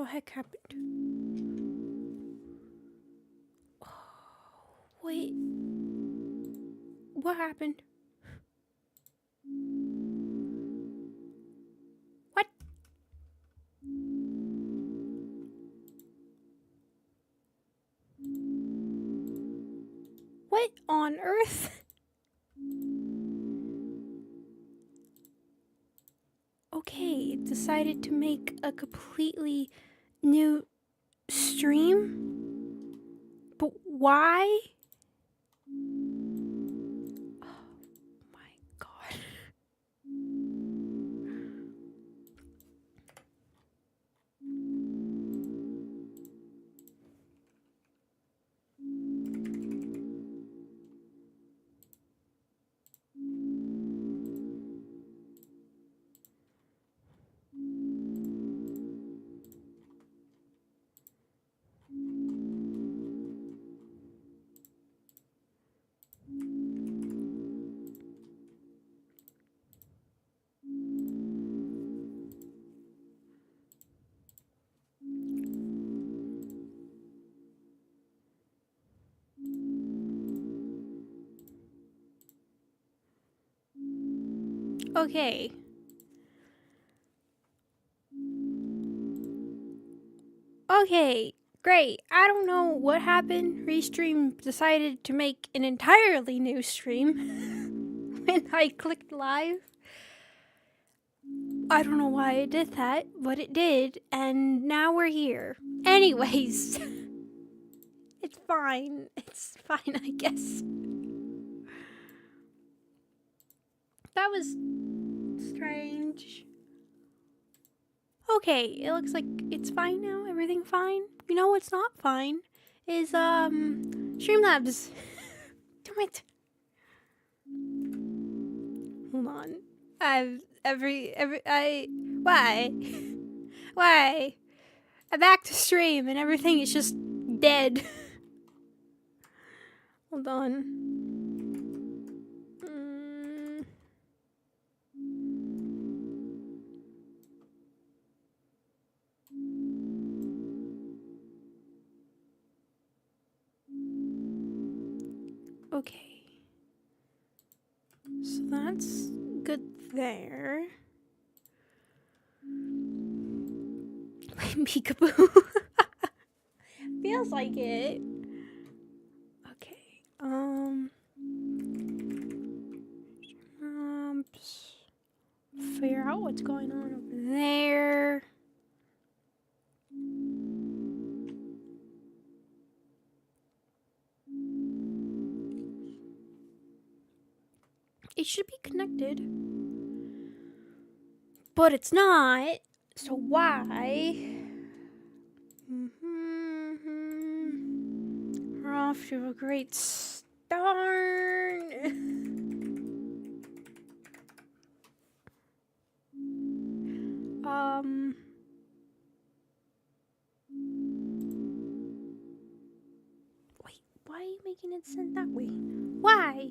the heck happened? Oh, wait. What happened? What? What on earth? Okay, it decided to make a completely new stream? But why? Oh my god. Okay. Okay, great. I don't know what happened. Restream decided to make an entirely new stream when I clicked live. I don't know why it did that, but it did, and now we're here. Anyways, it's fine. It's fine, I guess. That was strange. Okay, it looks like it's fine now. Everything fine. You know what's not fine is Streamlabs. Damn it. Hold on. Why? Why? I'm back to stream and everything is just dead. Hold on. Okay. So that's good there. Peekaboo. Feels like it. Okay. Figure out what's going on over there. It should be connected. But it's not. So why? We're off to a great start. Wait, why are you making it send that way? Why?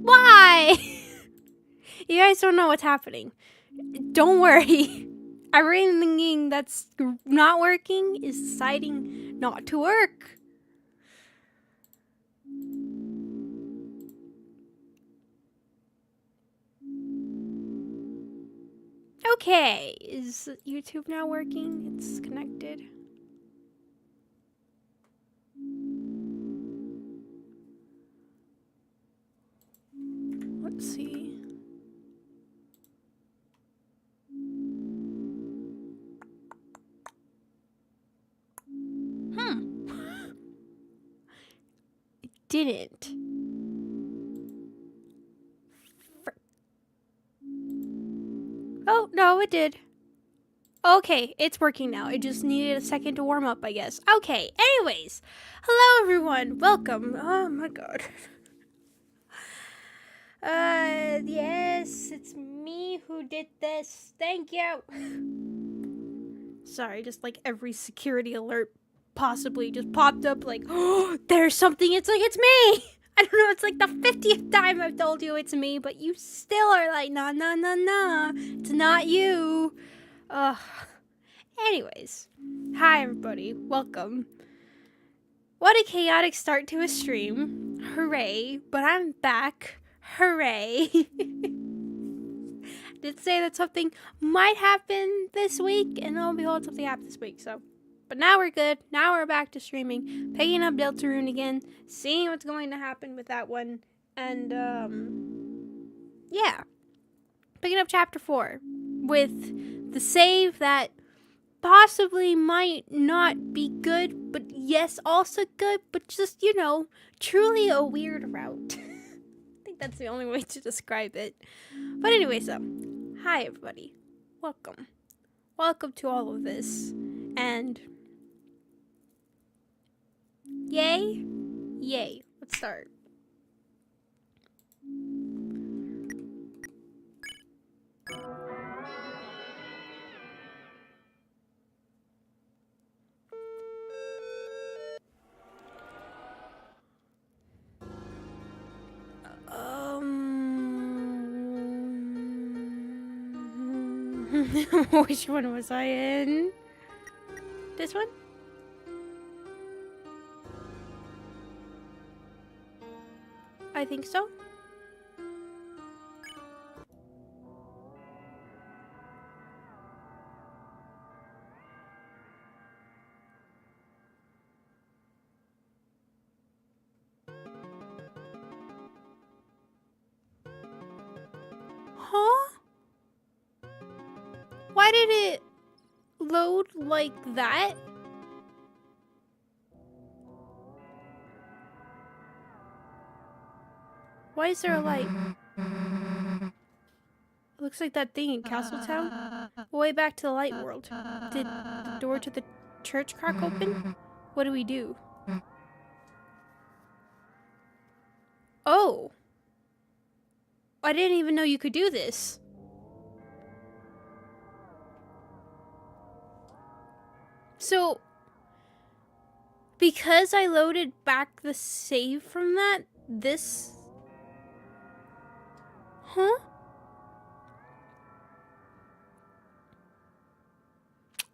Why? You guys don't know what's happening. Don't worry. Everything that's not working is deciding not to work. Okay, is YouTube now working? It's connected. Let's see. It didn't. Oh, no, it did. Okay, it's working now. It just needed a second to warm up, I guess. Okay, anyways. Hello, everyone. Welcome. Oh, my God. Yes, it's me who did this. Thank you. Sorry, just like every security alert possibly just popped up like, oh, there's something. It's like, it's me. I don't know. It's like the 50th time I've told you it's me, but you still are like, nah, nah, nah, nah. It's not you. Anyways, hi everybody. Welcome. What a chaotic start to a stream. Hooray. But I'm back. Hooray. Did say that something might happen this week, and lo and behold, something happened this week, so. But now we're good. Now we're back to streaming, picking up Deltarune again, seeing what's going to happen with that one, and, yeah. Picking up Chapter 4 with the save that possibly might not be good, but yes, also good, but just, you know, truly a weird route. I think that's the only way to describe it. But anyway, so, hi everybody. Welcome. Welcome to all of this. And yay. Yay. Let's start. Which one was I in? This one? I think so. Huh? Why did it load like that? Why is there a light? Looks like that thing in Castletown. Way back to the light world. Did the door to the church crack open? What do we do? Oh. I didn't even know you could do this. So, because I loaded back the save from that, this... Huh?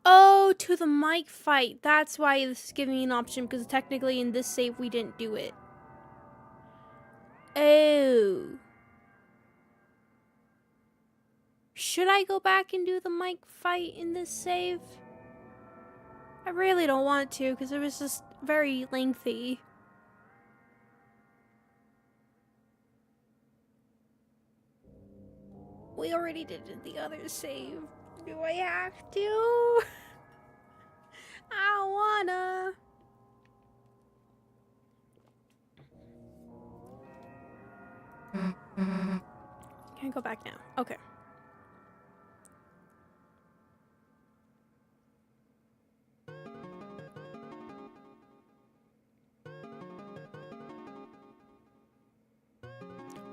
Oh, to the mic fight. That's why this is giving me an option, because technically in this save we didn't do it. Oh. Should I go back and do the mic fight in this save? I really don't want to, because it was just very lengthy. We already did the other save. Do I have to? I don't wanna. Can I go back now? Okay.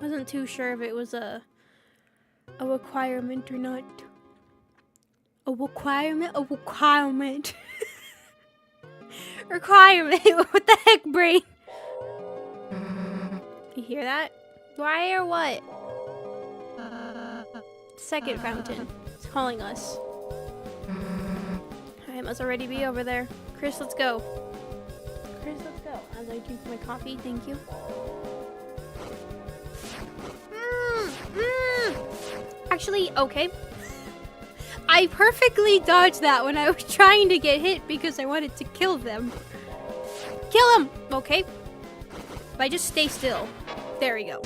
Wasn't too sure if it was a requirement or not. A requirement? A requirement. Requirement. What the heck, brain? You hear that? Why or what? Second fountain. It's calling us. I must already be over there. Chris, let's go. Chris, let's go. As I drink my coffee, thank you. Actually, okay. I perfectly dodged that when I was trying to get hit because I wanted to kill them. Kill him! Okay. If I just stay still. There we go.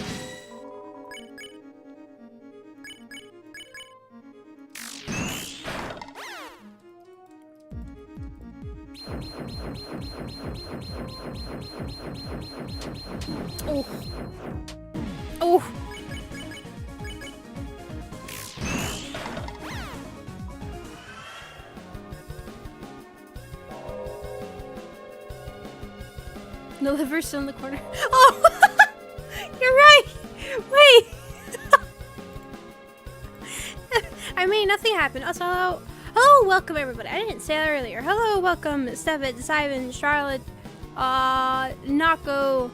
Oh. Oh. The liver's still in the corner. Oh! You're right! Wait! I mean, nothing happened. Also, Hello, welcome everybody. I didn't say that earlier. Hello, welcome Stefan, Simon, Charlotte, Nako,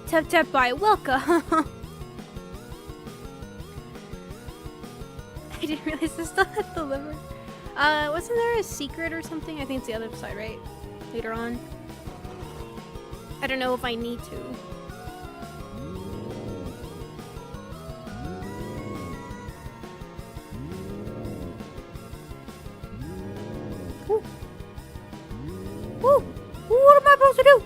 Tep by. Welcome. I didn't realize I still had the liver. Wasn't there a secret or something? I think it's the other side, right? Later on. I don't know if I need to. Ooh. Ooh. What am I supposed to do?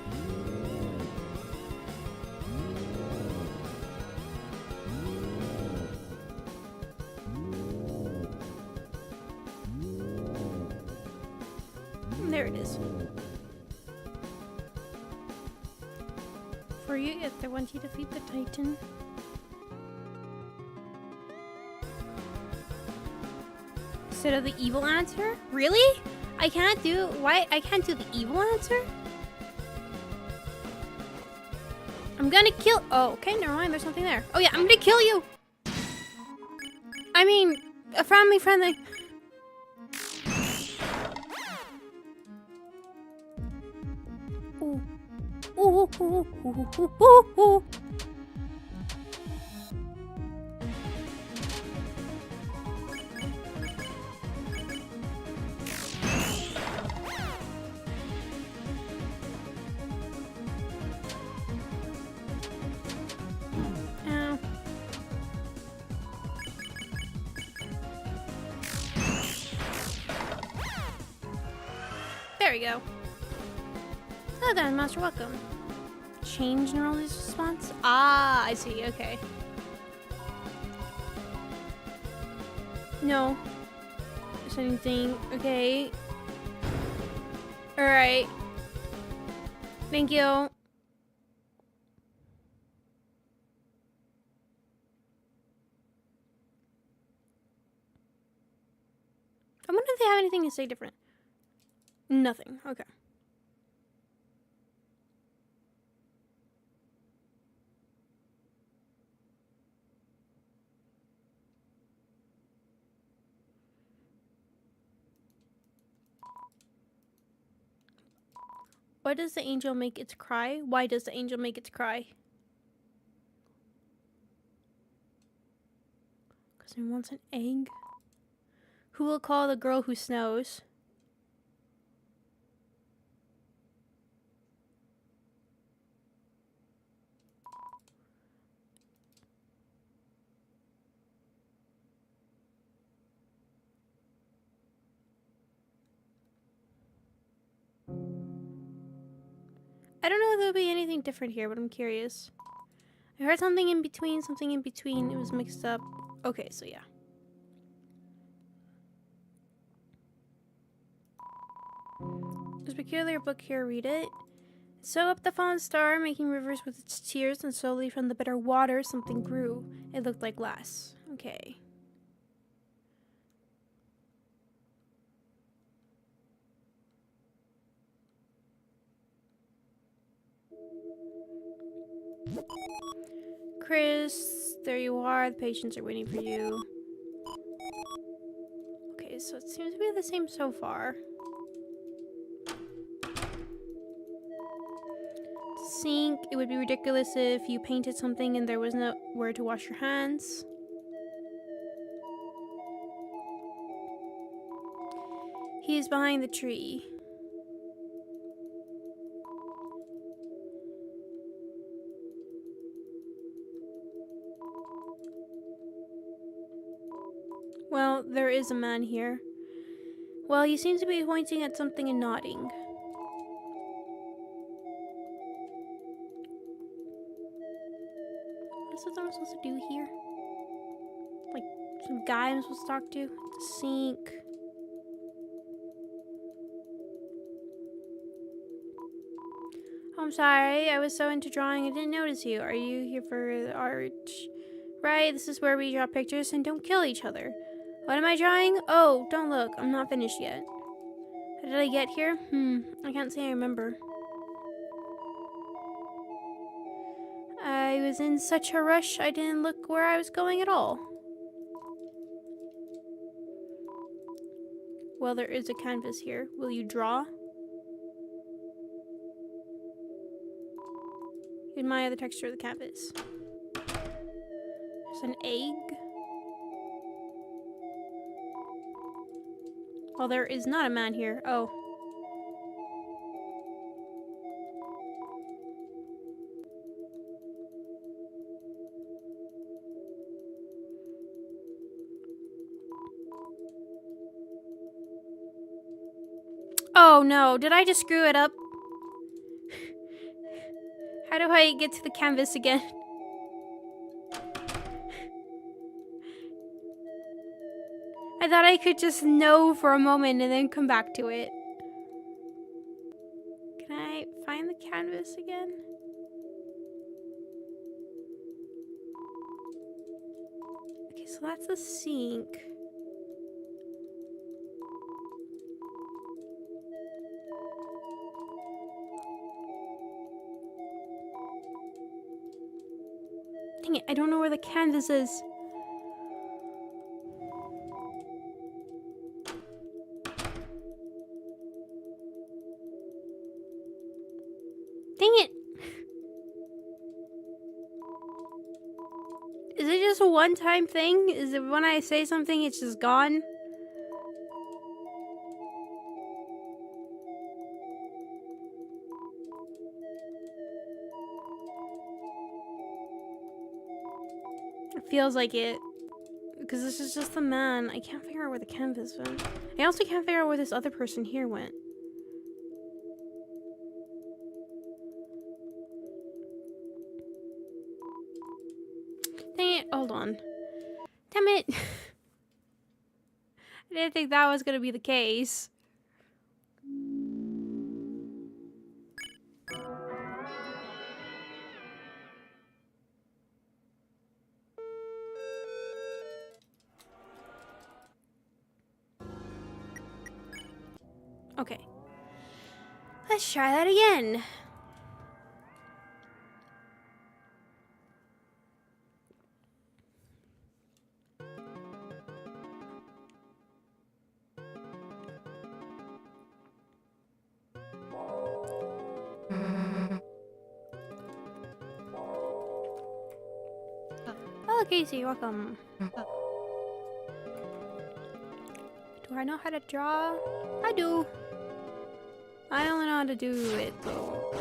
There it is. For you, if they want you to defeat the Titan. Instead of the evil answer? Really? I can't do why I can't do the evil answer? I'm gonna kill. Oh, okay, never mind, there's something there. Oh yeah, I'm gonna kill you. I mean, a friendly. Ooh. Ooh, ooh, ooh, ooh, ooh, ooh. Ow. There we go. Hello there, Master. Welcome. Change neurology's response? Ah, I see. Okay. No. Is anything? Okay. Alright. Thank you. I wonder if they have anything to say different. Nothing. Okay. Why does the angel make its cry? Why does the angel make its cry? Because it wants an egg. Who will call the girl who snows? I don't know if there'll be anything different here, but I'm curious. I heard something in between. It was mixed up. Okay, so yeah. There's a peculiar book here, read it. Sew up the fallen star, making rivers with its tears, and slowly from the bitter water something grew. It looked like glass. Okay. Chris, there you are. The patients are waiting for you. Okay, so it seems to be the same so far. Sink. It would be ridiculous if you painted something and there was nowhere to wash your hands. He is behind the tree. Well, there is a man here. Well, he seems to be pointing at something and nodding. What's what I'm supposed to do here? Like, some guy I'm supposed to talk to? Sink. I'm sorry, I was so into drawing I didn't notice you. Are you here for the art? Right, this is where we draw pictures and don't kill each other. What am I drawing? Oh, don't look, I'm not finished yet. How did I get here? I can't say I remember. I was in such a rush, I didn't look where I was going at all. Well, there is a canvas here. Will you draw? Admire the texture of the canvas. There's an egg. Well, there is not a man here. Oh. Oh no, did I just screw it up? How do I get to the canvas again? I thought I could just know for a moment and then come back to it. Can I find the canvas again? Okay, so that's the sink. Dang it, I don't know where the canvas is. Dang it! Is it just a one-time thing? Is it when I say something, it's just gone? It feels like it. Because this is just the man. I can't figure out where the canvas went. I also can't figure out where this other person here went. Dang it. Hold on. Damn it. I didn't think that was going to be the case. Okay. Let's try that again. Oh, Casey, welcome. Do I know how to draw? I do. I only know how to do it though,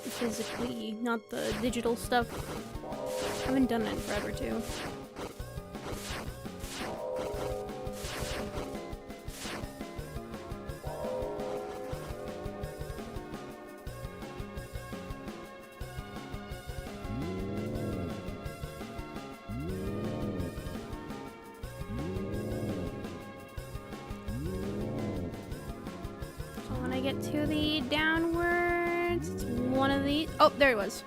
physically, not the digital stuff. I haven't done it in forever too. Get to the downwards. It's one of these. Oh, there it was.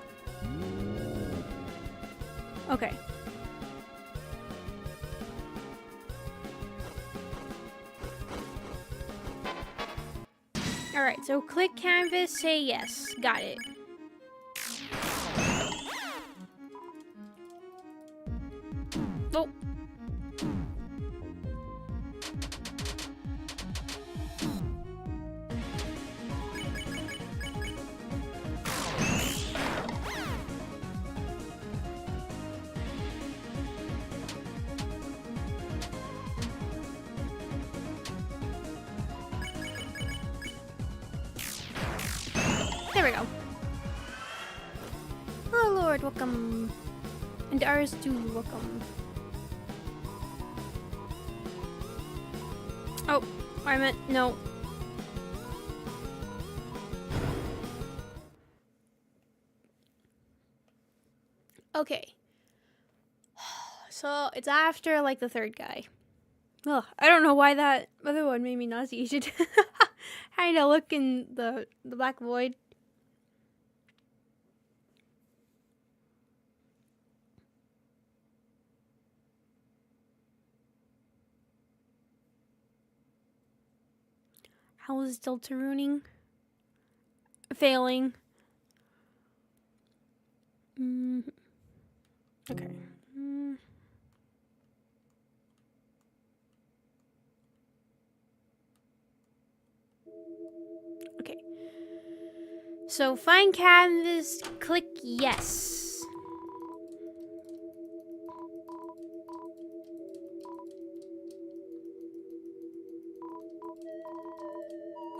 Okay. All right, so click canvas, say yes. Got it. Oh. There we go. Oh Lord, welcome. And ours too, welcome. Oh, I meant, no. Okay. So, it's after, like, the third guy. Ugh, I don't know why that other one made me nauseated. Kind of look in the black void. How is Deltaruning? Failing. Okay. So find canvas, click yes.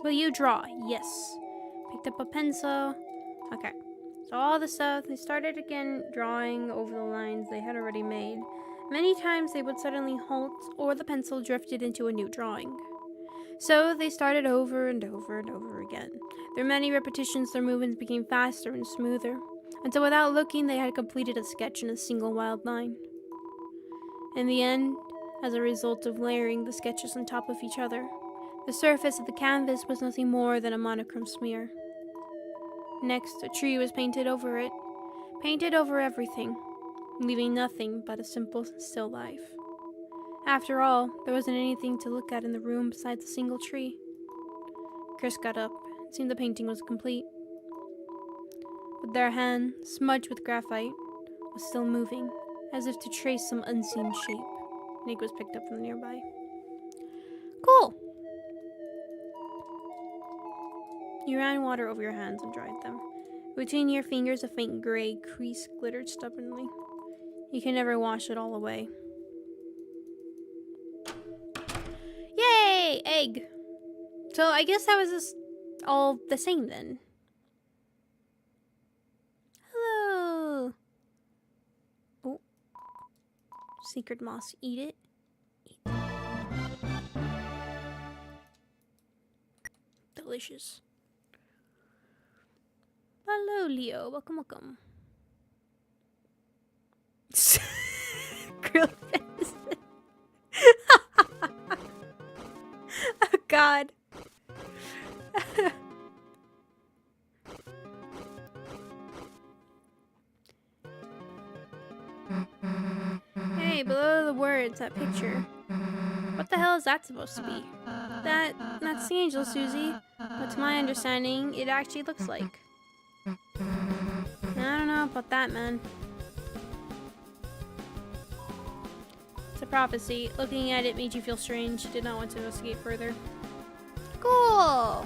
Will you draw? Yes. Picked up a pencil. Okay. So all the stuff, they started again drawing over the lines they had already made. Many times they would suddenly halt, or the pencil drifted into a new drawing. So they started over and over and over again. Through many repetitions, their movements became faster and smoother, until without looking, they had completed a sketch in a single wild line. In the end, as a result of layering the sketches on top of each other, the surface of the canvas was nothing more than a monochrome smear. Next, a tree was painted over it, painted over everything, leaving nothing but a simple, still life. After all, there wasn't anything to look at in the room besides a single tree. Chris got up. It seemed the painting was complete. But their hand, smudged with graphite, was still moving, as if to trace some unseen shape. Nick was picked up from nearby. Cool! You ran water over your hands and dried them. Between your fingers, a faint gray crease glittered stubbornly. You can never wash it all away. Yay! Egg! So I guess that was just all the same then. Hello! Oh. Secret moss. Eat it. Delicious. Hello, Leo. Welcome, welcome. Grilled venison. Oh, God. Hey, below the words, that picture. What the hell is that supposed to be? That's the angel, Susie. But to my understanding, it actually looks like. I don't know about that, man. It's a prophecy. Looking at it made you feel strange. Did not want to investigate further. Cool!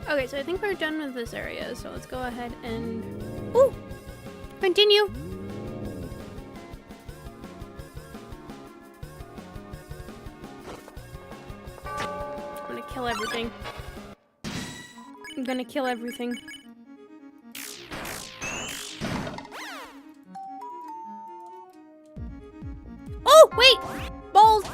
Okay, so I think we're done with this area, so let's go ahead and... Ooh! Continue! I'm gonna kill everything. I'm gonna kill everything. Oh, wait! Balls!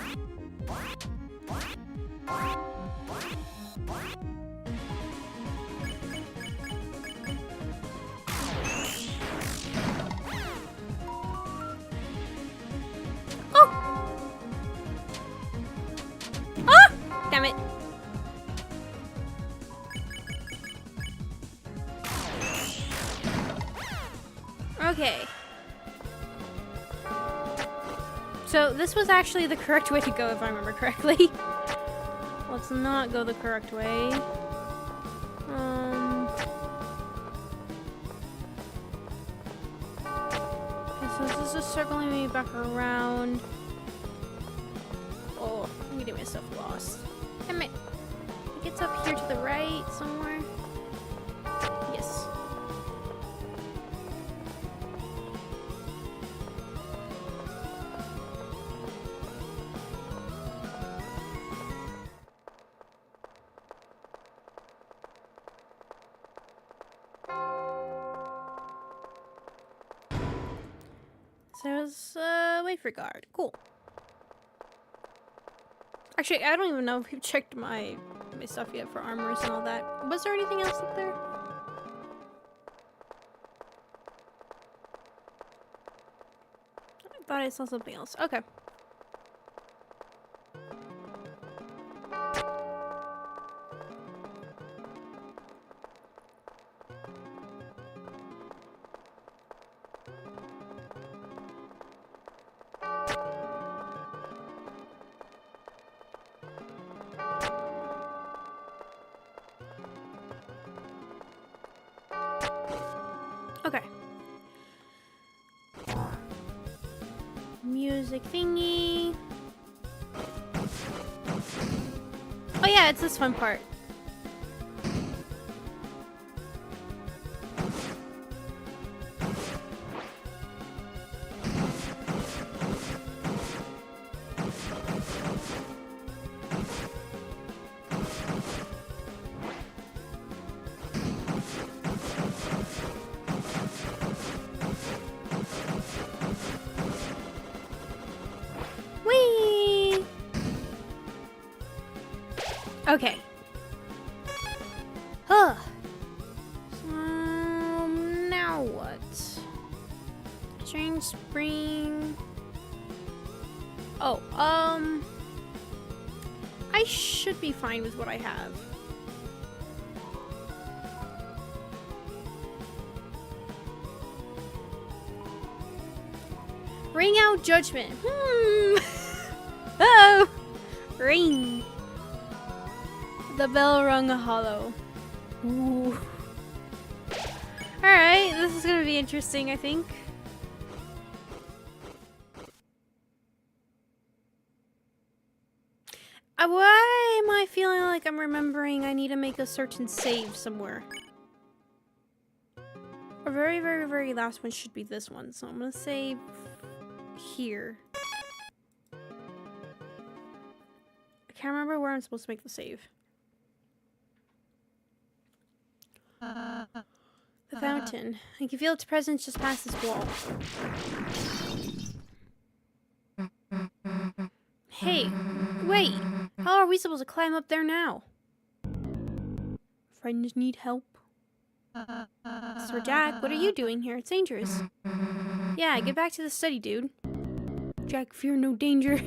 Oh! Ah! Damn it. Okay. So this was actually the correct way to go if I remember correctly. Let's not go the correct way. Okay, so this is just circling me back around. Oh, I'm getting myself lost. Damn it. I think it's up here to the right somewhere. Yes. So it's wafer guard. Cool. Actually, I don't even know if we've checked my stuff yet for armors and all that. Was there anything else up there? I thought I saw something else. Okay. Okay. Music thingy. yeah, it's this fun part. Whee! Okay. Huh. Now what? Change spring. Oh, I should be fine with what I have. Ring out judgment. Oh, ring. The bell rung hollow. Ooh. Alright, this is gonna be interesting, I think. Why am I feeling like I'm remembering I need to make a certain save somewhere? Our very, very, very last one should be this one, so I'm gonna save here. I can't remember where I'm supposed to make the save. The fountain. I can feel its presence just past this wall. Hey, wait! How are we supposed to climb up there now? Friends need help. Sir Jack, what are you doing here? It's dangerous. Yeah, get back to the study, dude. Jack, fear no danger.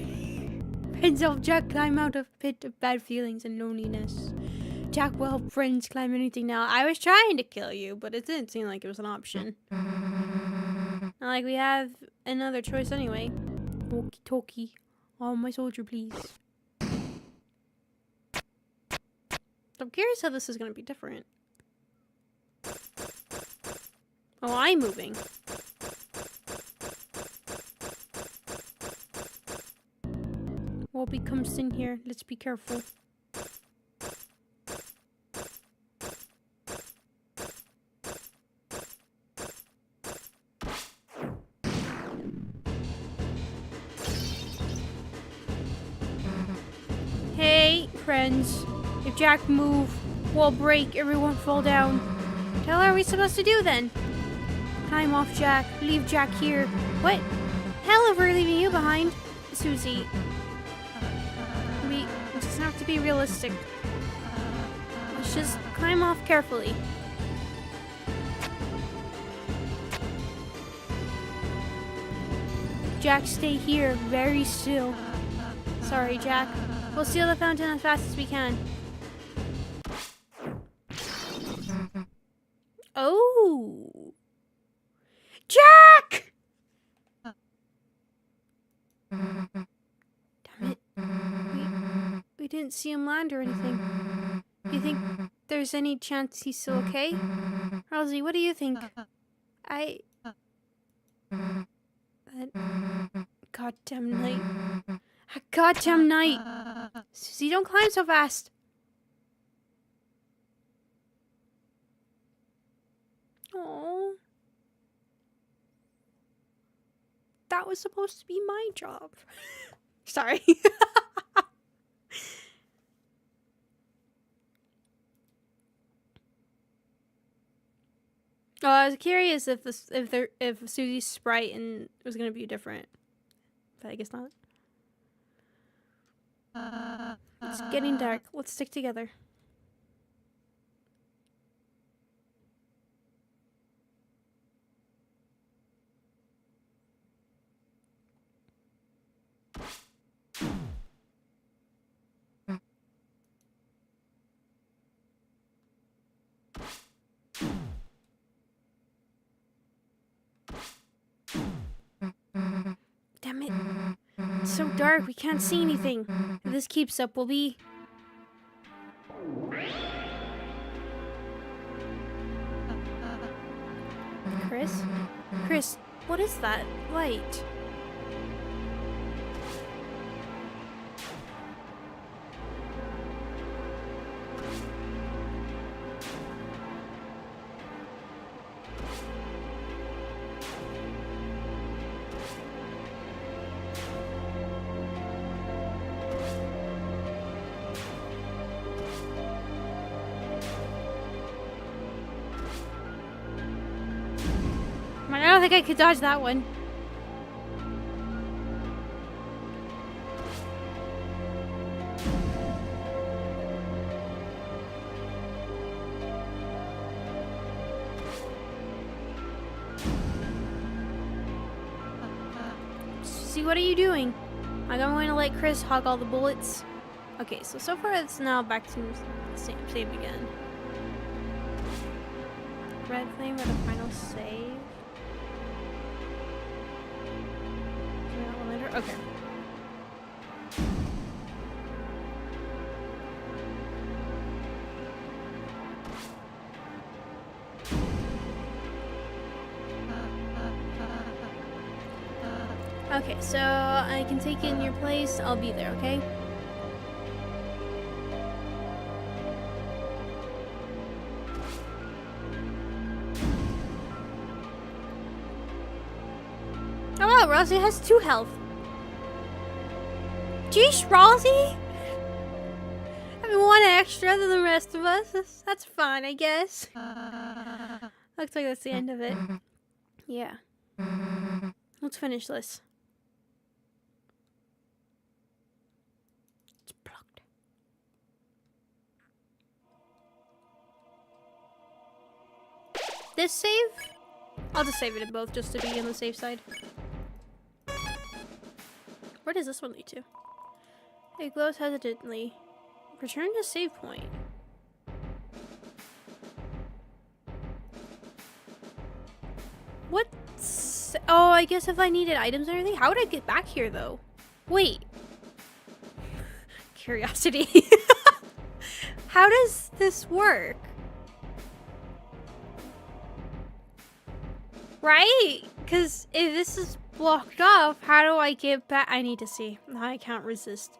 Friends help Jack climb out of a pit of bad feelings and loneliness. Jack will help friends climb anything now. I was trying to kill you, but it didn't seem like it was an option. Not like we have another choice anyway. Walkie talkie. Oh, my soldier, please. I'm curious how this is going to be different. Oh, I'm moving. Wolby comes in here. Let's be careful. Hey, friends. If Jack move, wall break, everyone fall down. What the hell are we supposed to do then? Climb off Jack. Leave Jack here. What? Hell if we're leaving you behind. Susie. We just have to be realistic. Let's just climb off carefully. Jack, stay here. Very still. Sorry, Jack. We'll seal the fountain as fast as we can. Oh. Jack! Damn it. We didn't see him land or anything. You think there's any chance he's still okay? Rosie, what do you think? That goddamn night. A goddamn night. Susie, don't climb so fast. Oh. That was supposed to be my job. Sorry. Oh, I was curious if Susie's sprite and was gonna be different. But I guess not. It's getting dark. Let's stick together. Damn it. It's so dark, we can't see anything. If this keeps up, we'll be... Chris? Chris, what is that light? think I could dodge that one. See, what are you doing? Like, I'm going to let Chris hog all the bullets. Okay, so far it's now back to the same again. Red flame at a final save. Okay. Okay, so I can take in your place. I'll be there, okay? Oh wow, Rosie has 2 health. Jeez, Rosie! Having 1 extra than the rest of us. That's fine, I guess. Looks like that's the end of it. Yeah. Let's finish this. It's blocked. This save? I'll just save it in both just to be on the safe side. Where does this one lead to? It glows hesitantly. Return to save point. What's... Oh, I guess if I needed items or anything. How would I get back here, though? Wait. Curiosity. How does this work? Right? Because if this is blocked off, how do I get back? I need to see. I can't resist.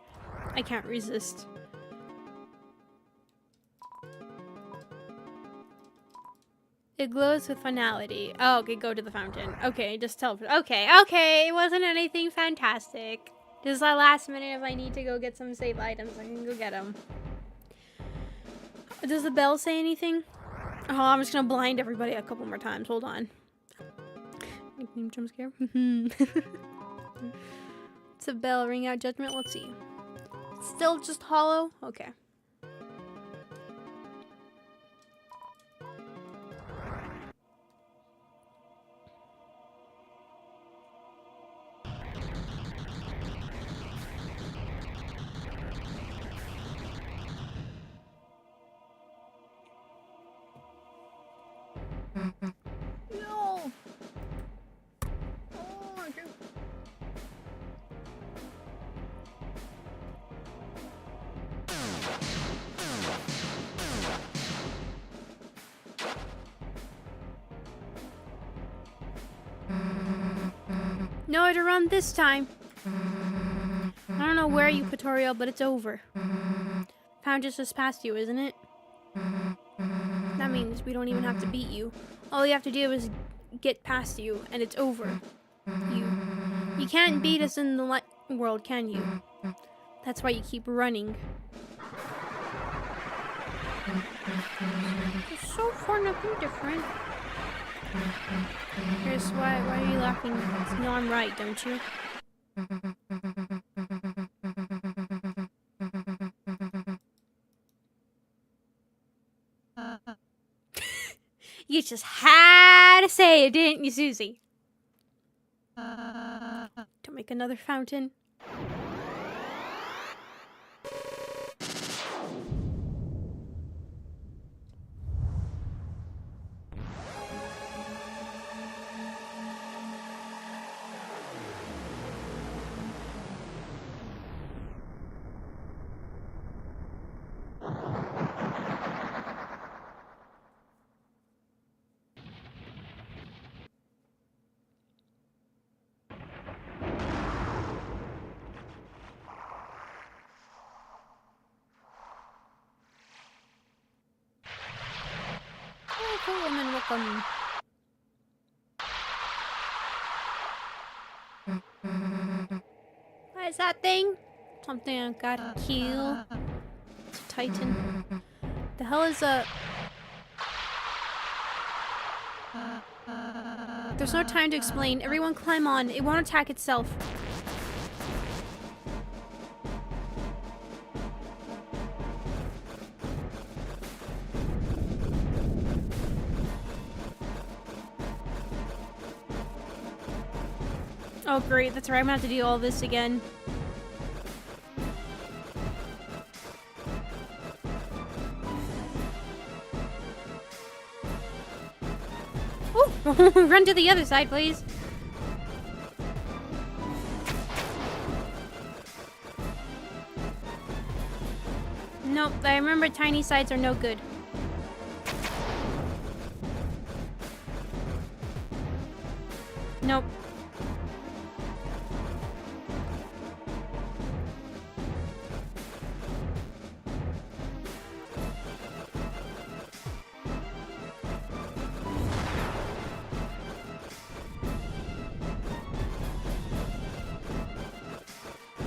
I can't resist. It glows with finality. Oh, okay, go to the fountain. Okay, just teleport. Okay, it wasn't anything fantastic. Just that last minute if I need to go get some save items, I can go get them. Does the bell say anything? Oh, I'm just gonna blind everybody a couple more times. Hold on. Nickname jump scare. It's a bell, ring out judgment. Let's see. Still just hollow? Okay. No. Oh, okay. Nowhere to run this time. I don't know where you, Patorial, but it's over. Pound just past you, isn't it? That means we don't even have to beat you. All you have to do is get past you, and it's over. You can't beat us in the light world, can you? That's why you keep running. It's so far nothing different. Chris, why are you laughing? You know I'm right, don't you? You just had to say it, didn't you, Susie? Don't make another fountain. Woman, welcome. What is that thing? Something I gotta kill. It's a Titan. The hell is a... There's no time to explain. Everyone climb on. It won't attack itself. Oh great, that's right, I'm gonna have to do all this again. Ooh, run to the other side, please. Nope, I remember tiny sides are no good. Nope.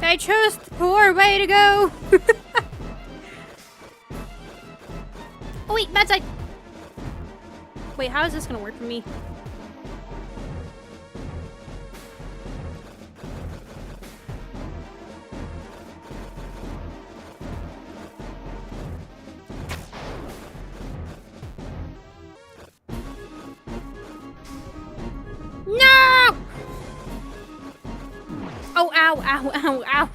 I chose the poor way to go. Oh wait, bad side. Wait, how is this gonna work for me? No! Oh, ow, ow, ow, ow.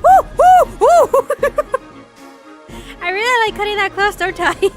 Woo, woo, woo! I really like cutting that close, don't I?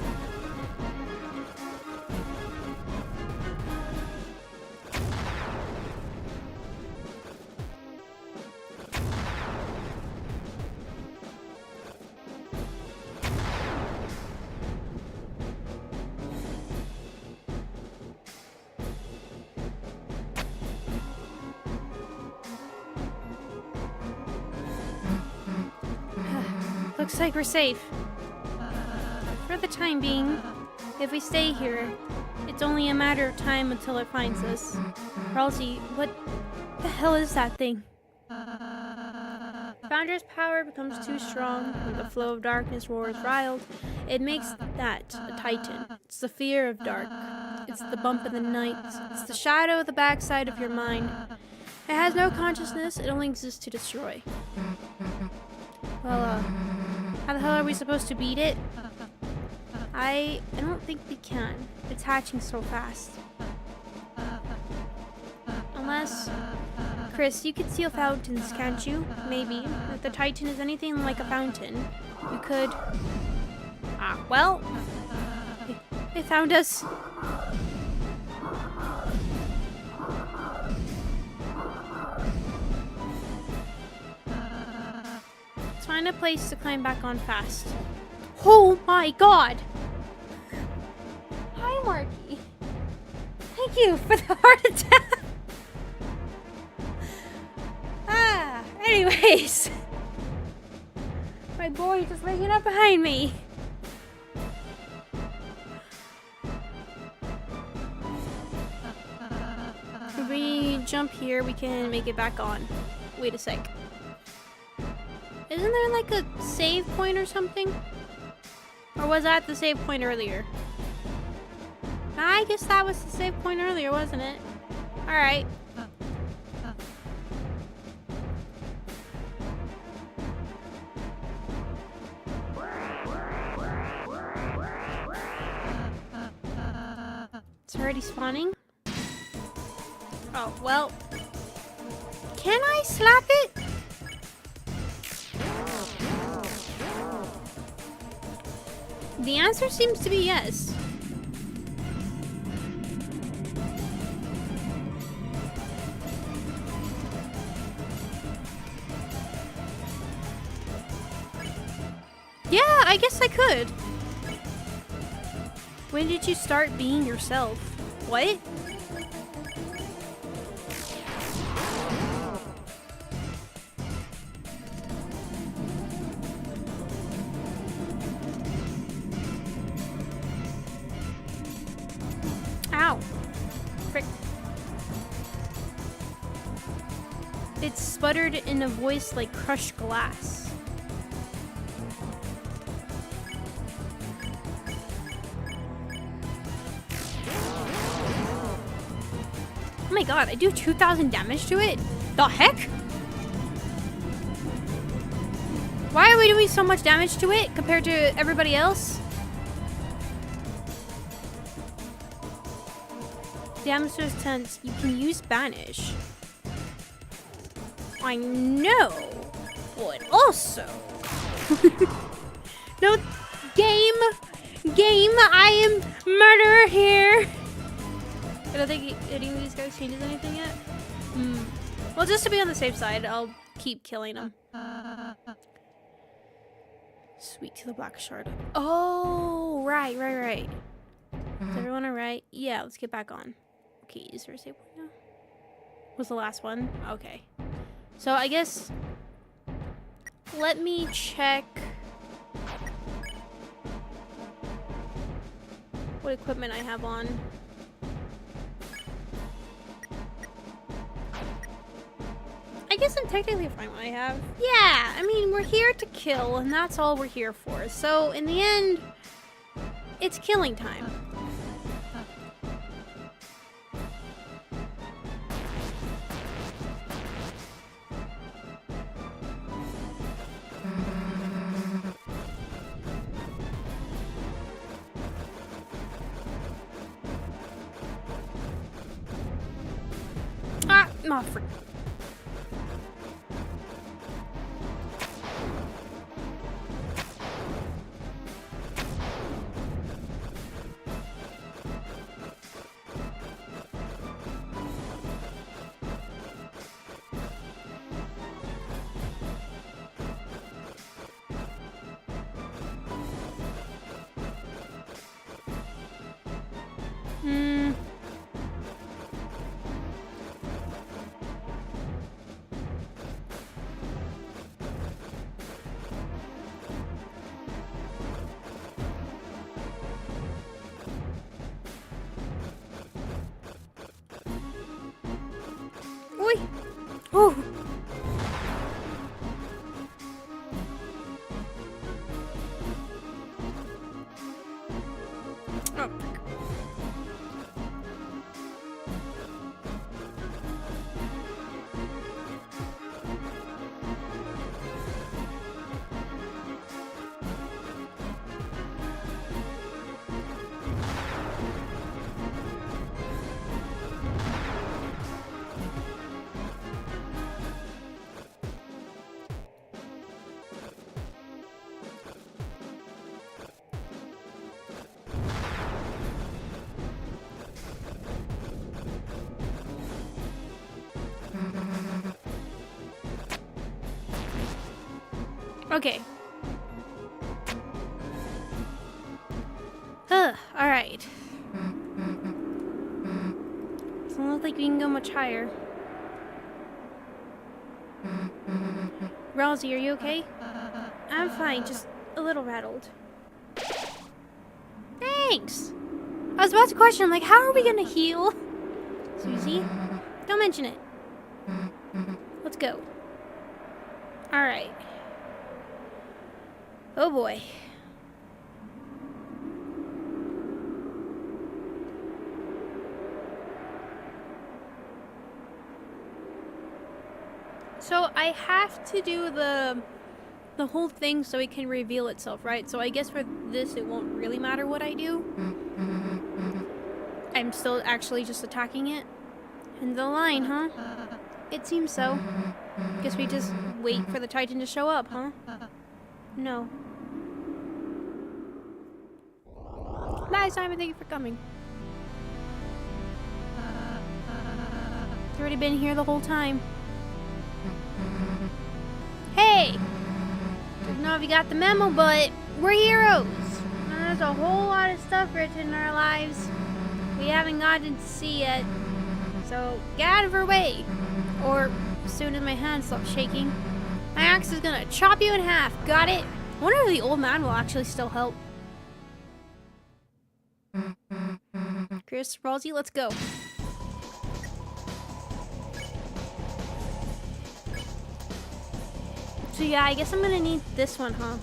Looks like we're safe. For the time being, if we stay here, it's only a matter of time until it finds us. Halsey, what the hell is that thing? Founder's power becomes too strong when the flow of darkness roars riled. It makes that a titan. It's the fear of dark. It's the bump in the night. It's the shadow of the backside of your mind. It has no consciousness. It only exists to destroy. Well, how the hell are we supposed to beat it? I don't think we can. It's hatching so fast. Unless... Chris, you can steal fountains, can't you? Maybe. If the Titan is anything like a fountain, you could... Ah, well... They found us. Let's find a place to climb back on fast. Oh my god! Hi, Marky. Thank you for the heart attack. Anyways. My boy just waking up behind me. If we jump here, we can make it back on. Wait a sec. Isn't there like a save point or something? Or was that the save point earlier? I guess that was the save point earlier, wasn't it? Alright. It's already spawning? Oh, well. Can I slap it? The answer seems to be yes. Yeah, I guess I could. When did you start being yourself? What? Ow. it sputtered in a voice like crushed glass. Oh my god, I do 2,000 damage to it? The heck? Why are we doing so much damage to it compared to everybody else? Damage to its tense. You can use Banish. I know, but also... No, game, I am murderer here. I don't think any of these guys changes anything yet. Well, just to be on the safe side, I'll keep killing them. Sweet to the black shard. Oh, right. Is everyone alright? Yeah, let's get back on. Okay, is there a save point now? Was the last one? Okay. So I guess let me check what equipment I have on. I guess I'm technically fine what I have. Yeah, I mean, we're here to kill, and that's all we're here for. So in the end, it's killing time. Oh, frick. Oi! Oh! Oh. Okay. Alright. Doesn't look like we can go much higher. Rousey, are you okay? I'm fine, just a little rattled. Thanks! I was about to question, I'm like, how are we gonna heal? Susie? Don't mention it. Let's go. Alright. Oh boy. So I have to do the whole thing so it can reveal itself, right? So I guess for this it won't really matter what I do. I'm still actually just attacking it. And the line, huh? It seems so. Guess we just wait for the Titan to show up, huh? No. Bye, Simon. Thank you for coming. It's already been here the whole time. Hey! Don't know if you got the memo, but we're heroes. And there's a whole lot of stuff written in our lives we haven't gotten to see yet. So get out of our way. Or as soon as my hand stops shaking, my axe is gonna chop you in half. Got it? I wonder if the old man will actually still help. Chris, Rosie, let's go. So yeah, I guess I'm gonna need this one, huh?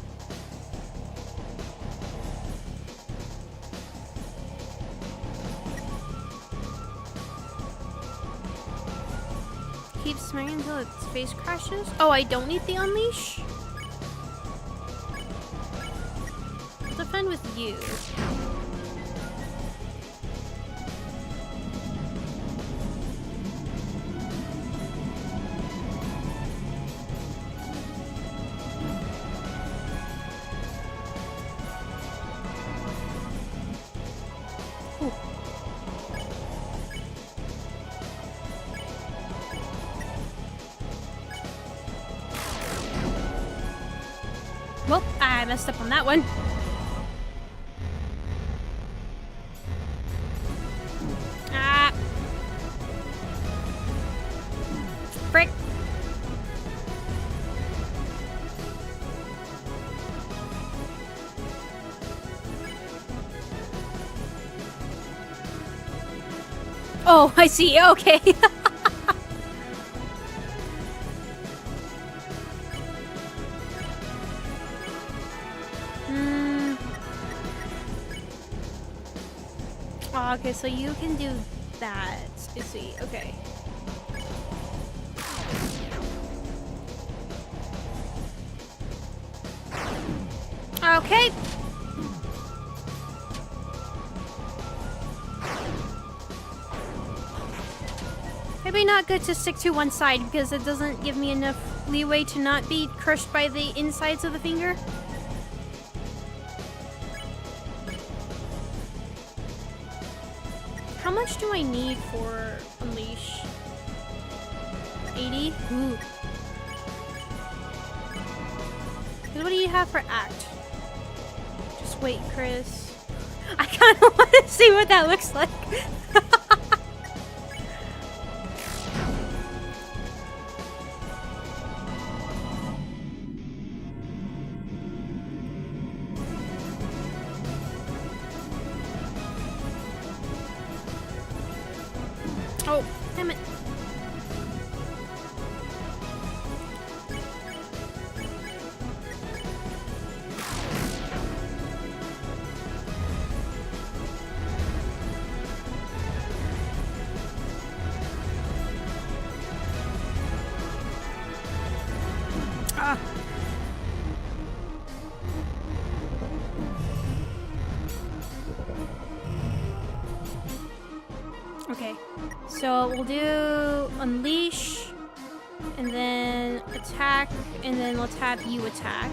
Keep smacking until its face crashes. Oh, I don't need the unleash? I'll defend with you. Well, I messed up on that one. Ah. Frick. Oh, I see. Okay. Oh, okay, so you can do that. I see. Okay. Okay. Maybe not good to stick to one side because it doesn't give me enough leeway to not be crushed by the insides of the finger. How much do I need for Unleash? 80? Ooh. What do you have for Act? Just wait, Chris. I kind of want to see what that looks like. Oh, damn it. Ah. Okay, so we'll do Unleash, and then attack, and then let's have you attack.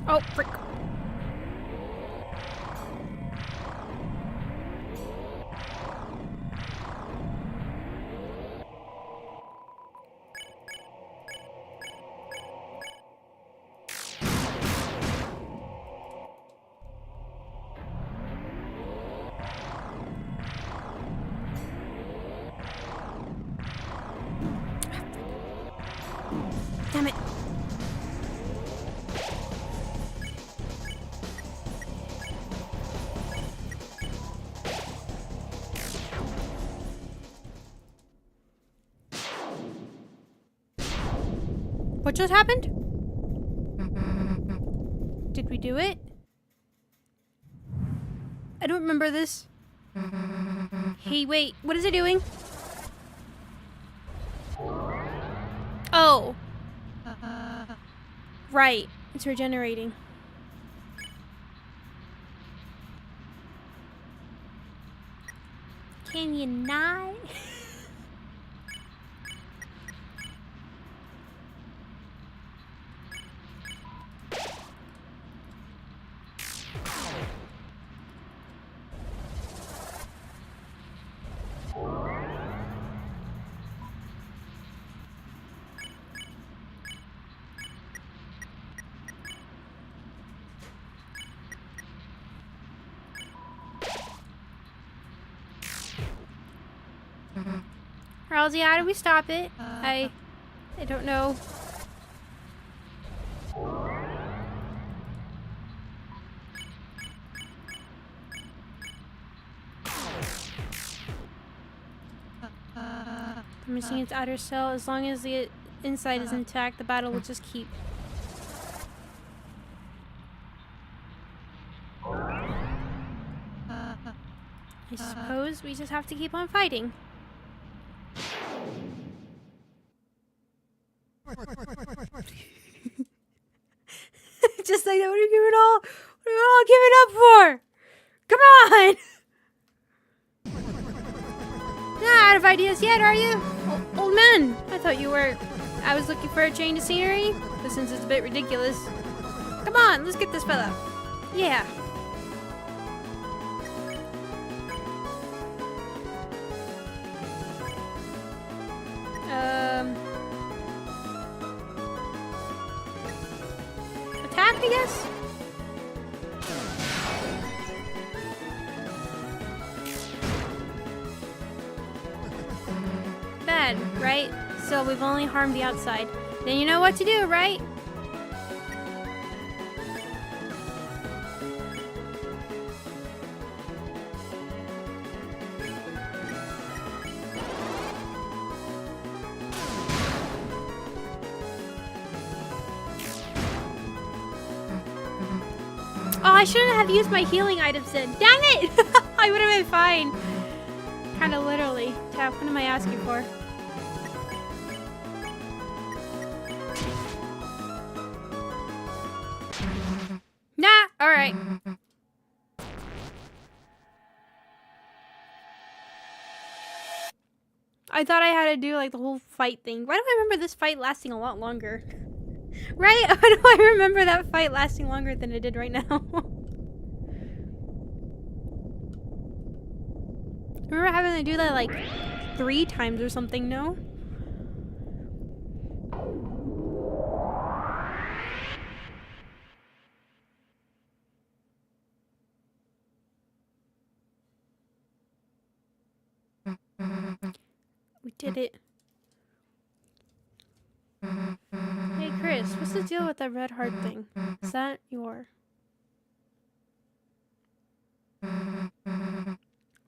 Oh, frick. Damn it. What just happened? Did we do it? I don't remember this. Hey, wait. What is it doing? Oh. Right. It's regenerating. Can you not? Rousey, how do we stop it? I don't know. Missing its outer shell. As long as the inside is intact, the battle will just keep. I suppose we just have to keep on fighting. Just like that, what are you all giving up for? Come on! Not out of ideas yet, are you? Old man, I thought you were... I was looking for a change of scenery, but since it's a bit ridiculous... Come on, let's get this fella. Yeah. Attack, I guess? Bad, right? So we've only harmed the outside. Then you know what to do, right? Oh, I shouldn't have used my healing items then. Dang it! I would have been fine. Kind of literally. Tap, what am I asking for? Nah, alright. I thought I had to do like the whole fight thing. Why do I remember this fight lasting a lot longer? Right? Why do I remember that fight lasting longer than it did right now? Remember having to do that like 3 times or something, no? We did it. Hey Chris, what's the deal with that red heart thing? Is that your...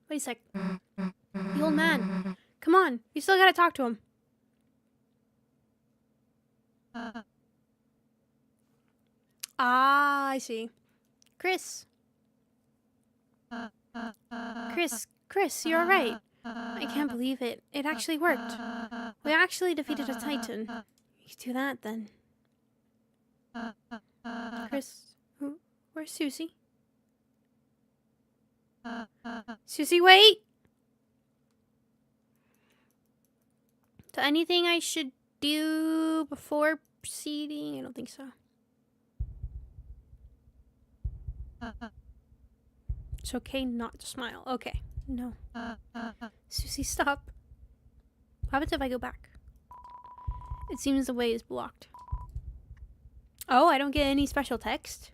Wait a sec. The old man. Come on, you still gotta talk to him. Ah, I see. Chris. Chris, you're right. I can't believe it. It actually worked. We actually defeated a Titan. You do that then. Chris, where's Susie? Susie, wait! So anything I should do before proceeding? I don't think so. It's okay not to smile. Okay. No. Susie, stop. What happens if I go back? It seems the way is blocked. Oh, I don't get any special text?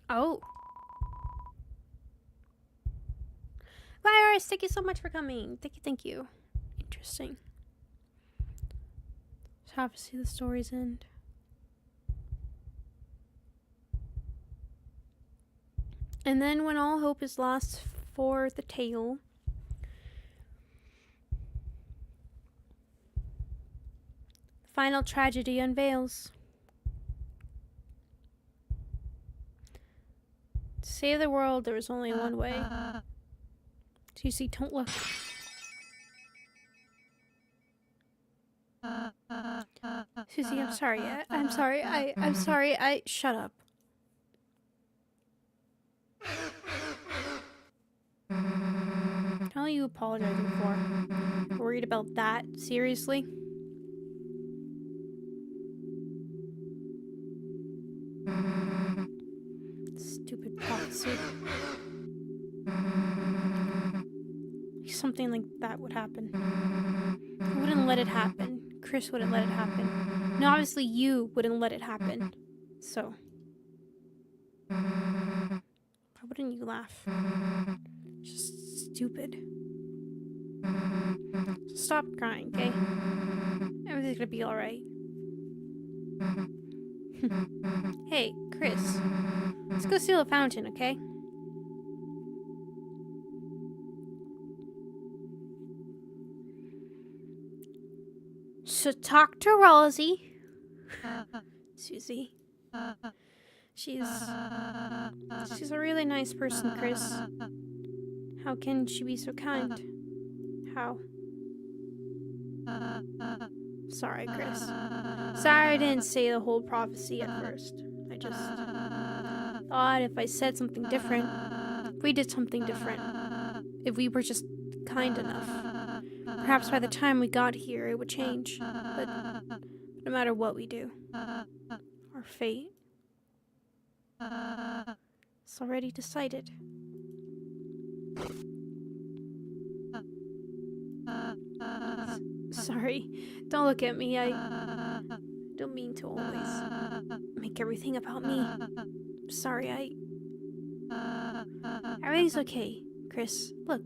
Oh. Bye, Iris. Thank you so much for coming. Thank you. Interesting. Just have to see the story's end. And then when all hope is lost for the tale, the final tragedy unveils. To save the world, there is only one way. Susie, don't look. Susie, I'm sorry. I'm sorry. I'm sorry. Shut up. How are you apologizing for? Worried about that? Seriously? Stupid prophecy. Something like that would happen. I wouldn't let it happen. Chris wouldn't let it happen. No, obviously you wouldn't let it happen. So. Why wouldn't you laugh? Just stupid. Stop crying, okay? Everything's gonna be alright. Hey, Chris. Let's go steal a fountain, okay? So talk to Rosie. Susie. She's a really nice person, Chris. How can she be so kind? How? Sorry, Chris. Sorry I didn't say the whole prophecy at first. I just thought if I said something different, if we did something different, if we were just kind enough, perhaps by the time we got here it would change. But no matter what we do, our fate is already decided. Sorry, don't look at me. I don't mean to always make everything about me. Sorry, everything's okay, Chris. Look,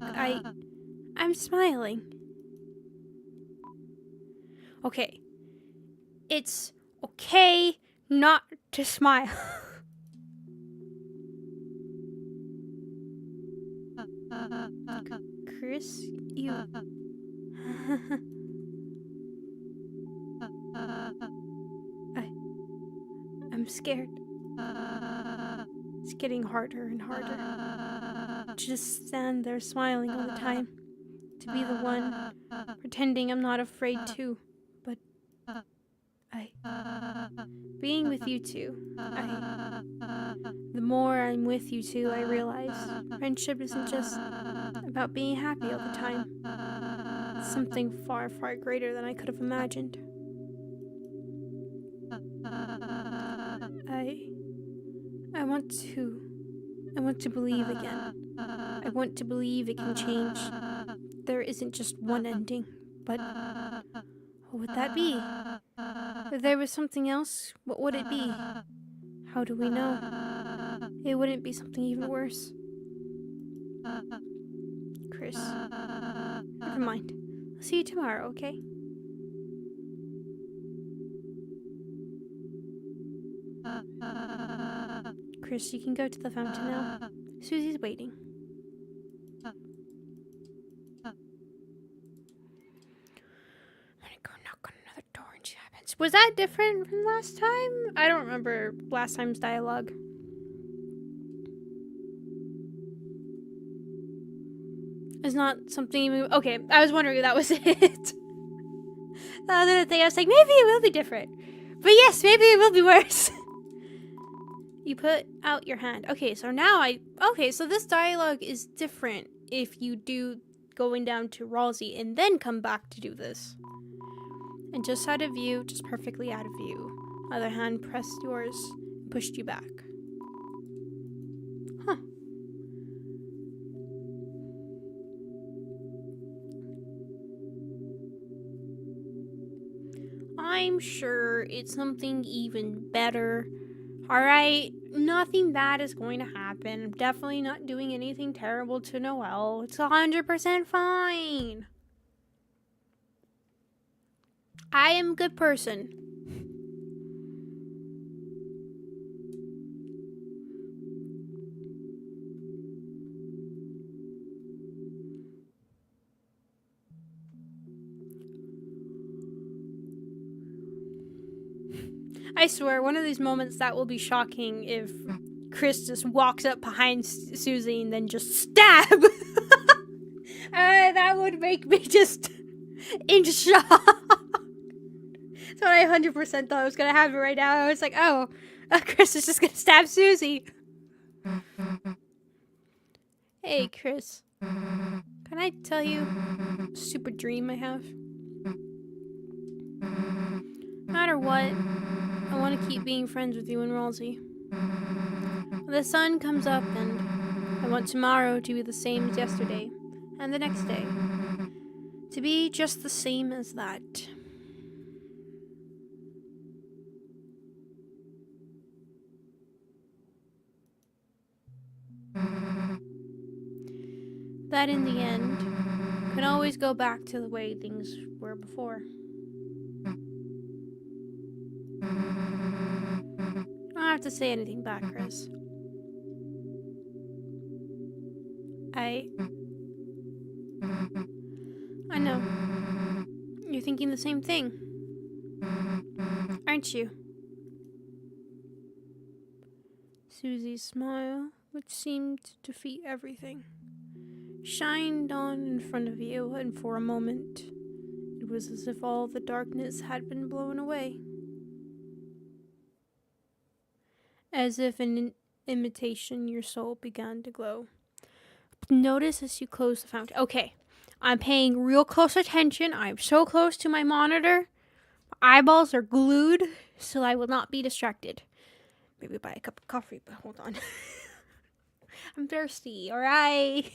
I'm smiling. Okay. It's okay not to smile. Chris, you... I'm scared. It's getting harder and harder. To just stand there smiling all the time. To be the one pretending I'm not afraid too. But being with you two, the more I'm with you two, I realize friendship isn't just about being happy all the time. It's something far, far greater than I could have imagined. I want to believe again. I want to believe it can change. There isn't just one ending, but what would that be? If there was something else, what would it be? How do we know? It wouldn't be something even worse. Chris, never mind. I'll see you tomorrow, okay? Chris, you can go to the fountain now. Susie's waiting. I'm gonna go knock on another door and see what happens. Was that different from last time? I don't remember last time's dialogue. It's not something even... Okay, I was wondering if that was it. The other thing, I was like, maybe it will be different. But yes, maybe it will be worse. You put out your hand. Okay, so now okay, so this dialogue is different if you do going down to Rosie and then come back to do this. And just out of view, just perfectly out of view. Other hand pressed yours and pushed you back. Huh. I'm sure it's something even better. Alright, nothing bad is going to happen. I'm definitely not doing anything terrible to Noelle. It's 100% fine. I am a good person. I swear, one of these moments that will be shocking if Chris just walks up behind Susie and then just stab. That would make me just in shock. That's what I 100% thought was gonna happen right now. I was like, oh, Chris is just gonna stab Susie. Hey, Chris. Can I tell you a super dream I have? No matter what, I want to keep being friends with you and Rosie. The sun comes up and I want tomorrow to be the same as yesterday, and the next day to be just the same as that. That in the end can always go back to the way things were before. I don't have to say anything back, Chris. I know. You're thinking the same thing. aren't you? Susie's smile, which seemed to defeat everything, shined on in front of you, and for a moment, it was as if all the darkness had been blown away. As if in imitation, your soul began to glow. Notice as you close the fountain. Okay, I'm paying real close attention. I'm so close to my monitor. My eyeballs are glued, so I will not be distracted. Maybe buy a cup of coffee, but hold on. I'm thirsty, alright?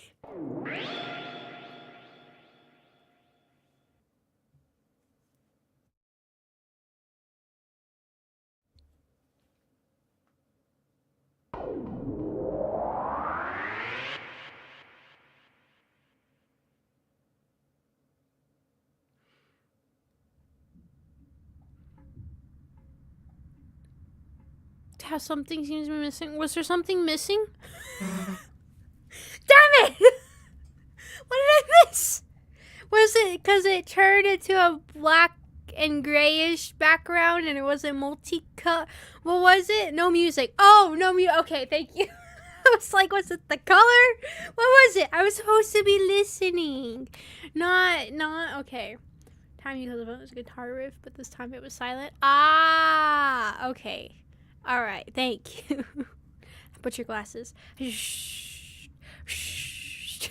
How something seems to be missing. Was there something missing? Damn it! What did I miss? Was it because it turned into a black and grayish background and it wasn't multi-cut? What was it? No music. Oh, no music. Okay, thank you. I was like, was it the color? What was it? I was supposed to be listening. Not, okay. Time you it was a guitar riff, but this time it was silent. Ah, okay. All right, thank you. Put your glasses. Shh, shh.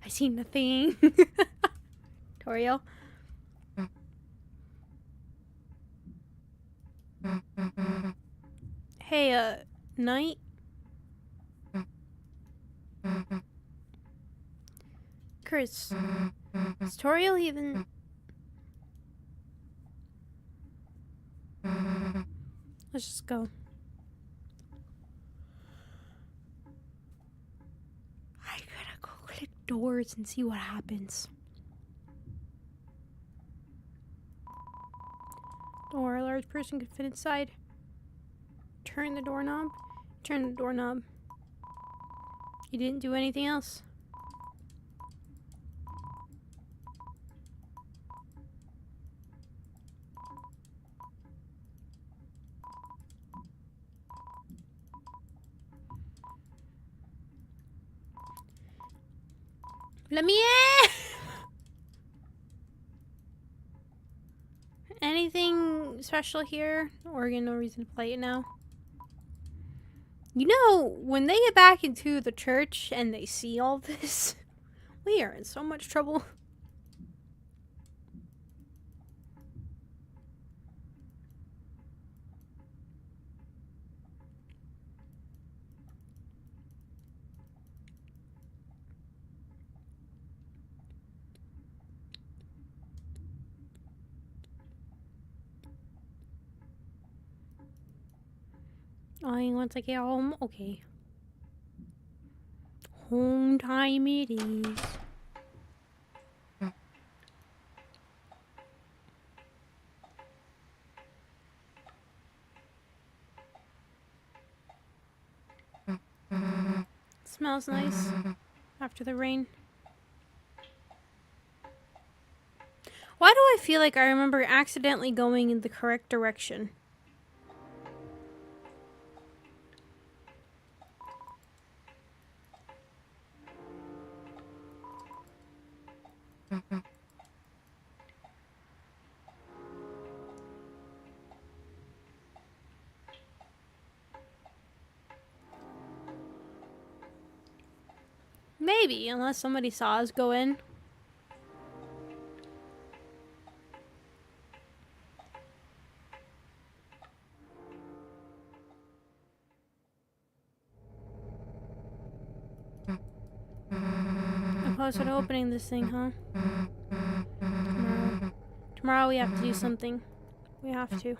I see nothing. Toriel. Hey, Knight. Chris, is Toriel even... Let's just go. I gotta go click doors and see what happens. Or a large person could fit inside. Turn the doorknob. Turn the doorknob. You didn't do anything else. Let me in! Anything special here? Or no reason to play it now? You know, when they get back into the church and they see all this, we are in so much trouble. Once I get home, okay. Home time it is. Smells nice after the rain. Why do I feel like I remember accidentally going in the correct direction? Maybe, unless somebody saw us go in. I'm closer to opening this thing, huh? Tomorrow we have to do something. We have to.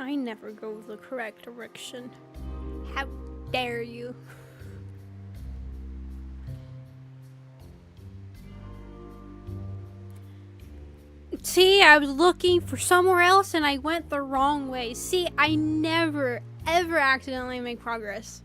I never go the correct direction. How dare you? See, I was looking for somewhere else and I went the wrong way. See, I never, ever accidentally make progress.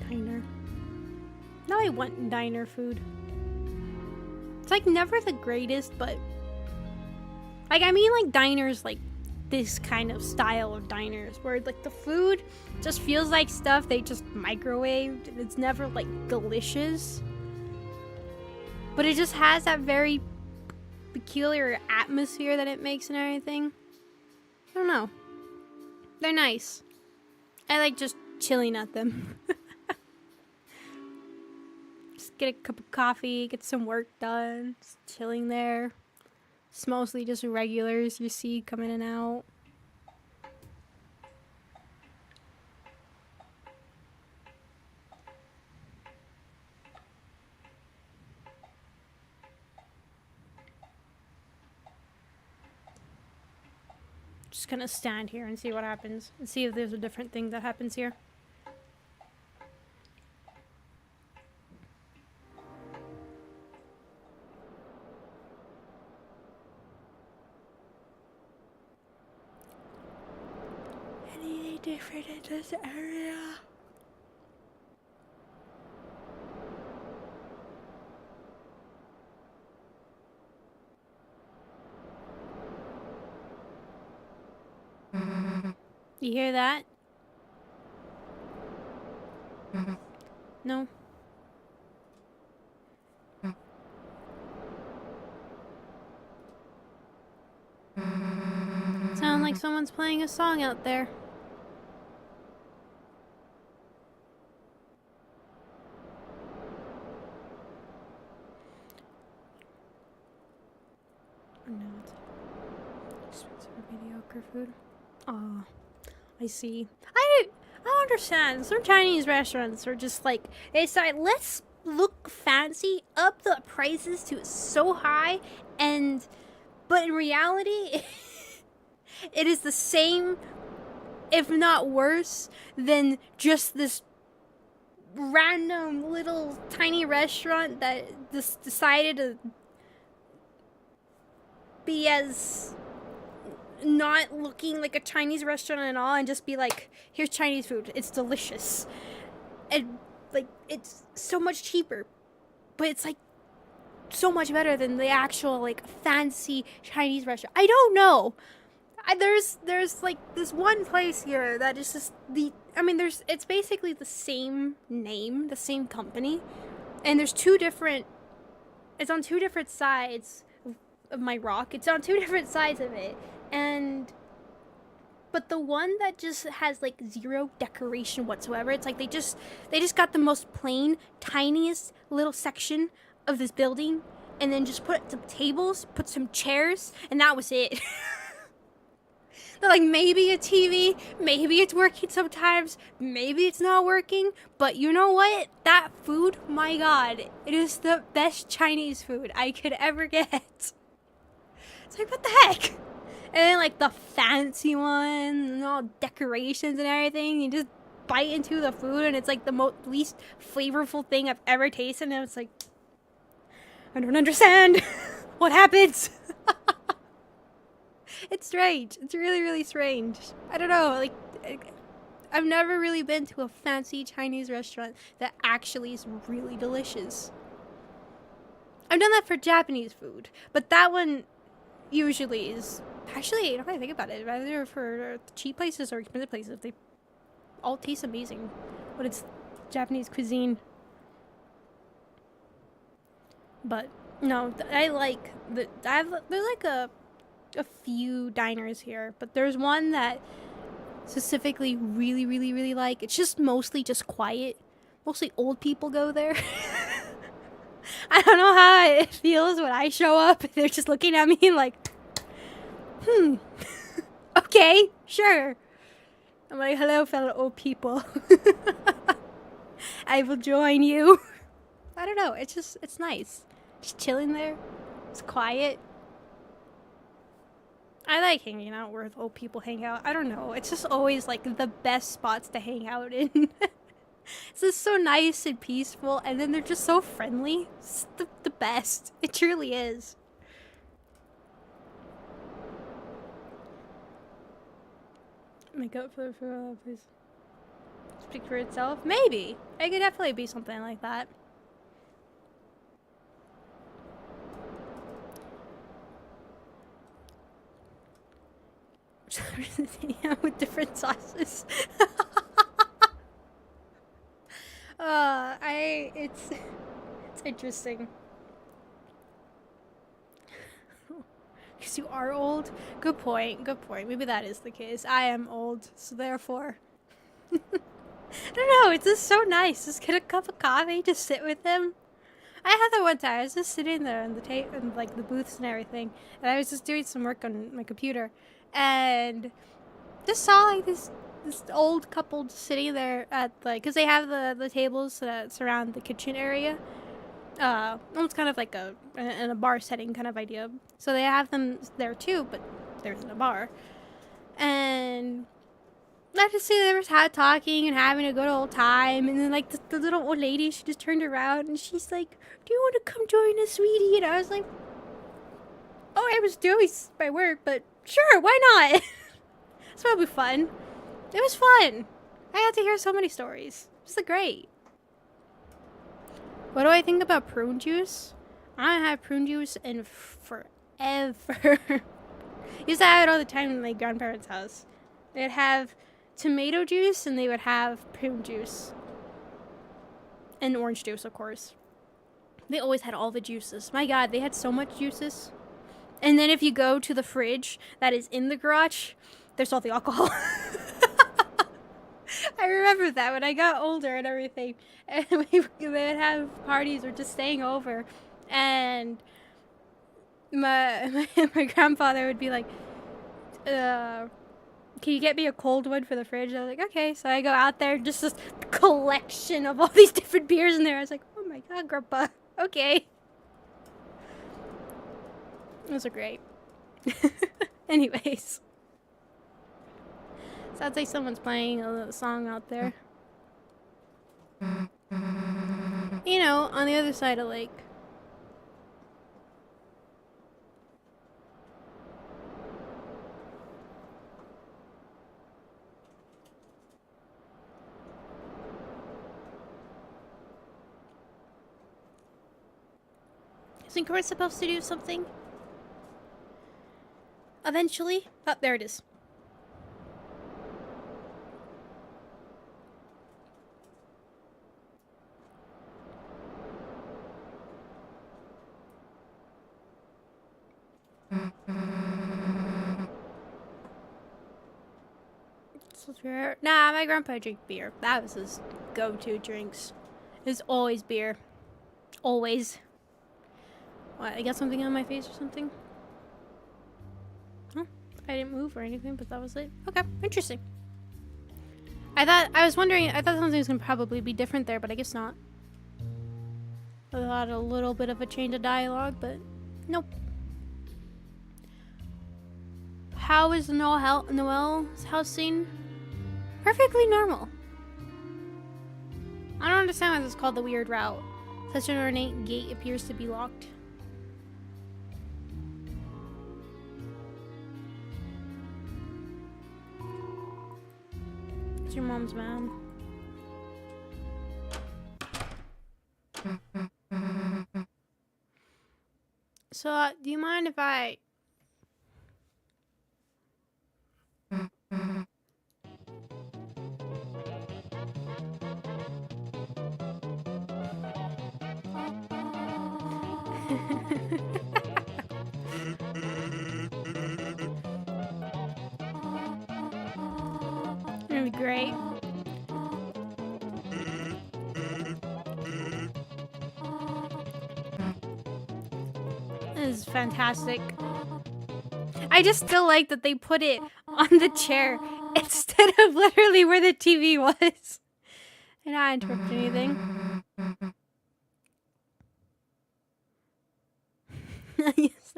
Diner. Now I want diner food. It's like never the greatest, but like I mean like diners like this kind of style of diners where like the food just feels like stuff they just microwaved and it's never like delicious. But it just has that very peculiar atmosphere that it makes and everything. I don't know. They're nice. I like just chilling at them. Just get a cup of coffee, get some work done, just chilling there. It's mostly just regulars you see come in and out. Just gonna stand here and see what happens and see if there's a different thing that happens here. Anything different in this area? You hear that? No? Sound like someone's playing a song out there. Oh, no, it's expensive mediocre food. Oh, I see. I don't understand. Some Chinese restaurants are just like, they decide, let's look fancy, up the prices to so high, but in reality, it is the same, if not worse, than just this random little tiny restaurant that just decided to be as not looking like a Chinese restaurant at all and just be like, here's Chinese food, it's delicious, and like it's so much cheaper, but it's like so much better than the actual like fancy Chinese restaurant. I don't know. There's like this one place here that is just it's basically the same name, the same company, and it's on two different sides of my rock. It's on two different sides of it. But the one that just has like zero decoration whatsoever, it's like they just got the most plain, tiniest little section of this building and then just put some tables, put some chairs, and that was it. They're like, maybe a TV, maybe it's working sometimes, maybe it's not working, but you know what? That food, my god, it is the best Chinese food I could ever get. It's like, what the heck? And then like the fancy one, and all decorations and everything, you just bite into the food and it's like the least flavorful thing I've ever tasted, and it's like, I don't understand. What happens? It's strange. It's really, really strange. I don't know, like, I've never really been to a fancy Chinese restaurant that actually is really delicious. I've done that for Japanese food, but that one usually is, actually, now that I think about it, either for cheap places or expensive places, they all taste amazing, but it's Japanese cuisine. But no, I like there's like a few diners here, but there's one that specifically really, really, really like. It's just mostly just quiet. Mostly old people go there. I don't know how it feels when I show up and they're just looking at me like, okay, sure. I'm like, hello, fellow old people. I will join you. I don't know. It's nice. Just chilling there. It's quiet. I like hanging out where old people hang out. I don't know. It's just always like the best spots to hang out in. It's just so nice and peaceful, and then they're just so friendly. It's the best. It truly is. Make up for please. Speak for itself? Maybe. It could definitely be something like that. With different sauces. It's interesting. Because you are old? Good point, good point. Maybe that is the case. I am old, so therefore. I don't know, it's just so nice. Just get a cup of coffee, just sit with him. I had that one time. I was just sitting there on the tape and like the booths and everything, and I was just doing some work on my computer, and just saw like this old couple just sitting there at like, because they have the tables that surround the kitchen area, almost kind of like in a bar setting kind of idea. So they have them there too, but there isn't a bar, and I just see they were talking and having a good old time, and then like the little old lady, she just turned around and she's like, "Do you want to come join us, sweetie?" And I was like, "Oh, I was doing my work, but sure, why not?" It's probably fun. It was fun. I got to hear so many stories. It was great. What do I think about prune juice? I haven't had prune juice in forever. Used to have it all the time in my grandparents' house. They'd have tomato juice and they would have prune juice. And orange juice, of course. They always had all the juices. My god, they had so much juices. And then if you go to the fridge that is in the garage, there's all the alcohol. I remember that when I got older and everything. And they would have parties or just staying over. And my grandfather would be like, can you get me a cold one for the fridge? I was like, okay. So I go out there, just this collection of all these different beers in there. I was like, oh my god, Grandpa. Okay. Those are great. Anyways. Sounds like someone's playing a song out there. You know, on the other side of the lake. Isn't Corinne supposed to do something? Eventually? Oh, there it is. Nah, my grandpa drank beer. That was his go-to drinks. It's always beer. Always. What, I got something on my face or something? Huh? I didn't move or anything, but that was it. Okay, interesting. I thought something was gonna probably be different there, but I guess not. I thought a little bit of a change of dialogue, but nope. How is Noel's house scene? Perfectly normal. I don't understand why this is called the weird route. Such an ornate gate appears to be locked. It's your mom's man. So, do you mind if I... It'd be great. This is fantastic. I just still like that they put it on the chair instead of literally where the TV was. And I interrupt anything. Yes.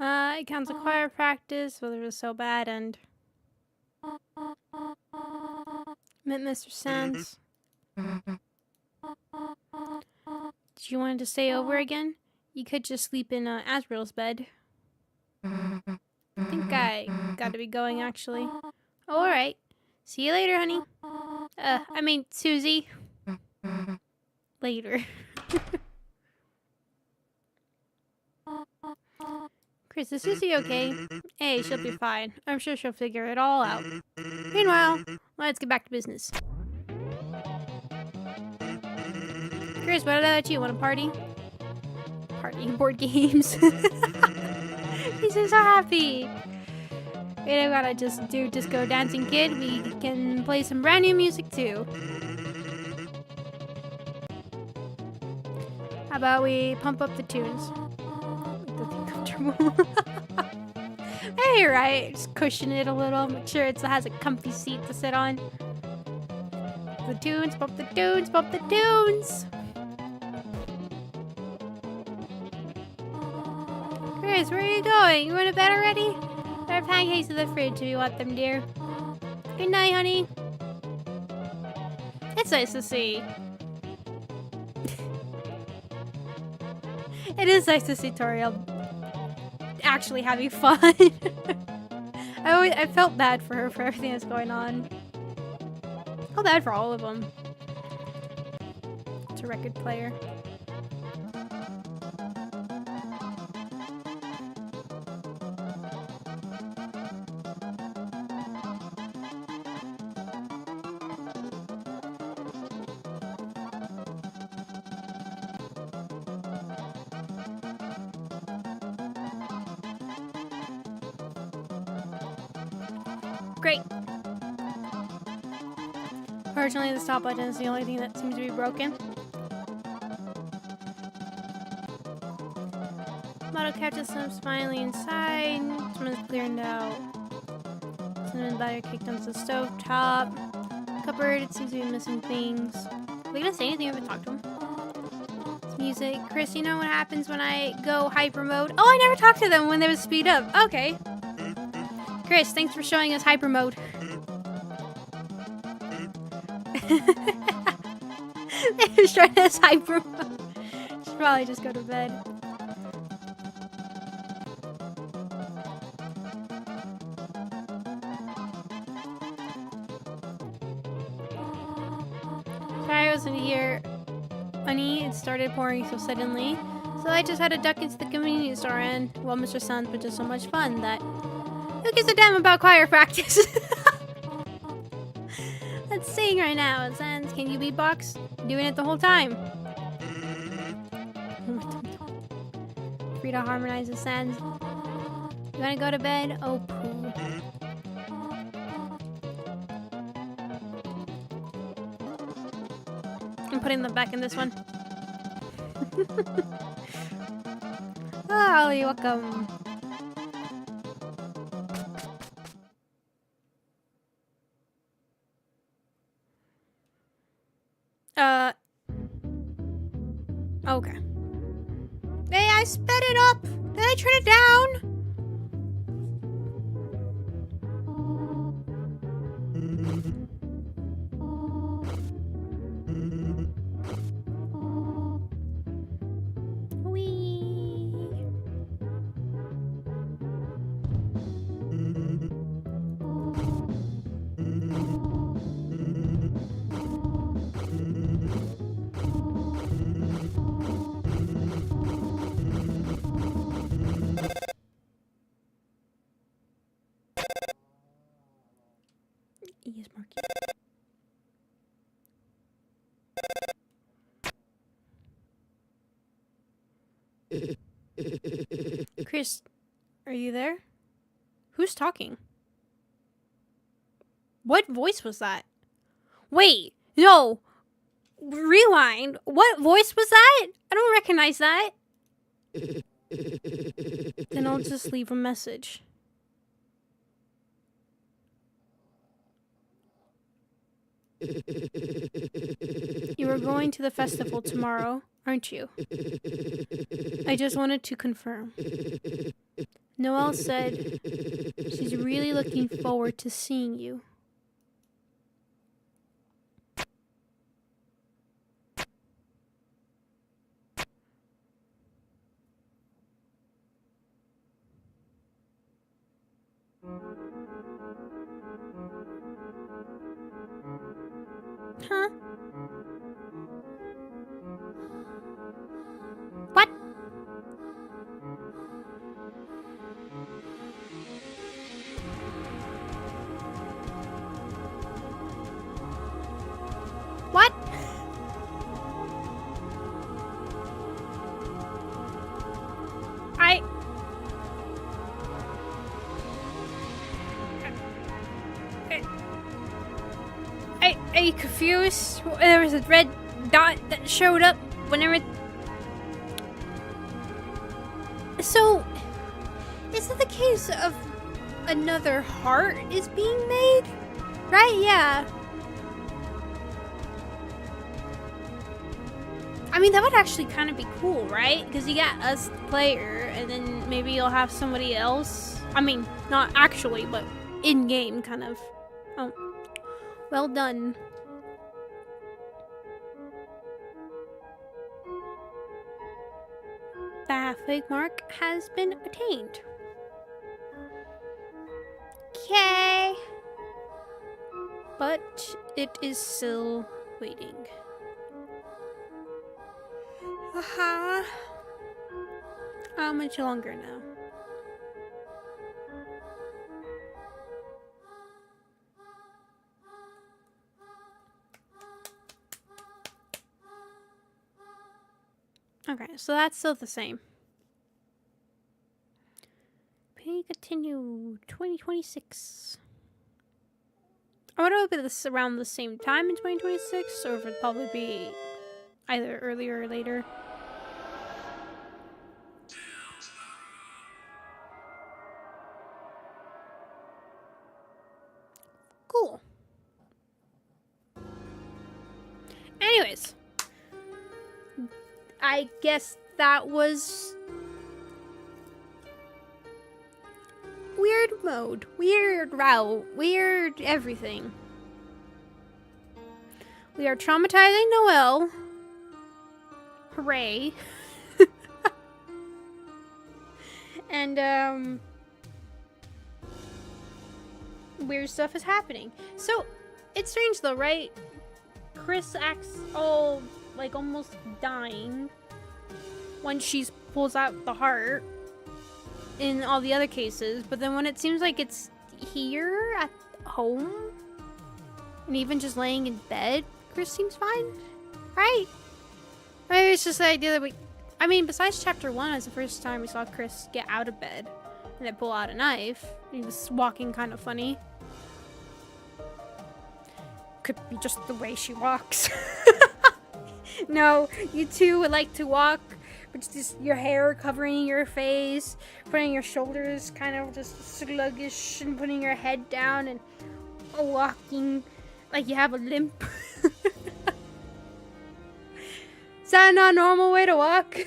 It counts a choir practice, whether it was so bad, and met Mr. Sands. Did you want to stay over again? You could just sleep in Asriel's bed. I think I gotta be going, actually. Oh, alright. See you later, honey. I mean, Susie. Later. Chris, is Susie okay? Hey, she'll be fine. I'm sure she'll figure it all out. Meanwhile, let's get back to business. Chris, what about you? Want to party? Party board games. He's so happy. We don't gotta just do Disco Dancing Kid. We can play some brand new music too. How about we pump up the tunes? It doesn't be comfortable. Hey, right. Just cushion it a little. Make sure it has a comfy seat to sit on. The tunes, bump the tunes, bump the tunes. Chris, where are you going? You going to bed already? There are pancakes in the fridge if you want them, dear. Good night, honey. It's nice to see. It is nice to see Toriel actually having fun. I felt bad for her for everything that's going on. I felt bad for all of them. It's a record player. Great. Fortunately, the stop button is the only thing that seems to be broken. Model catches some smiling inside. Someone's clearing out. Cinnamon batter kicked onto the stove top. Cupboard, it seems to be missing things. Are they gonna say anything if I talk to him? It's music. Chris, you know what happens when I go hyper mode? Oh, I never talked to them when they would speed up. Okay. Chris, thanks for showing us hyper mode. They showing us hyper mode. Should probably just go to bed. Sorry I wasn't here, honey. It started pouring so suddenly. So I just had to duck into the convenience store and, well, Mr. Sands was just so much fun that... Who gives a damn about choir practice? Let's sing right now. Sands, can you beatbox? Doing it the whole time. Free to harmonize the Sands. You wanna go to bed? Oh, poo. I'm putting them back in this one. Oh, you're welcome. Okay. Hey, I sped it up. Did I turn it down? Yes, Marky. Chris, are you there? Who's talking? What voice was that? Wait, no. Rewind. What voice was that? I don't recognize that. Then I'll just leave a message. You are going to the festival tomorrow, aren't you? I just wanted to confirm. Noelle said she's really looking forward to seeing you. Huh? What? What? Are you confused? There was a red dot that showed up whenever... So, is it the case of another heart is being made? Right? Yeah. I mean, that would actually kind of be cool, right? Because you got us, the player, and then maybe you'll have somebody else. I mean, not actually, but in-game, kind of. Oh, well done. The halfway mark has been attained. Okay. But it is still waiting. Haha. How much longer now? Okay, so that's still the same. Pay continue 2026. I wonder if it'll be this around the same time in 2026, or if it'd probably be either earlier or later. Cool. Anyways, I guess that was weird mode, weird route, weird everything. We are traumatizing Noelle. Hooray. And weird stuff is happening. So it's strange though, right? Chris acts all like almost dying when she pulls out the heart in all the other cases, but then when it seems like it's here at home and even just laying in bed, Chris seems fine, right? Maybe it's just the idea that I mean, besides chapter 1, it's the first time we saw Chris get out of bed and then pull out a knife. He was walking kind of funny. Could be just the way she walks. No, you two would like to walk with just your hair covering your face, putting your shoulders kind of just sluggish, and putting your head down and walking like you have a limp. Is that not a normal way to walk?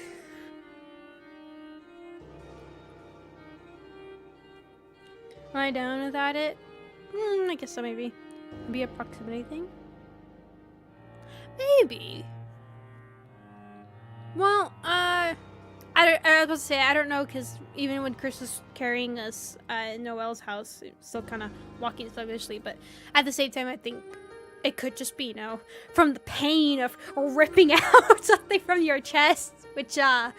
Am I down without it? I guess so, maybe. Maybe a proximity thing? Maybe. Well, I was about to say, I don't know, because even when Chris was carrying us in Noelle's house, it was still kind of walking sluggishly, but at the same time, I think it could just be, from the pain of ripping out something from your chest, which, I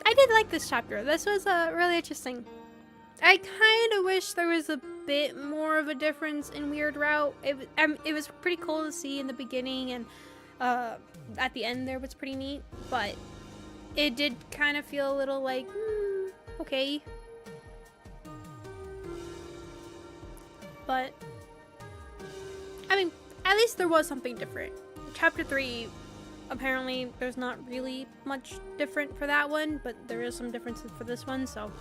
did like this chapter. This was really interesting. I kind of wish there was a bit more of a difference in Weird Route. It was pretty cool to see in the beginning, and at the end there was pretty neat, but it did kind of feel a little like, okay. But, I mean, at least there was something different. Chapter 3, apparently there's not really much different for that one, but there is some differences for this one, so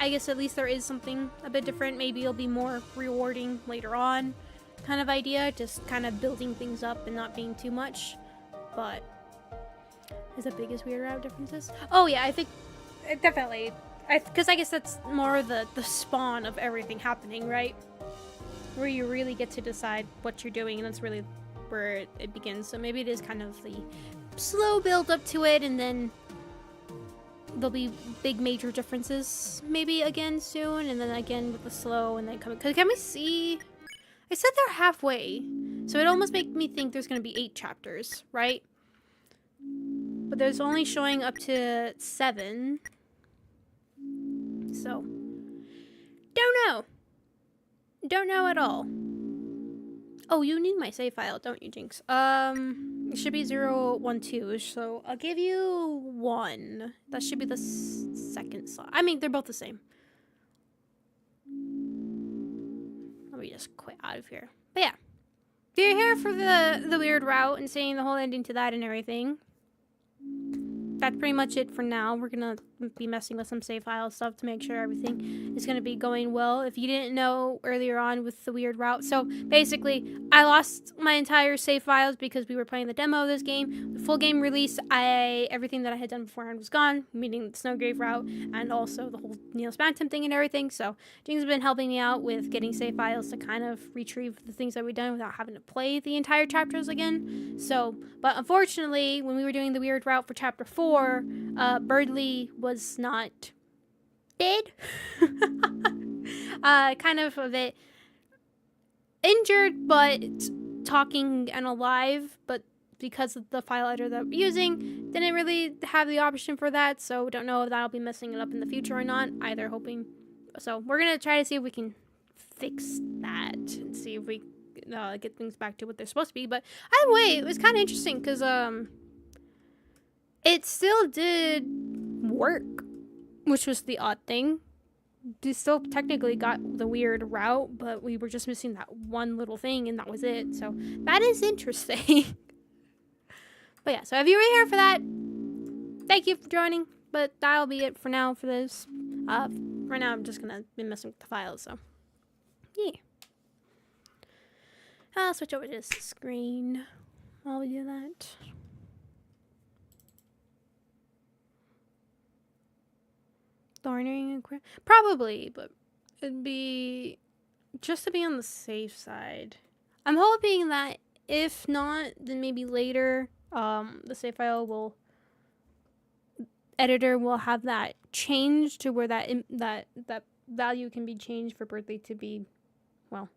I guess at least there is something a bit different. Maybe it'll be more rewarding later on kind of idea, just kind of building things up and not being too much. But is the biggest weird route differences? Oh yeah, I think definitely. Because I guess that's more the spawn of everything happening, right? Where you really get to decide what you're doing, and that's really where it begins. So maybe it is kind of the slow build up to it, and then there'll be big major differences maybe again soon, and then again with the slow, and then coming. Cause can we see? I said they're halfway, so it almost makes me think there's gonna be 8 chapters, right? But there's only showing up to 7, so don't know at all. Oh, you need my save file, don't you, Jinx? It should be 012, so I'll give you 1. That should be the second slot. I mean, they're both the same. Let me just quit out of here. But yeah, if you're here for the weird route and seeing the whole ending to that and everything, that's pretty much it for now. We're gonna be messing with some save file stuff to make sure everything is gonna be going well. If you didn't know earlier on with the weird route, so basically I lost my entire save files because we were playing the demo of this game. The full game release, everything that I had done beforehand was gone, meaning the Snowgrave route and also the whole Neil's Phantom thing and everything. So Jinx has been helping me out with getting save files to kind of retrieve the things that we've done without having to play the entire chapters again. So, but unfortunately, when we were doing the weird route for chapter 4, Birdly was not dead. Kind of a bit injured, but talking and alive, but because of the file editor that we're using, didn't really have the option for that, so don't know if that'll be messing it up in the future or not, either hoping. So we're gonna try to see if we can fix that and see if we get things back to what they're supposed to be. But either way, it was kind of interesting because it still did work, which was the odd thing. We still technically got the weird route, but we were just missing that one little thing, and that was it. So that is interesting. But yeah, so if you were here for that, thank you for joining. But that'll be it for now for this. Right now, I'm just gonna be messing with the files. So yeah, I'll switch over to this screen while we do that. Thorning and probably, but it'd be just to be on the safe side. I'm hoping that if not, then maybe later the save file editor will have that changed to where that value can be changed for birthday to be, well,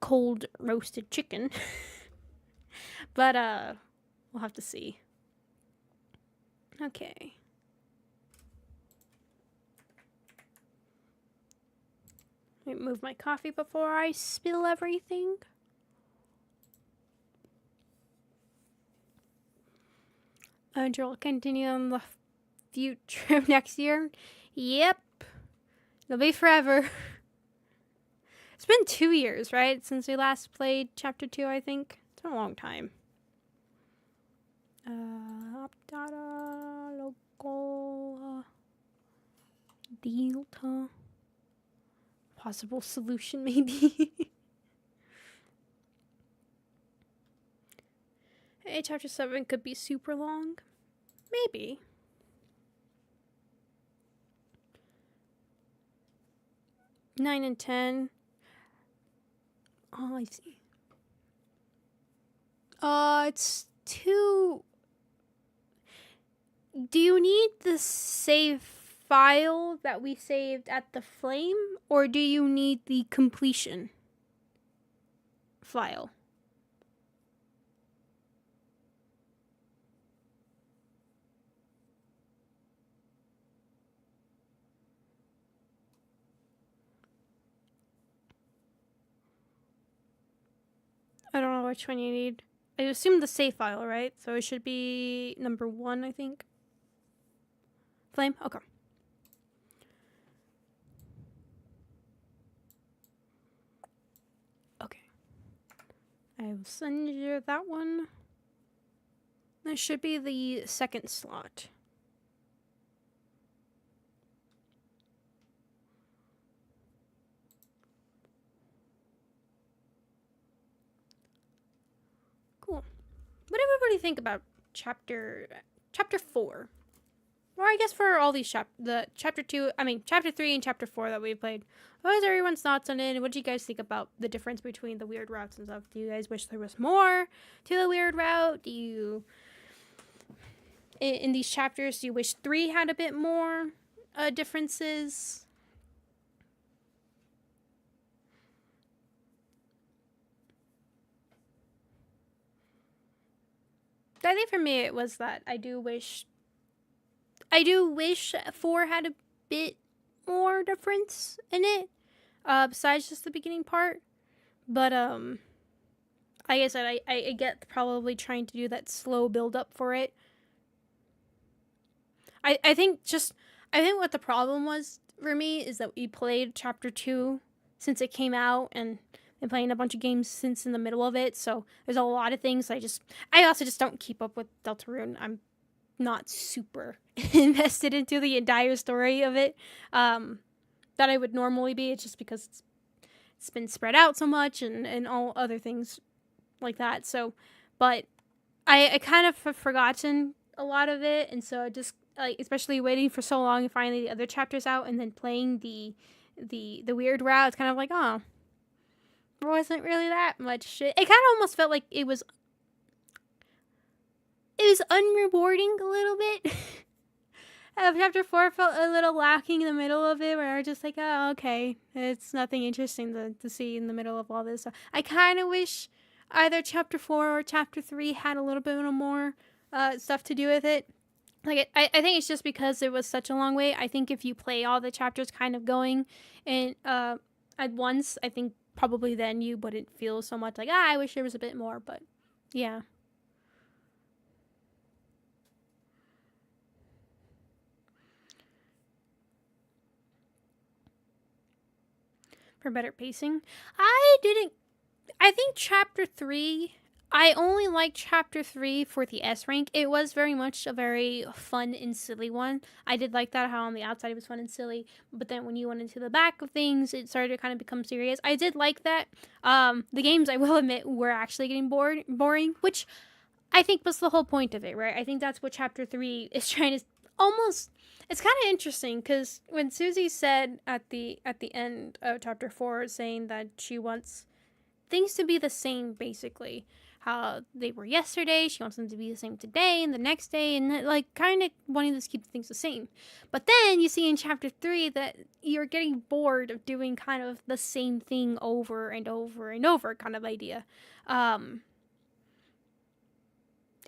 cold roasted chicken. But we'll have to see. Okay. Let me move my coffee before I spill everything. You'll continue on the future of next year? Yep. It'll be forever. It's been 2 years, right? Since we last played Chapter 2, I think. It's been a long time. Local Delta. Possible solution, maybe. Hey, Chapter 7 could be super long. Maybe. Nine and 10. Oh, I see. It's too... Do you need the save file that we saved at the flame, or do you need the completion file? I don't know which one you need. I assume the save file, right? So it should be number 1, I think. Flame? Okay. Okay. I will send you that one. That should be the second slot. what did everybody think about chapter 4? Or I guess for all these chapter 3 and chapter 4 that we've played. What was everyone's thoughts on it? And what do you guys think about the difference between the weird routes and stuff? Do you guys wish there was more to the weird route? Do you, in these chapters, do you wish 3 had a bit more differences? I think for me it was that I do wish 4 had a bit more difference in it, besides just the beginning part. But like I said, I get probably trying to do that slow build up for it. I think what the problem was for me is that we played chapter 2 since it came out, and been playing a bunch of games since in the middle of it, so there's a lot of things I also just don't keep up with Deltarune. I'm not super invested into the entire story of it that I would normally be. It's just because it's been spread out so much and all other things like that. So, but I kind of have forgotten a lot of it, and so I just especially waiting for so long and finally the other chapters out and then playing the weird route. It's kind of like, oh, there wasn't really that much. It kind of almost felt like it was unrewarding a little bit. Chapter 4 felt a little lacking in the middle of it, where I was just like, oh, okay, it's nothing interesting to see in the middle of all this. So I kind of wish either chapter 4 or chapter 3 had a little bit more stuff to do with it. Like, I think it's just because it was such a long wait. I think if you play all the chapters kind of going and at once, I think probably then you wouldn't feel so much like, I wish there was a bit more, but yeah. For better pacing, I think chapter 3, I only liked chapter 3 for the S rank. It was very much a very fun and silly one. I did like that, how on the outside it was fun and silly, but then when you went into the back of things, it started to kind of become serious. I did like that. The games, I will admit, were actually getting boring, which I think was the whole point of it, right? I think that's what chapter 3 is trying to almost... It's kind of interesting because when Susie said at the end of chapter 4, saying that she wants things to be the same, basically, how they were yesterday, she wants them to be the same today and the next day, and like kind of wanting to keep things the same. But then you see in chapter 3 that you're getting bored of doing kind of the same thing over and over and over, kind of idea. And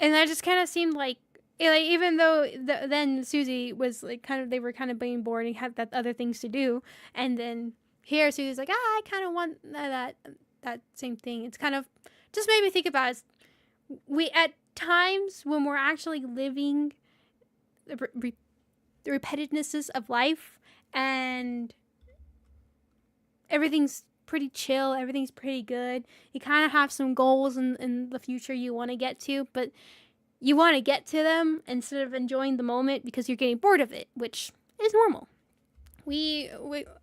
that just kind of seemed like, even though then Susie was like they were kind of being bored and had that other things to do, and then here Susie's like, I kind of want that same thing. It's kind of just made me think about it. We at times when we're actually living the repetitiveness of life and everything's pretty chill, everything's pretty good. You kind of have some goals in the future you want to get to, but you want to get to them instead of enjoying the moment because you're getting bored of it, which is normal. We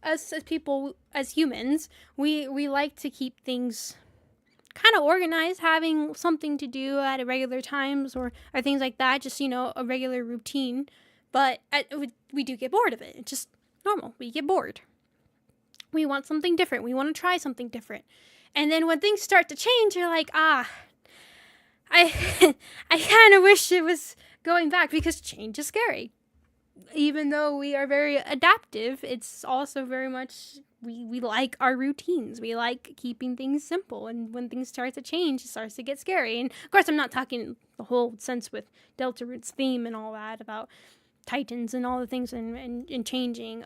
as people, as humans, we like to keep things kind of organized, having something to do at regular times or things like that, just, a regular routine. But we do get bored of it. It's just normal. We get bored. We want something different. We want to try something different. And then when things start to change, you're like, I kind of wish it was going back, because change is scary. Even though we are very adaptive, it's also very much, we like our routines. We like keeping things simple. And when things start to change, it starts to get scary. And of course, I'm not talking the whole sense with Deltarune's theme and all that about Titans and all the things and changing.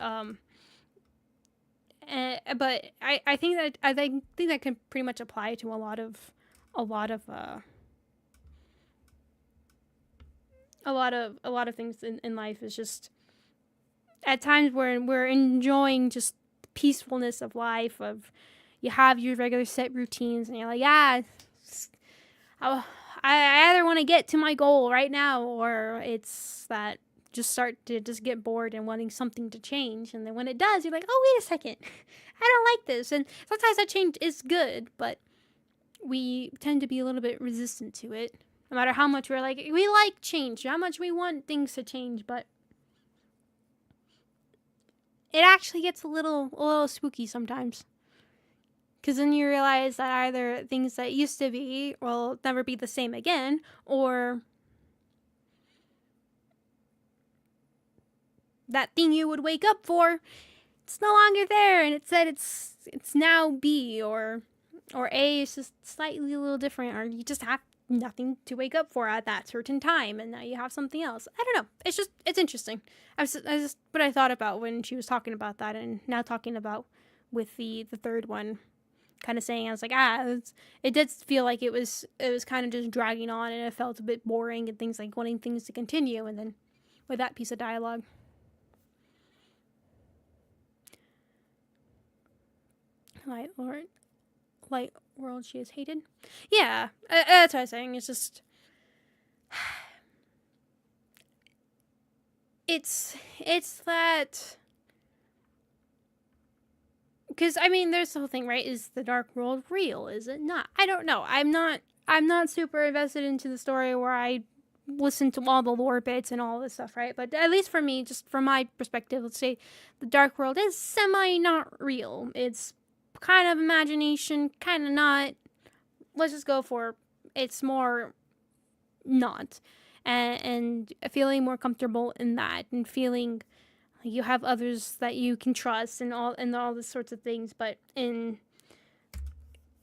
But I think that can pretty much apply to a lot of things in life. Is just at times we're enjoying just the peacefulness of life, of you have your regular set routines and you're like, I either want to get to my goal right now, or it's that just start to just get bored and wanting something to change. And then when it does, you're like, oh, wait a second, I don't like this. And sometimes that change is good, but we tend to be a little bit resistant to it. No matter how much we're like, we like change, how much we want things to change, but it actually gets a little spooky sometimes. Because then you realize that either things that used to be will never be the same again, or that thing you would wake up for, it's no longer there, and it said it's now B, or A is just slightly a little different, or you just have nothing to wake up for at that certain time, and now you have something else. I don't know. It's interesting. I just what I thought about when she was talking about that, and now talking about with the third one. Kind of saying, I was like, it did feel like it was kind of just dragging on, and it felt a bit boring, and things like wanting things to continue, and then with that piece of dialogue. Light world she is hated. Yeah, that's what I was saying. It's just, it's that. Because, I mean, there's the whole thing, right? Is the dark world real? Is it not? I don't know. I'm not super invested into the story where I listen to all the lore bits and all this stuff, right? But at least for me, just from my perspective, let's say the dark world is semi not real. It's kind of imagination, kind of not. Let's just go for it's more not. And feeling more comfortable in that, and feeling you have others that you can trust, and all these sorts of things, but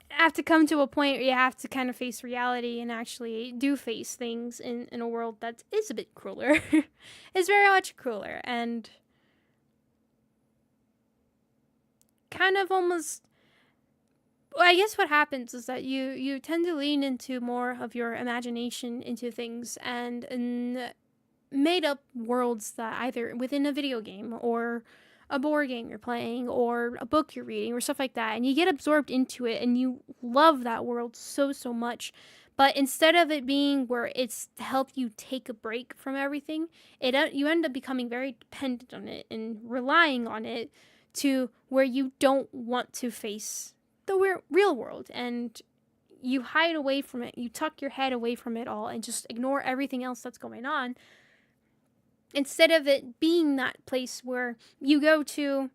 have to come to a point where you have to kind of face reality and actually do face things in a world that is a bit crueler. It's very much crueler, and kind of almost, well, I guess what happens is that you tend to lean into more of your imagination into things, and made up worlds that either within a video game or a board game you're playing or a book you're reading or stuff like that, and you get absorbed into it and you love that world so much. But instead of it being where it's to help you take a break from everything, you end up becoming very dependent on it and relying on it to where you don't want to face the real world, and you hide away from it, you tuck your head away from it all and just ignore everything else that's going on, instead of it being that place where you go to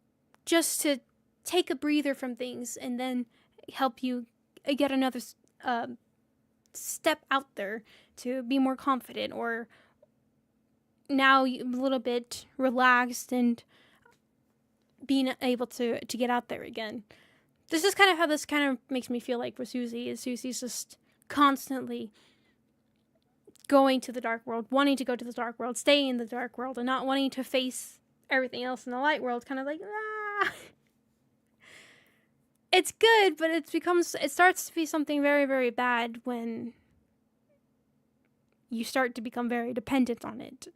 just to take a breather from things and then help you get another step out there to be more confident, or now a little bit relaxed and being able to get out there again. This is kind of how this kind of makes me feel like with Susie, is Susie's just constantly going to the dark world, wanting to go to the dark world, staying in the dark world, and not wanting to face everything else in the light world. Kind of like, it's good, but it starts to be something very, very bad when you start to become very dependent on it.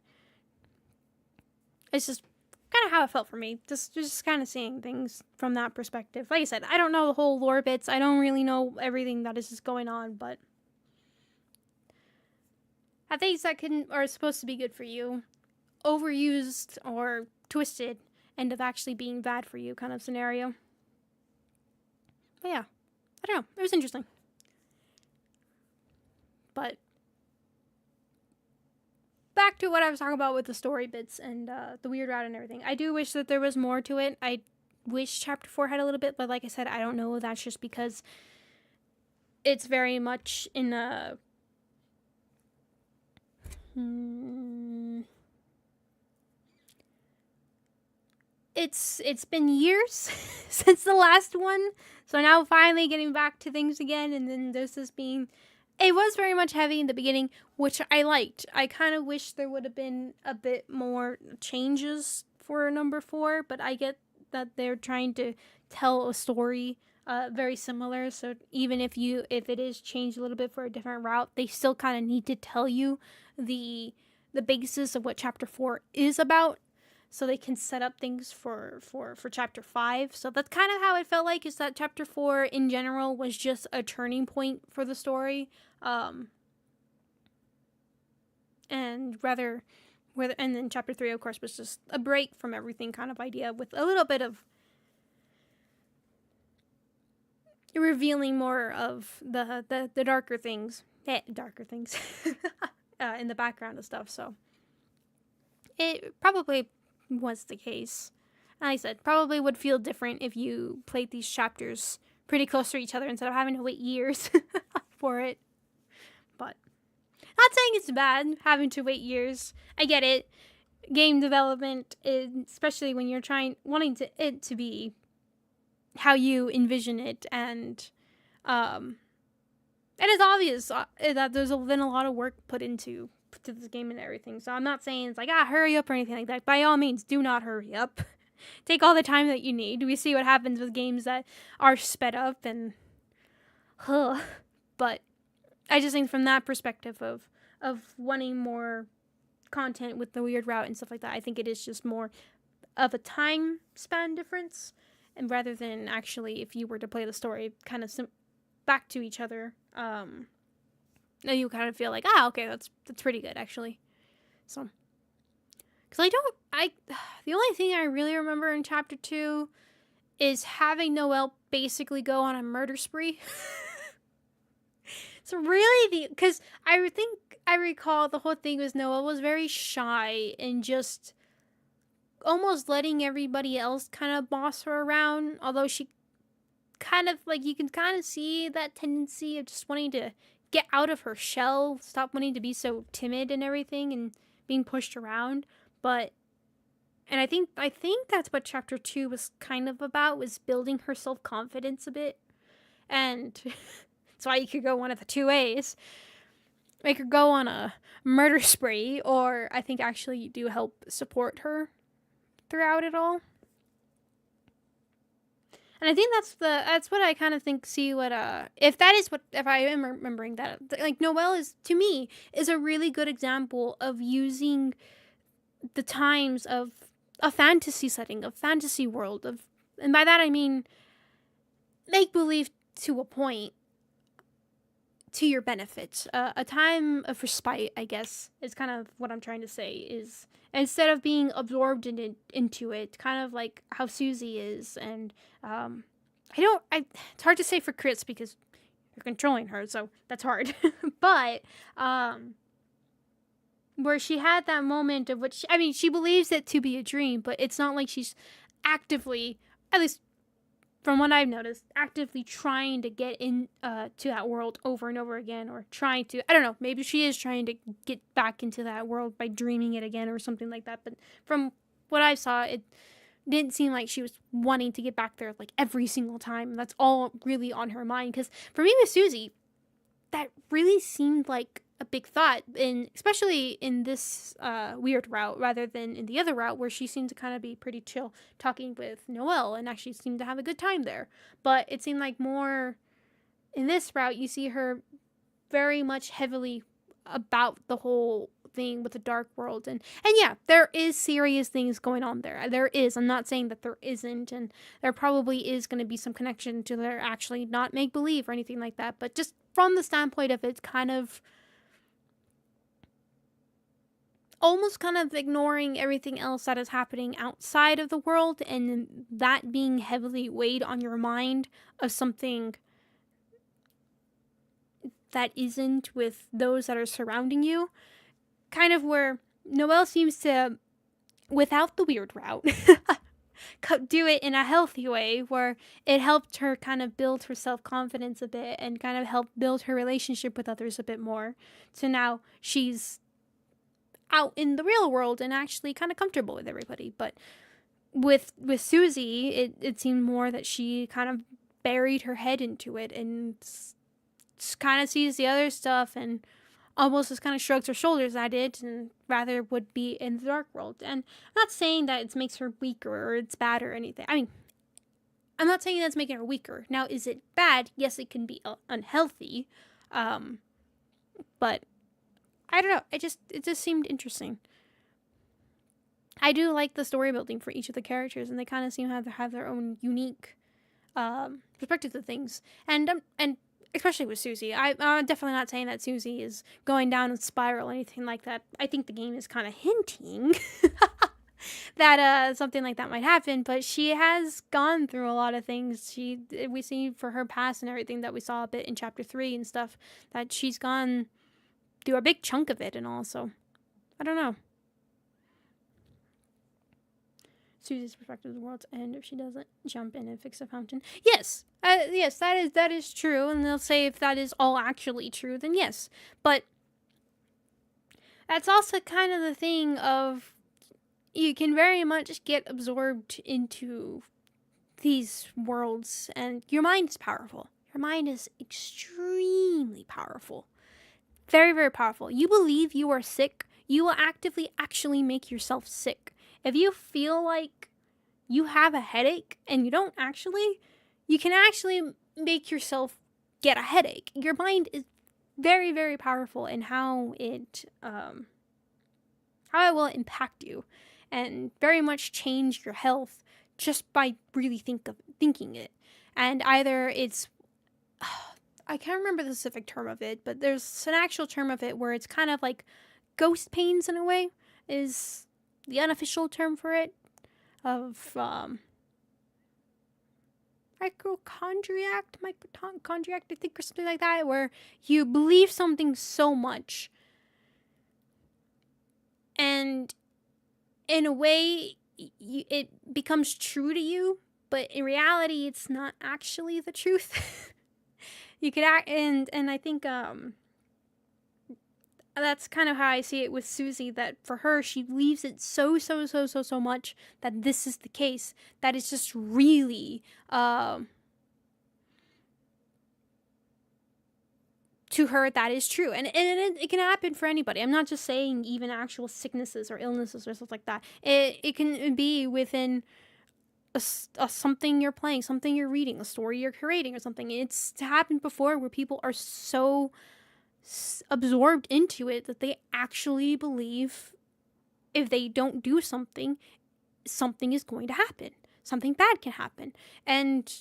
It's just kind of how it felt for me. Just kind of seeing things from that perspective. Like I said, I don't know the whole lore bits. I don't really know everything that is just going on, but things that are supposed to be good for you, overused or twisted, end up actually being bad for you kind of scenario. But yeah, I don't know. It was interesting. But back to what I was talking about with the story bits and the weird route and everything. I do wish that there was more to it. I wish Chapter 4 had a little bit, but like I said, I don't know. That's just because it's very much in a... It's been years since the last one, so now finally getting back to things again, and then this is being... It was very much heavy in the beginning, which I liked. I kind of wish there would have been a bit more changes for number 4, but I get that they're trying to tell a story very similar, so even if it is changed a little bit for a different route, they still kind of need to tell you the basis of what Chapter 4 is about, so they can set up things for Chapter 5. So that's kind of how it felt like, is that Chapter 4 in general was just a turning point for the story. And then Chapter 3, of course, was just a break from everything kind of idea, with a little bit of revealing more of the darker things darker things in the background and stuff. So it probably was the case. And like I said, probably would feel different if you played these chapters pretty close to each other instead of having to wait years for it. But not saying it's bad having to wait years. I get it. Game development, especially when you're wanting it to be how you envision it, and it's obvious that there's been a lot of work put into this game and everything. So I'm not saying it's like, hurry up or anything like that. By all means, do not hurry up. Take all the time that you need. We see what happens with games that are sped up and but I just think from that perspective of wanting more content with the weird route and stuff like that, I think it is just more of a time span difference, and rather than actually, if you were to play the story kind of back to each other, you kind of feel like, okay, that's pretty good actually. So, because the only thing I really remember in chapter 2 is having Noelle basically go on a murder spree. So really, because I think I recall the whole thing was Noelle was very shy and just almost letting everybody else kind of boss her around, although she kind of, like, you can kind of see that tendency of just wanting to get out of her shell, stop wanting to be so timid and everything and being pushed around. But, and I think that's what chapter 2 was kind of about, was building her self-confidence a bit. And that's why you could go one of the two ways. Make her go on a murder spree, or I think actually you do help support her throughout it all. And I think that's what I kind of think, if I am remembering that, like, Noelle is, to me, is a really good example of using the times of a fantasy setting, a fantasy world, and by that I mean make believe to a point, to your benefit. A time of respite, I guess, is kind of what I'm trying to say, is instead of being absorbed into it, kind of like how Susie is. And it's hard to say for Chris because you're controlling her, so that's hard. But where she had that moment of which, I mean, she believes it to be a dream, but it's not like she's actively, at least from what I've noticed, actively trying to get in to that world over and over again, or trying to, I don't know, maybe she is trying to get back into that world by dreaming it again or something like that. But from what I saw, it didn't seem like she was wanting to get back there like every single time. That's all really on her mind. Because for me with Susie, that really seemed like a big thought, and especially in this weird route rather than in the other route where she seemed to kind of be pretty chill talking with Noelle and actually seemed to have a good time there. But it seemed like more in this route you see her very much heavily about the whole thing with the dark world, and yeah, there is serious things going on there is. I'm not saying that there isn't, and there probably is going to be some connection to their actually not make believe or anything like that, but just from the standpoint of it's kind of almost kind of ignoring everything else that is happening outside of the world, and that being heavily weighed on your mind of something that isn't with those that are surrounding you. Kind of where Noelle seems to, without the weird route, do it in a healthy way where it helped her kind of build her self-confidence a bit and kind of help build her relationship with others a bit more. So now she's out in the real world and actually kind of comfortable with everybody. But with Susie, it seemed more that she kind of buried her head into it and kind of sees the other stuff and almost just kind of shrugs her shoulders at it, and rather would be in the dark world. And I'm not saying that it makes her weaker or it's bad or anything. I mean, I'm not saying that's making her weaker. Now, is it bad? Yes, it can be unhealthy. But I don't know. It just seemed interesting. I do like the story building for each of the characters, and they kind of seem to have their own unique perspective to things. And especially with Susie, I'm definitely not saying that Susie is going down a spiral or anything like that. I think the game is kind of hinting that something like that might happen, but she has gone through a lot of things. We see for her past and everything that we saw a bit in chapter 3 and stuff, that she's gone through a big chunk of it and all, so I don't know. Susie's perspective of the world's end if she doesn't jump in and fix the fountain. Yes, yes, that is true, and they'll say if that is all actually true, then yes. But that's also kind of the thing of you can very much get absorbed into these worlds, and your mind is powerful. Your mind is extremely powerful. Very, very powerful. You believe you are sick, you will actively actually make yourself sick. If you feel like you have a headache and you don't actually, you can actually make yourself get a headache. Your mind is very, very powerful in how it will impact you and very much change your health just by really thinking it. And either it's, I can't remember the specific term of it, but there's an actual term of it where it's kind of like ghost pains in a way is the unofficial term for it, of hypochondriac, I think, or something like that, where you believe something so much, and in a way, it becomes true to you, but in reality, it's not actually the truth. You could act, and I think that's kind of how I see it with Susie, that for her, she believes it so much that this is the case, that it's just really, to her, that is true. And it can happen for anybody. I'm not just saying even actual sicknesses or illnesses or stuff like that. It can be within something you're playing, something you're reading, a story you're creating or something. It's happened before where people are so absorbed into it that they actually believe if they don't do something is going to happen. Something bad can happen. And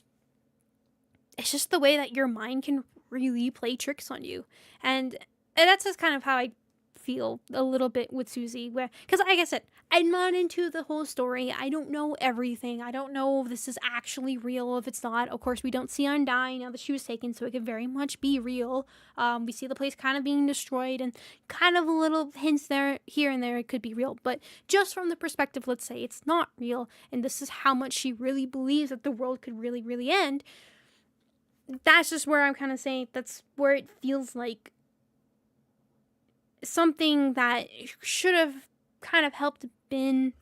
it's just the way that your mind can really play tricks on you. And that's just kind of how I feel a little bit with Susie, where, because like I said, I'm not into the whole story. I don't know everything. I don't know if this is actually real, if it's not. Of course, we don't see Undyne now that she was taken, so it could very much be real. We see the place kind of being destroyed, and kind of a little hints there, here and there, it could be real. But just from the perspective, let's say it's not real, and this is how much she really believes that the world could really, really end. That's just where I'm kind of saying that's where it feels like something that should have kind of helped been,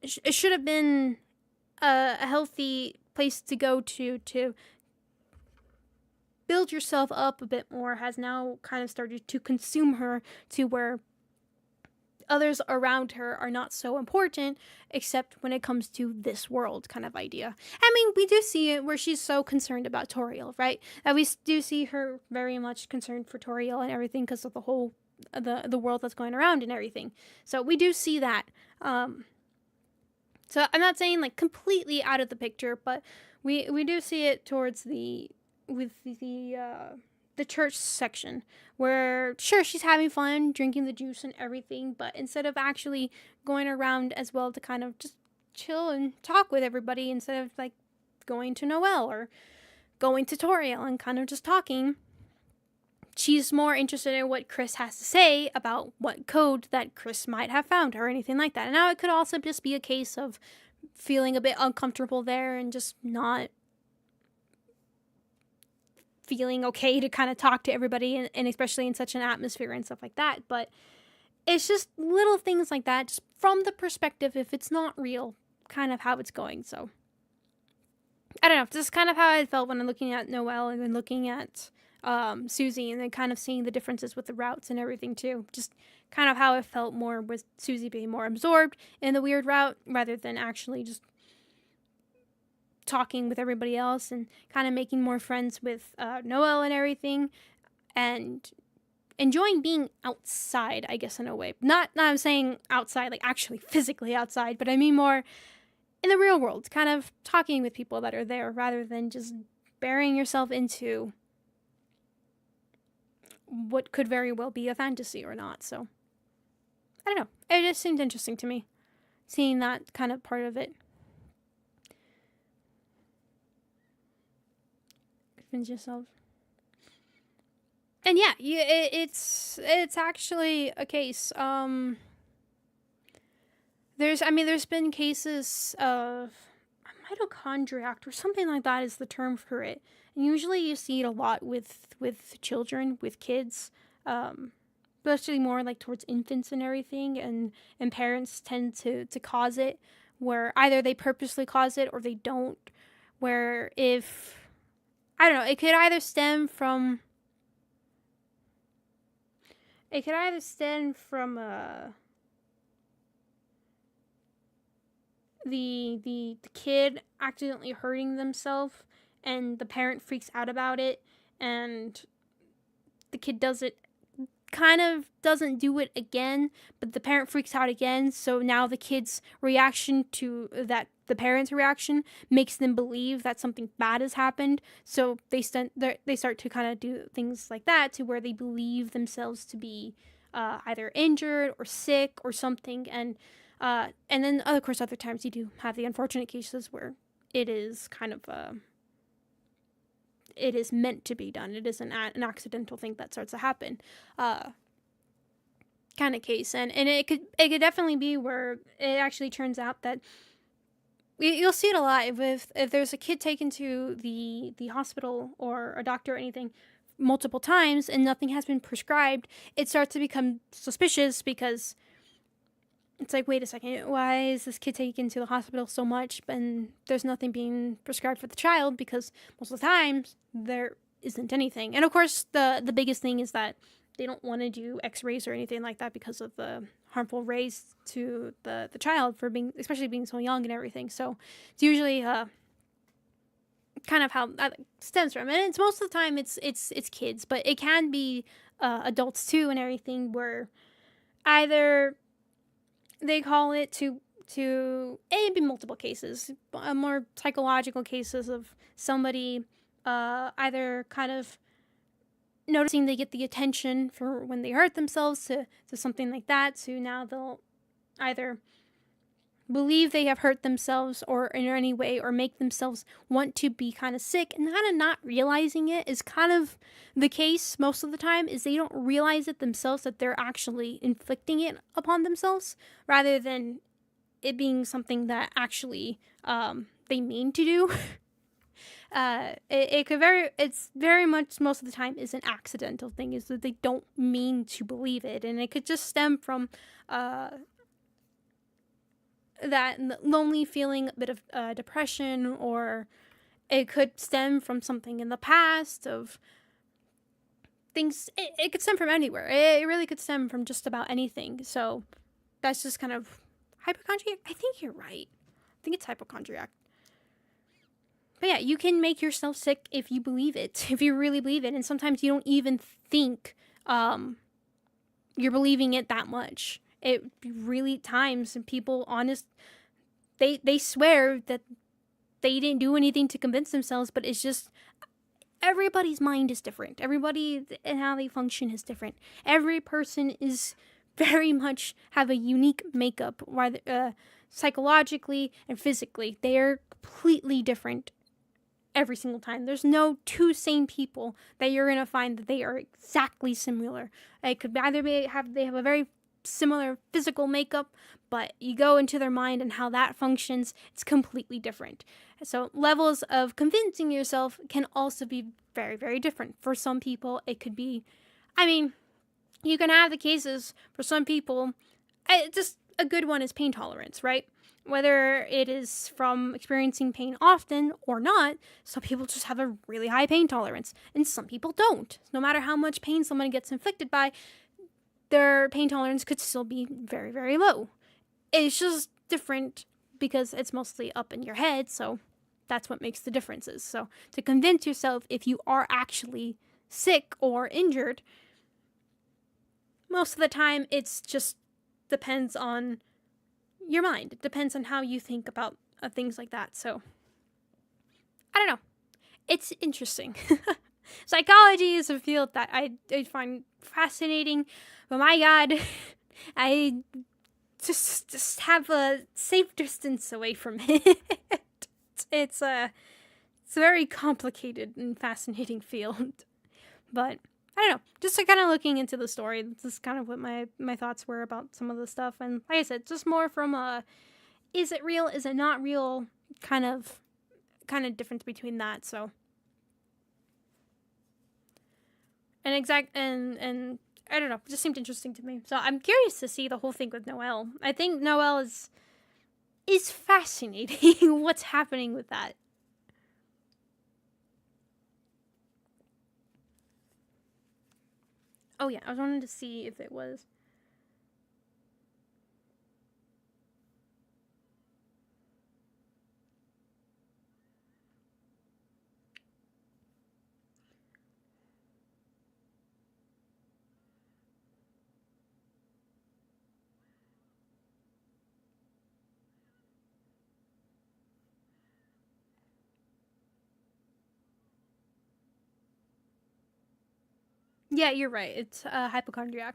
it should have been a healthy place to go to build yourself up a bit more, has now kind of started to consume her to where others around her are not so important, except when it comes to this world kind of idea. I mean, we do see it where she's so concerned about Toriel, right? That we do see her very much concerned for Toriel and everything because of the whole, the world that's going around and everything. So we do see that. So I'm not saying like completely out of the picture, but we do see it towards the church section, where sure, she's having fun drinking the juice and everything, but instead of actually going around as well to kind of just chill and talk with everybody, instead of like going to Noelle or going to Toriel and kind of just talking, she's more interested in what Chris has to say about what code that Chris might have found or anything like that. And now it could also just be a case of feeling a bit uncomfortable there and just not feeling okay to kind of talk to everybody, and especially in such an atmosphere and stuff like that. But it's just little things like that, just from the perspective, if it's not real, kind of how it's going. So I don't know, this is kind of how I felt when I'm looking at Noelle and then looking at Susie, and then kind of seeing the differences with the routes and everything too. Just kind of how I felt more with Susie being more absorbed in the weird route rather than actually just talking with everybody else and kind of making more friends with Noelle and everything, and enjoying being outside, I guess, in a way. Not I'm saying outside, like actually physically outside, but I mean more in the real world, kind of talking with people that are there rather than just burying yourself into what could very well be a fantasy or not. So I don't know. It just seemed interesting to me, seeing that kind of part of it. Convince yourself. And yeah, it's actually a case. There's been cases of mitochondriac or something like that is the term for it. And usually you see it a lot with children, with kids, especially more like towards infants and everything. And parents tend to cause it, where either they purposely cause it or they don't. Where if I don't know, it could either stem from the kid accidentally hurting themselves and the parent freaks out about it, and the kid doesn't do it again, but the parent freaks out again, so now the kid's reaction to that, the parent's reaction, makes them believe that something bad has happened, so they start to kind of do things like that, to where they believe themselves to be either injured or sick or something. And then of course other times you do have the unfortunate cases where it is kind of it is meant to be done. It is an accidental thing that starts to happen, kind of case. And it could definitely be where it actually turns out that you'll see it a lot if there's a kid taken to the hospital or a doctor or anything multiple times and nothing has been prescribed. It starts to become suspicious, because it's like, wait a second, why is this kid taken to the hospital so much and there's nothing being prescribed for the child? Because most of the times there isn't anything. And of course the biggest thing is that they don't want to do x-rays or anything like that because of the harmful rays to the child, for being, especially being so young and everything. So it's usually kind of how that stems from. And it's most of the time it's kids, but it can be adults too and everything, where either they call it to it be multiple cases, more psychological cases of somebody either kind of noticing they get the attention for when they hurt themselves to something like that. So now they'll either believe they have hurt themselves or in any way, or make themselves want to be kind of sick, and kind of not realizing it is kind of the case most of the time, is they don't realize it themselves that they're actually inflicting it upon themselves, rather than it being something that actually they mean to do. It's very much most of the time is an accidental thing, is that they don't mean to believe it, and it could just stem from that lonely feeling, a bit of depression, or it could stem from something in the past of things. It could stem from anywhere. It really could stem from just about anything. So that's just kind of hypochondriac. I think you're right. I think it's hypochondriac. But yeah, you can make yourself sick if you believe it, if you really believe it. And sometimes you don't even think you're believing it that much. It really times, and people they swear that they didn't do anything to convince themselves, but it's just everybody's mind is different. Everybody and how they function is different. Every person is very much have a unique makeup, whether psychologically and physically. They are completely different every single time. There's no two same people that you're gonna find that they are exactly similar. It could either they have a very similar physical makeup, but you go into their mind and how that functions, it's completely different. So levels of convincing yourself can also be very, very different. For some people, it could be, you can have the cases for some people. Just a good one is pain tolerance, right? Whether it is from experiencing pain often or not, some people just have a really high pain tolerance, and some people don't. No matter how much pain someone gets inflicted by, their pain tolerance could still be very, very low. It's just different because it's mostly up in your head, so that's what makes the differences. So to convince yourself if you are actually sick or injured, most of the time it's just depends on your mind. It depends on how you think about things like that. So I don't know. It's interesting. Psychology is a field that I find fascinating, but my God, I just have a safe distance away from it. It's a very complicated and fascinating field. But I don't know, just kind of looking into the story, this is kind of what my thoughts were about some of the stuff. And like I said, just more from a, is it real, is it not real, kind of difference between that. So and I don't know, it just seemed interesting to me. So I'm curious to see the whole thing with Noelle. I think Noelle is fascinating. What's happening with that? Oh yeah, I was wanting to see if it was. Yeah, you're right. It's a hypochondriac.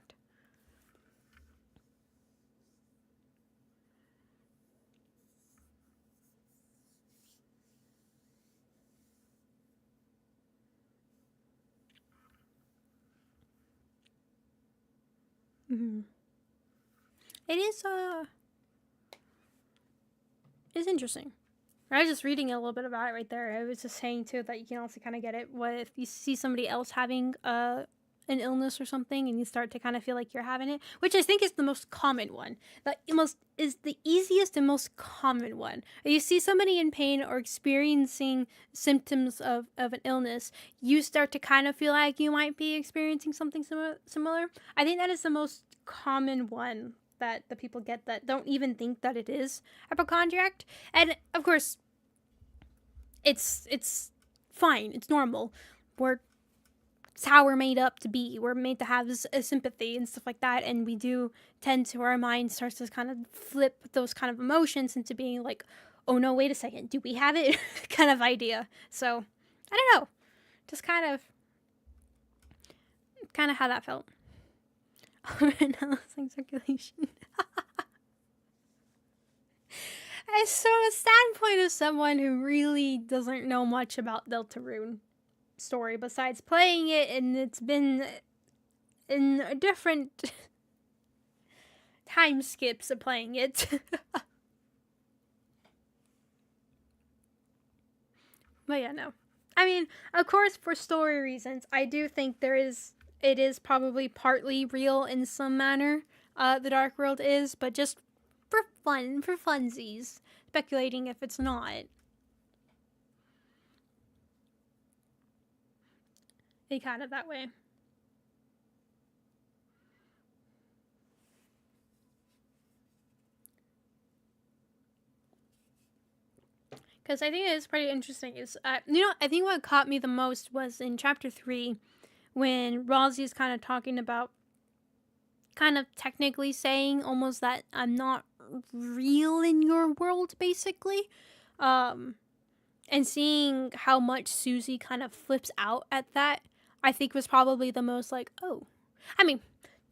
Mm-hmm. It is it's interesting. I was just reading a little bit about it right there. I was just saying too that you can also kind of get it. What if you see somebody else having an illness or something, and you start to kind of feel like you're having it, which I think is the most common one. That most is the easiest and most common one. You see somebody in pain or experiencing symptoms of an illness, you start to kind of feel like you might be experiencing something similar. I think that is the most common one that the people get that don't even think that it is hypochondriac. And of course, it's fine. It's normal. It's how we're made up to be. We're made to have a sympathy and stuff like that, and we do tend to, our mind starts to kind of flip those kind of emotions into being like, oh no, wait a second, do we have it? kind of idea. So I don't know, just kind of how that felt. Analyzing circulation. As from a standpoint of someone who really doesn't know much about Deltarune story besides playing it, and it's been in a different time skips of playing it. But yeah, no. I mean, of course, for story reasons, I do think it is probably partly real in some manner. The Dark World is, but just for fun, for funsies, speculating if it's not. It kind of that way. Because I think it's pretty interesting. Is I think what caught me the most was in chapter 3, when Rosie is kind of talking about, kind of technically saying almost that I'm not real in your world, basically. And seeing how much Susie kind of flips out at that, I think was probably the most like, oh. I mean,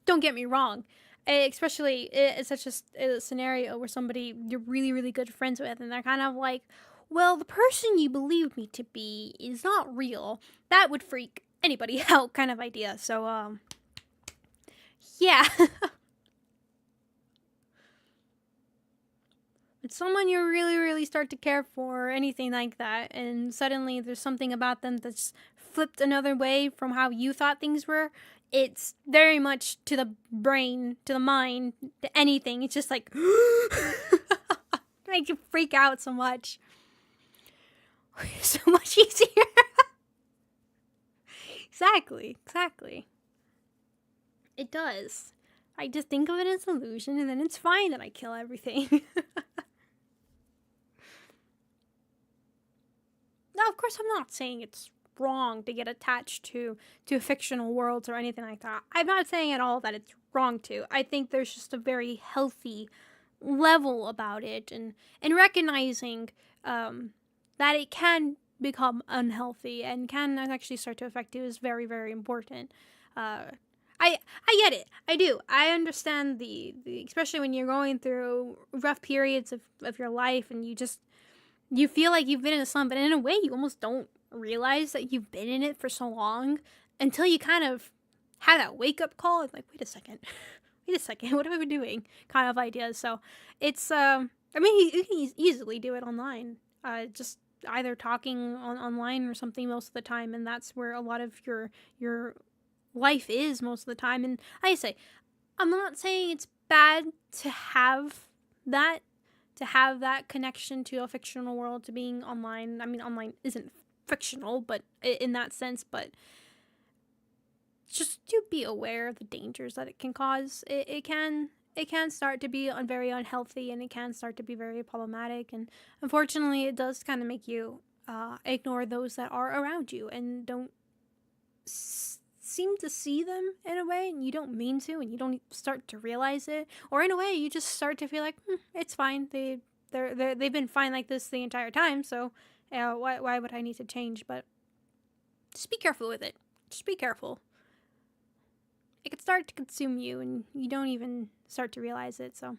don't get me wrong. Especially it's such a scenario where somebody you're really, really good friends with, and they're kind of like, well, the person you believe me to be is not real. That would freak anybody out, kind of idea. So, yeah. It's someone you really, really start to care for, or anything like that, and suddenly there's something about them that's flipped another way from how you thought things were. It's very much to the brain, to the mind, to anything. It's just like, make you freak out so much. So much easier. Exactly. It does. I just think of it as an illusion, and then it's fine that I kill everything. Now, of course, I'm not saying it's wrong to get attached to fictional worlds or anything like that. I'm not saying at all that it's wrong to. I think there's just a very healthy level about it, and recognizing that it can become unhealthy and can actually start to affect you is very, very important. I I get it. I do. I understand the especially when you're going through rough periods of your life and you feel like you've been in a slump, and in a way you almost don't realize that you've been in it for so long until you kind of have that wake up call. It's like, wait a second, what have I been doing? Kind of ideas. So it's I mean, you can easily do it online. Just either talking online or something most of the time, and that's where a lot of your life is most of the time. And like I say, I'm not saying it's bad to have that connection to a fictional world, to being online. I mean, online isn't fictional, but in that sense, but just to be aware of the dangers that it can cause. It can start to be very unhealthy, and it can start to be very problematic, and unfortunately it does kind of make you ignore those that are around you and don't seem to see them in a way, and you don't mean to, and you don't start to realize it, or in a way you just start to feel like it's fine. They've been fine like this the entire time, so why would I need to change? But just be careful with it. Just be careful. It could start to consume you, and you don't even start to realize it. So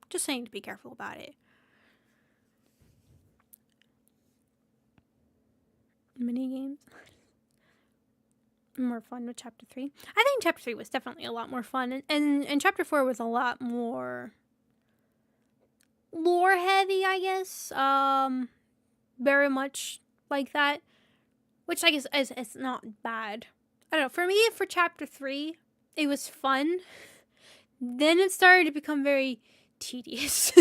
just saying to be careful about it. Mini games. More fun with chapter 3. I think chapter 3 was definitely a lot more fun, and chapter 4 was a lot more lore heavy, I guess. Very much like that, which I guess is not bad. I don't know. For me, for chapter 3, it was fun. Then it started to become very tedious.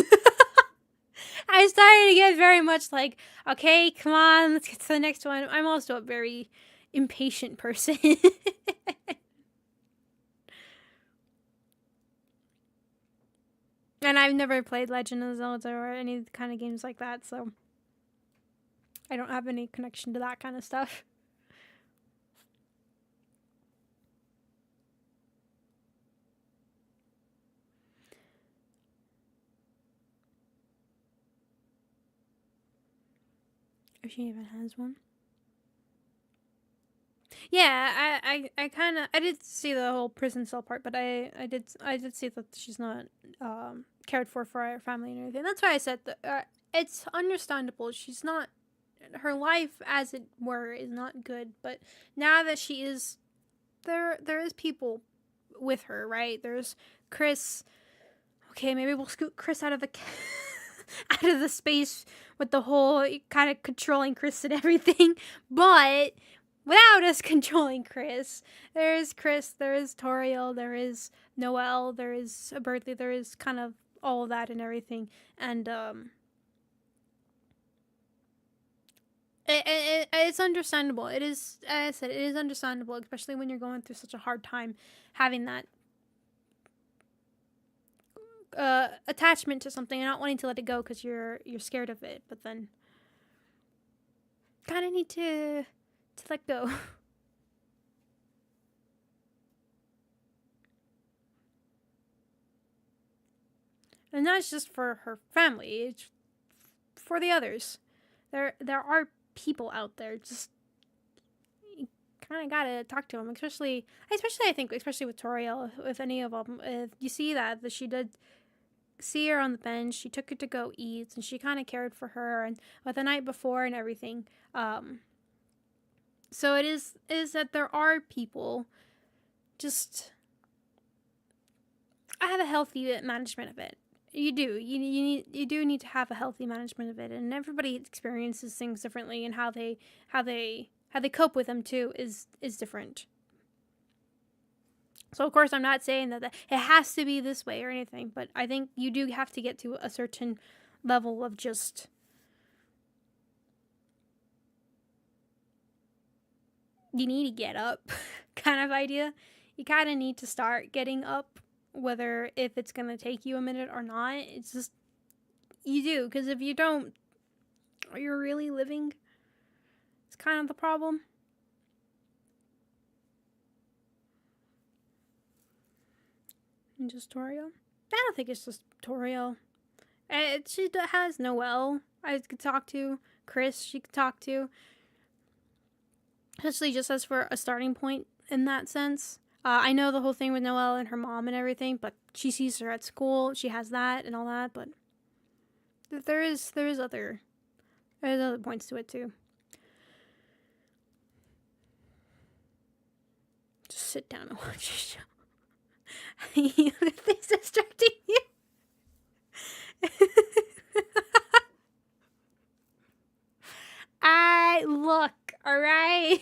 I started to get very much like, okay, come on, let's get to the next one. I'm also a very impatient person. And I've never played Legend of Zelda or any kind of games like that, so I don't have any connection to that kind of stuff. If she even has one. Yeah, I kind of, I did see the whole prison cell part, but I did see that she's not cared for her family and everything. That's why I said that it's understandable. She's not, her life as it were is not good, but now that she is, there is people with her, right? There's Chris. Okay, maybe we'll scoot Chris out of the out of the space with the whole kind of controlling Chris and everything, but without us controlling Chris, there is Toriel, there is Noelle, there is Berthley, there is kind of all of that and everything, and it's understandable. It is, as I said, it is understandable, especially when you're going through such a hard time, having that attachment to something and not wanting to let it go because you're scared of it, but then kind of need to let go. And not just for her family, it's for the others. There are people out there. Just you kind of gotta talk to them, especially I think, especially with Toriel. If any of them, if you see that she did see her on the bench, she took her to go eat, and she kind of cared for her, and with the night before and everything. So it is that there are people. Just I have a healthy management of it. You do. You do need to have a healthy management of it, and everybody experiences things differently, and how they cope with them too is different. So of course I'm not saying that it has to be this way or anything, but I think you do have to get to a certain level of just you need to get up kind of idea. You kind of need to start getting up, whether if it's going to take you a minute or not. It's just, you do, because if you don't, are you really living? It's kind of the problem. And just Toriel? I don't think it's just Toriel. She has Noelle I could talk to, Chris she could talk to. Especially just as for a starting point. in that sense. I know the whole thing with Noelle and her mom and everything, but she sees her at school. She has that and all that, but there's other points to it too. Just sit down and watch a show. Any other things distracting you? Look, alright?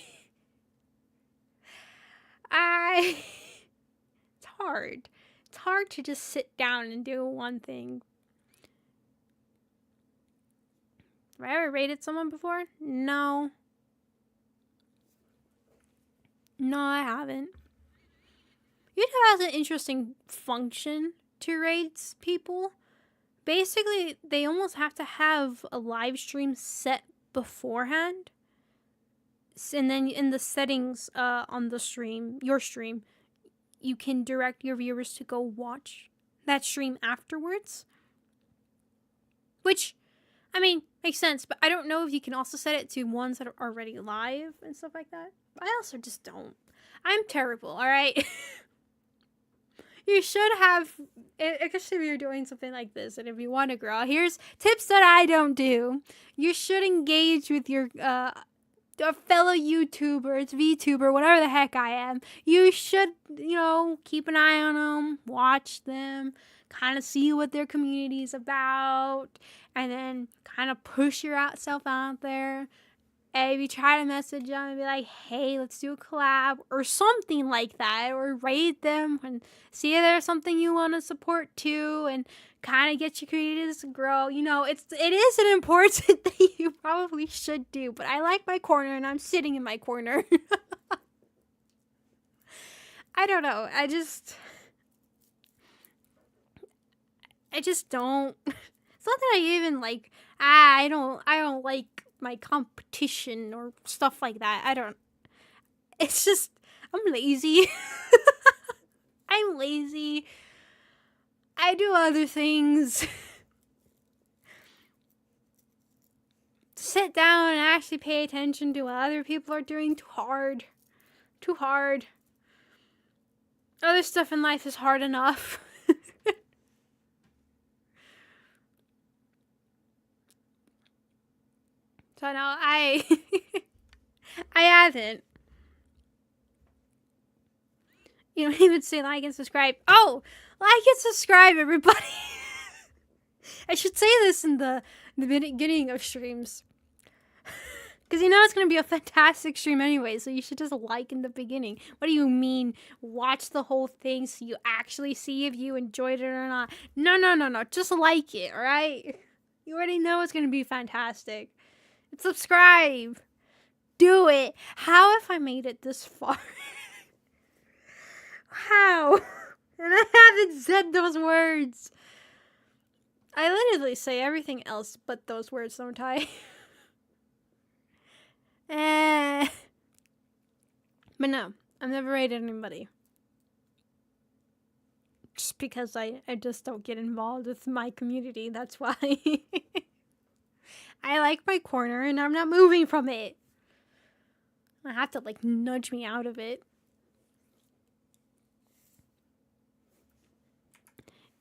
It's hard. It's hard to just sit down and do one thing. Have I ever rated someone before? No. No, I haven't. YouTube has an interesting function to rate people. Basically, they almost have to have a live stream set beforehand. And then in the settings on the stream, your stream, you can direct your viewers to go watch that stream afterwards. Which, I mean, makes sense, but I don't know if you can also set it to ones that are already live and stuff like that. I also just don't. I'm terrible, alright? You should have, especially if you're doing something like this, and if you want to grow, here's tips that I don't do. You should engage with your fellow YouTubers, VTuber, whatever the heck I am. You should, keep an eye on them, watch them, kind of see what their community is about, and then kind of push yourself out there. And if you try to message them and be like, hey, let's do a collab, or something like that, or rate them and see if there's something you want to support too, and kind of get your creators to grow. It is an important thing you probably should do, but I like my corner and I'm sitting in my corner. I don't know. I just don't. It's not that I even like, I don't like my competition or stuff like that. It's just, I'm lazy. I'm lazy. I do other things. Sit down and actually pay attention to what other people are doing, too hard. Other stuff in life is hard enough. So no, I haven't. You don't even say like and subscribe. Oh, like and subscribe, everybody. I should say this in the beginning of streams. Because it's going to be a fantastic stream anyway, so you should just like in the beginning. What do you mean, watch the whole thing so you actually see if you enjoyed it or not? No. Just like it, alright? You already know it's going to be fantastic. And subscribe. Do it. How have I made it this far? How? And I haven't said those words. I literally say everything else but those words, don't I? But no, I've never rated anybody. Just because I just don't get involved with my community, that's why. I like my corner and I'm not moving from it. I have to nudge me out of it.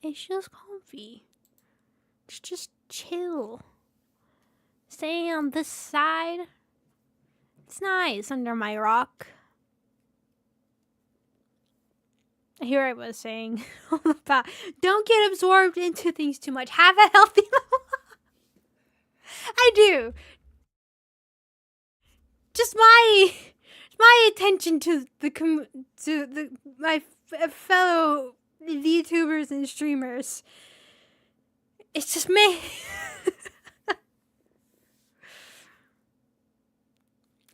It's just comfy. It's just chill. Staying on this side. It's nice under my rock. Here I was saying about don't get absorbed into things too much. Have a healthy level. I do. Just my attention to my fellow VTubers and streamers. It's just me.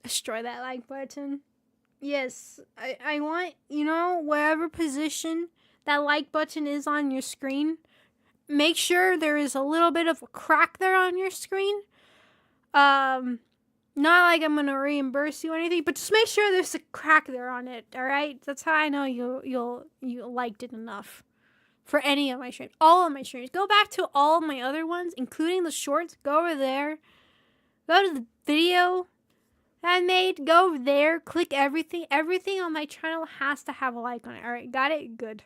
Destroy that like button. Yes, I want, wherever position that like button is on your screen, make sure there is a little bit of a crack there on your screen. Not like I'm gonna reimburse you or anything, but just make sure there's a crack there on it, alright? That's how I know you liked it enough. For any of my streams. All of my streams. Go back to all of my other ones, including the shorts. Go over there. Go to the video. Handmade, go there, click everything. Everything on my channel has to have a like on it. Alright, got it? Good.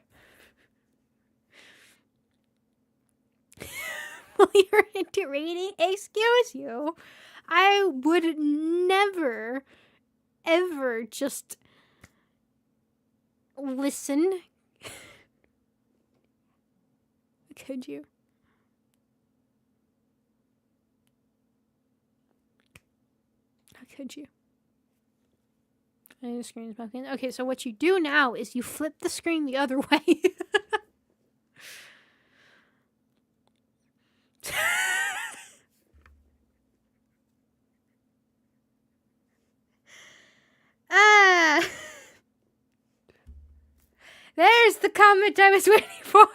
Well, you're into reading? Excuse you. I would never, ever just listen. Could you? How could you? The screen's broken. Okay, so what you do now is you flip the screen the other way. There's the comment I was waiting for.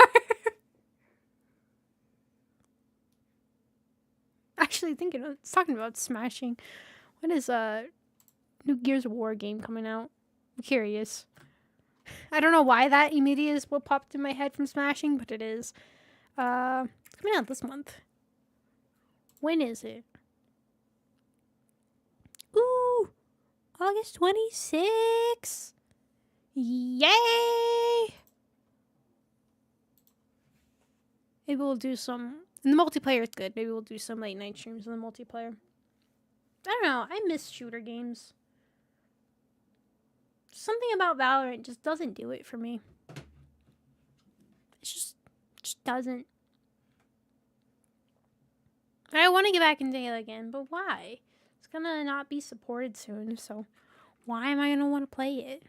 Actually, it's talking about smashing. When is new Gears of War game coming out? I'm curious. I don't know why that immediately is what popped in my head from smashing, but it is. It's coming out this month. When is it? Ooh, August 26th. Yay! Maybe we'll do some. And the multiplayer is good. Maybe we'll do some late night streams on the multiplayer. I don't know. I miss shooter games. Something about Valorant just doesn't do it for me. It just doesn't. I want to get back into it again, but why? It's gonna not be supported soon, so why am I gonna want to play it?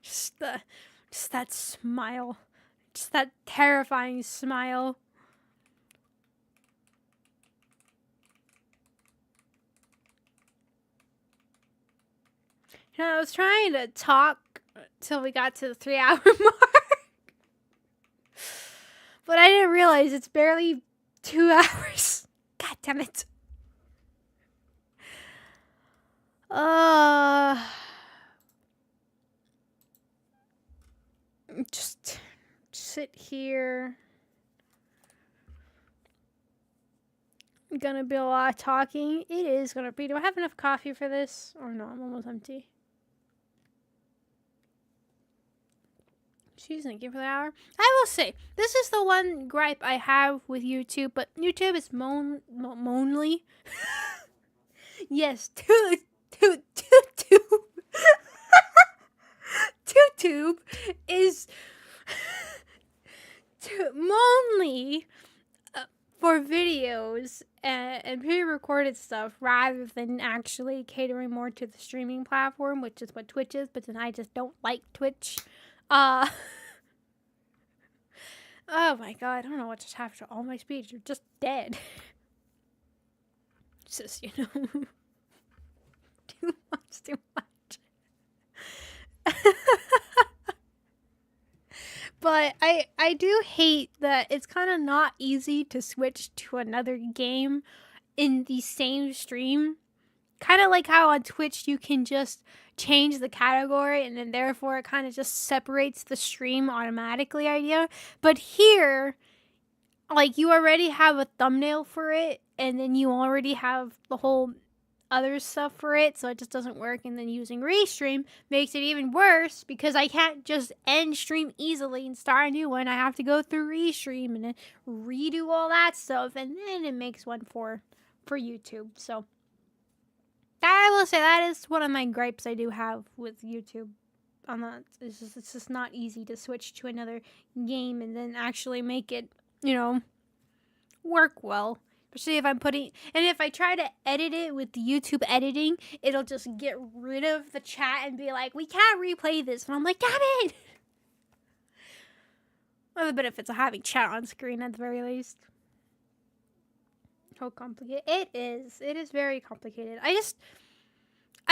Just that smile. Just that terrifying smile. You know, I was trying to talk till we got to the 3-hour mark. But I didn't realize it's barely 2 hours. God damn it. Just sit here. Gonna be a lot of talking. It is gonna be. Do I have enough coffee for this? Or no, I'm almost empty. She's thank you for the hour. I will say, this is the one gripe I have with YouTube, but YouTube is moanly. Yes, TubeTube is moanly for videos and pre-recorded stuff rather than actually catering more to the streaming platform, which is what Twitch is, but then I just don't like Twitch. Oh my god, I don't know what just happened to all my speech. You're just dead. It's just, you know, too much. But I do hate that it's kind of not easy to switch to another game in the same stream. Kind of like how on Twitch you can just change the category and then therefore it kind of just separates the stream automatically idea. But here, like, you already have a thumbnail for it and then you already have the whole other stuff for it, so it just doesn't work. And then using restream makes it even worse because I can't just end stream easily and start a new one. I have to go through restream and then redo all that stuff, and then it makes one for YouTube. So I will say that is one of my gripes I do have with YouTube. It's just not easy to switch to another game and then actually make it, you know, work well. Especially if I'm if I try to edit it with the YouTube editing, it'll just get rid of the chat and be like, we can't replay this. And I'm like, damn it! One of the benefits of having chat on screen at the very least. How complicated. It is very complicated. I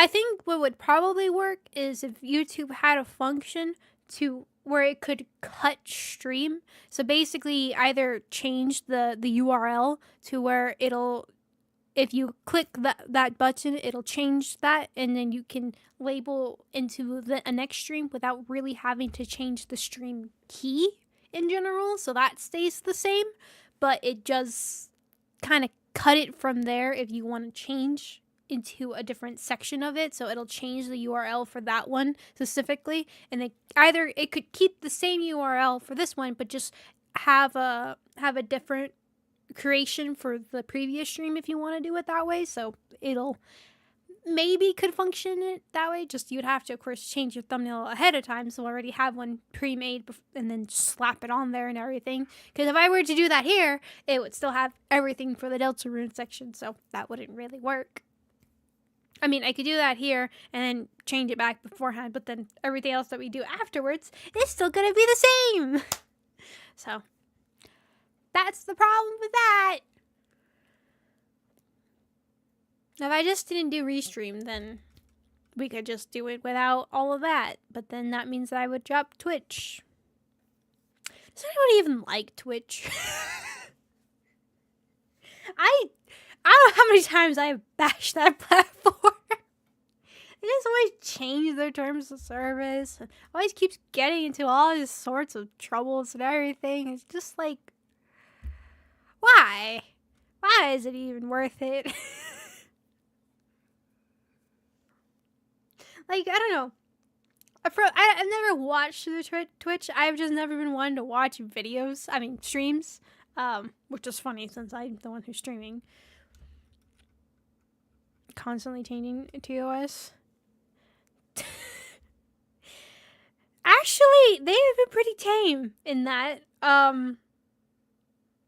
think what would probably work is if YouTube had a function to where it could cut stream. So basically either change the URL to where it'll if you click that button, it'll change that, and then you can label into a next stream without really having to change the stream key in general. So that stays the same, but it just kind of cut it from there if you want to change into a different section of it. So it'll change the URL for that one specifically, and it could keep the same URL for this one, but just have a different creation for the previous stream if you want to do it that way. So it'll maybe could function it that way. Just you'd have to, of course, change your thumbnail ahead of time, so already have one pre-made and then slap it on there and everything. Because if I were to do that here, it would still have everything for the Deltarune section, so that wouldn't really work. I mean, I could do that here and then change it back beforehand, but then everything else that we do afterwards is still going to be the same. So that's the problem with that. Now, if I just didn't do restream, then we could just do it without all of that. But then that means that I would drop Twitch. Does anyone even like Twitch? I don't know how many times I have bashed that platform. They just always change their terms of service. Always keeps getting into all these sorts of troubles and everything. It's just like, why? Why is it even worth it? Like, I don't know. I've never watched the Twitch. I've just never been one to watch videos. I mean, streams. Which is funny since I'm the one who's streaming. Constantly changing TOS. Actually, they have been pretty tame in that.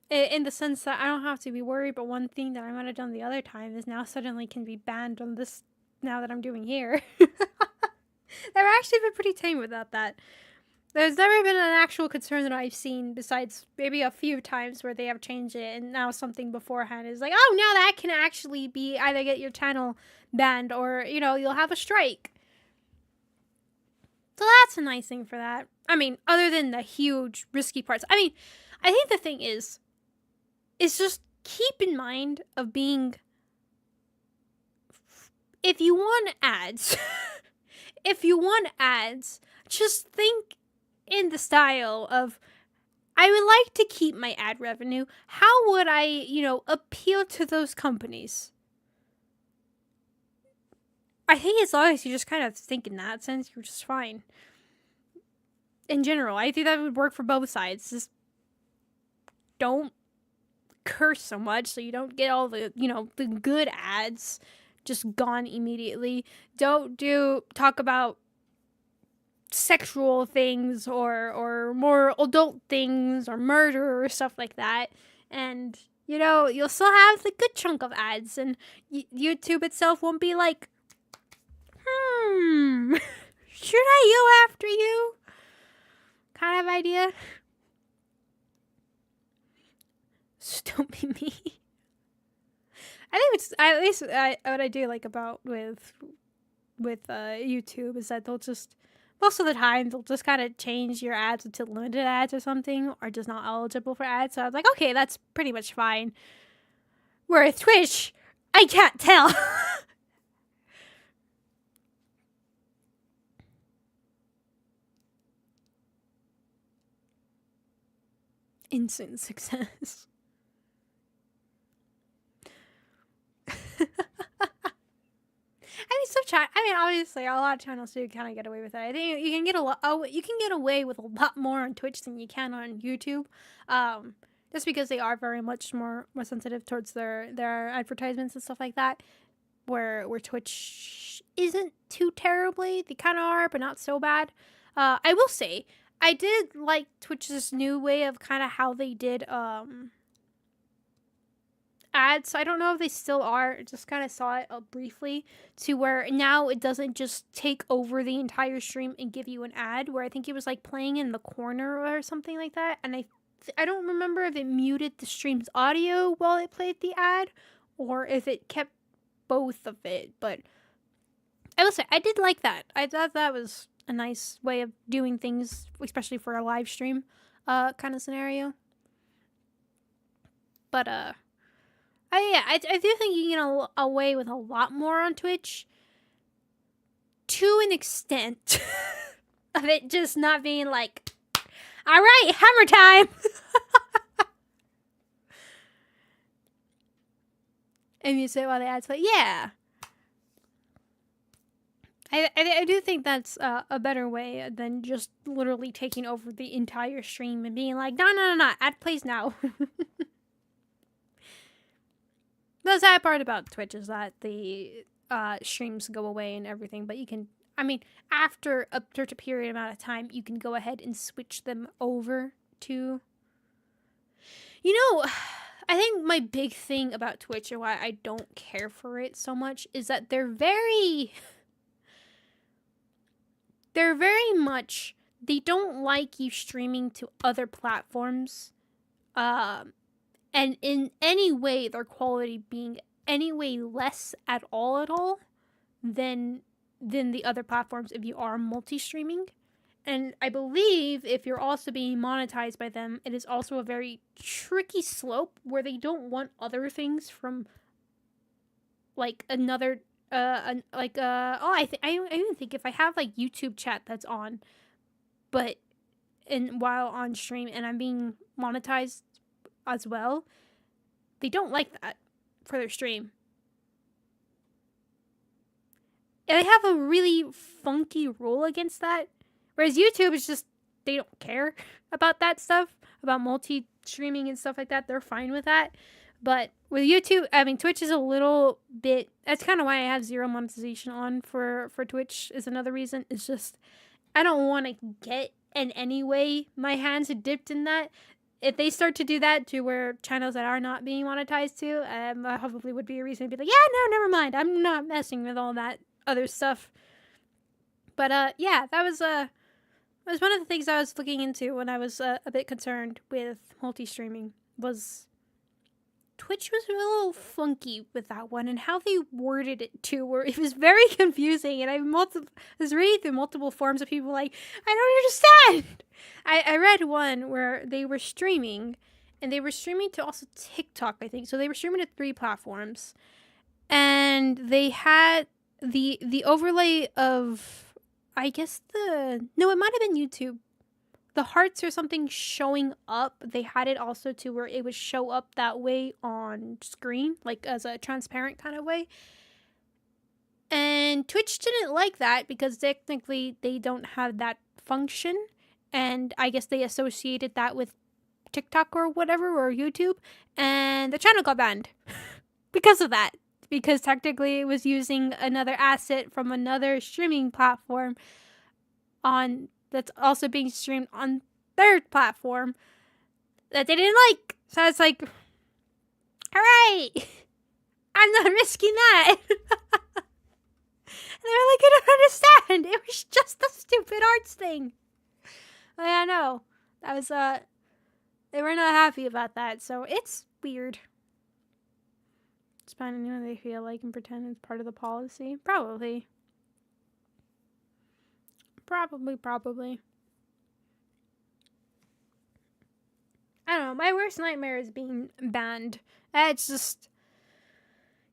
In the sense that I don't have to be worried, but one thing that I might have done the other time is now suddenly can be banned on this now that I'm doing here. They've actually been pretty tame without that. There's never been an actual concern that I've seen, besides maybe a few times where they have changed it, and now something beforehand is like, oh, now that can actually be either get your channel banned or, you know, you'll have a strike. So that's a nice thing for that. I mean, other than the huge risky parts. I mean, I think the thing is just keep in mind of being, if you want ads, just think in the style of, I would like to keep my ad revenue. How would I, you know, appeal to those companies? I think as long as you just kind of think in that sense, you're just fine. In general, I think that would work for both sides. Just don't curse so much so you don't get all the, you know, the good ads just gone immediately. Don't talk about sexual things or more adult things or murder or stuff like that. And, you know, you'll still have the good chunk of ads, and YouTube itself won't be like, should I go after you? Kind of idea. Just don't be me. I think it's, at least what I do like about with YouTube is that they'll just, most of the time, they'll just kind of change your ads to limited ads or something, or just not eligible for ads. So I was like, okay, that's pretty much fine. Whereas Twitch, I can't tell. Instant success. I mean, obviously, a lot of channels do kind of get away with it. I think you can get away with a lot more on Twitch than you can on YouTube, just because they are very much more sensitive towards their advertisements and stuff like that. Where Twitch isn't too terribly, they kind of are, but not so bad. I will say, I did like Twitch's new way of kind of how they did ads. I don't know if they still are. Just kind of saw it briefly, to where now it doesn't just take over the entire stream and give you an ad, where I think it was like playing in the corner or something like that. And I don't remember if it muted the stream's audio while it played the ad or if it kept both of it. But I will say, I did like that. I thought that was a nice way of doing things, especially for a live stream kind of scenario. But I I do think you can get away with a lot more on Twitch, to an extent of it just not being like, all right, hammer time. And you say while the ads play, yeah. I do think that's a better way than just literally taking over the entire stream and being like, no, ad plays now. The sad part about Twitch is that the streams go away and everything, but you can, I mean, after a certain period amount of time, you can go ahead and switch them over to, you know, I think my big thing about Twitch and why I don't care for it so much is that they're very much, they don't like you streaming to other platforms, and in any way their quality being any way less at all than the other platforms if you are multi-streaming. And I believe if you're also being monetized by them, it is also a very tricky slope where they don't want other things from like another I even think if I have like YouTube chat that's on, but while on stream and I'm being monetized as well, they don't like that for their stream. And they have a really funky rule against that. Whereas YouTube is just, they don't care about that stuff, about multi-streaming and stuff like that. They're fine with that. But with YouTube, I mean, Twitch is a little bit, that's kind of why I have zero monetization on for Twitch is another reason. It's just, I don't want to get in any way my hands are dipped in that. If they start to do that to where channels that are not being monetized to, that probably would be a reason to be like, yeah, no, never mind. I'm not messing with all that other stuff. But yeah, that was one of the things I was looking into when I was a bit concerned with multi-streaming. Was Twitch was a little funky with that one and how they worded it too, where it was very confusing. And I was reading through multiple forums of people like, I don't understand. I read one where they were streaming, and they were streaming to also TikTok, I think. So they were streaming to 3 platforms, and they had the overlay of, I guess it might have been YouTube. The hearts or something showing up, they had it also to where it would show up that way on screen, like as a transparent kind of way. And Twitch didn't like that because technically they don't have that function. And I guess they associated that with TikTok or whatever, or YouTube. And the channel got banned because of that. Because technically it was using another asset from another streaming platform that's also being streamed on their platform that they didn't like. So it's like, all right, I'm not risking that. And they were like, I don't understand. It was just the stupid arts thing. Like, I know. That was, they were not happy about that. So it's weird. Spending what they feel like and pretend it's part of the policy. Probably. I don't know. My worst nightmare is being banned. It's just,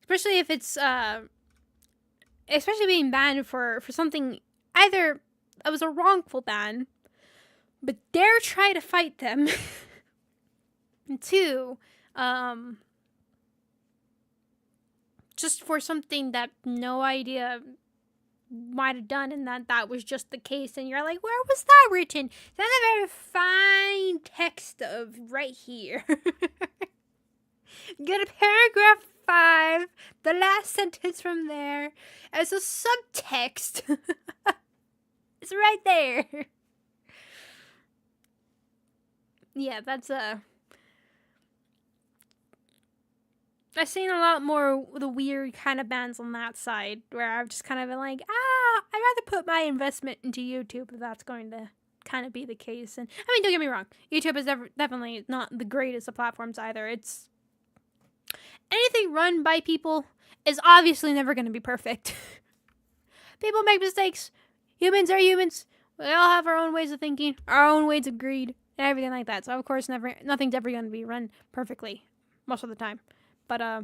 especially if it's especially being banned for something either it was a wrongful ban, but dare try to fight them. And 2, just for something that no idea might have done, and that was just the case, and you're like, where was that written? That's a very fine text of right here. Get a paragraph 5, the last sentence from there as a subtext. It's right there. Yeah, that's I've seen a lot more the weird kind of bans on that side, where I've just kind of been like, I'd rather put my investment into YouTube if that's going to kind of be the case. And I mean, don't get me wrong, YouTube is definitely not the greatest of platforms either. It's anything run by people is obviously never going to be perfect. People make mistakes. Humans are humans. We all have our own ways of thinking, our own ways of greed, and everything like that. So of course, nothing's ever going to be run perfectly most of the time. But yeah.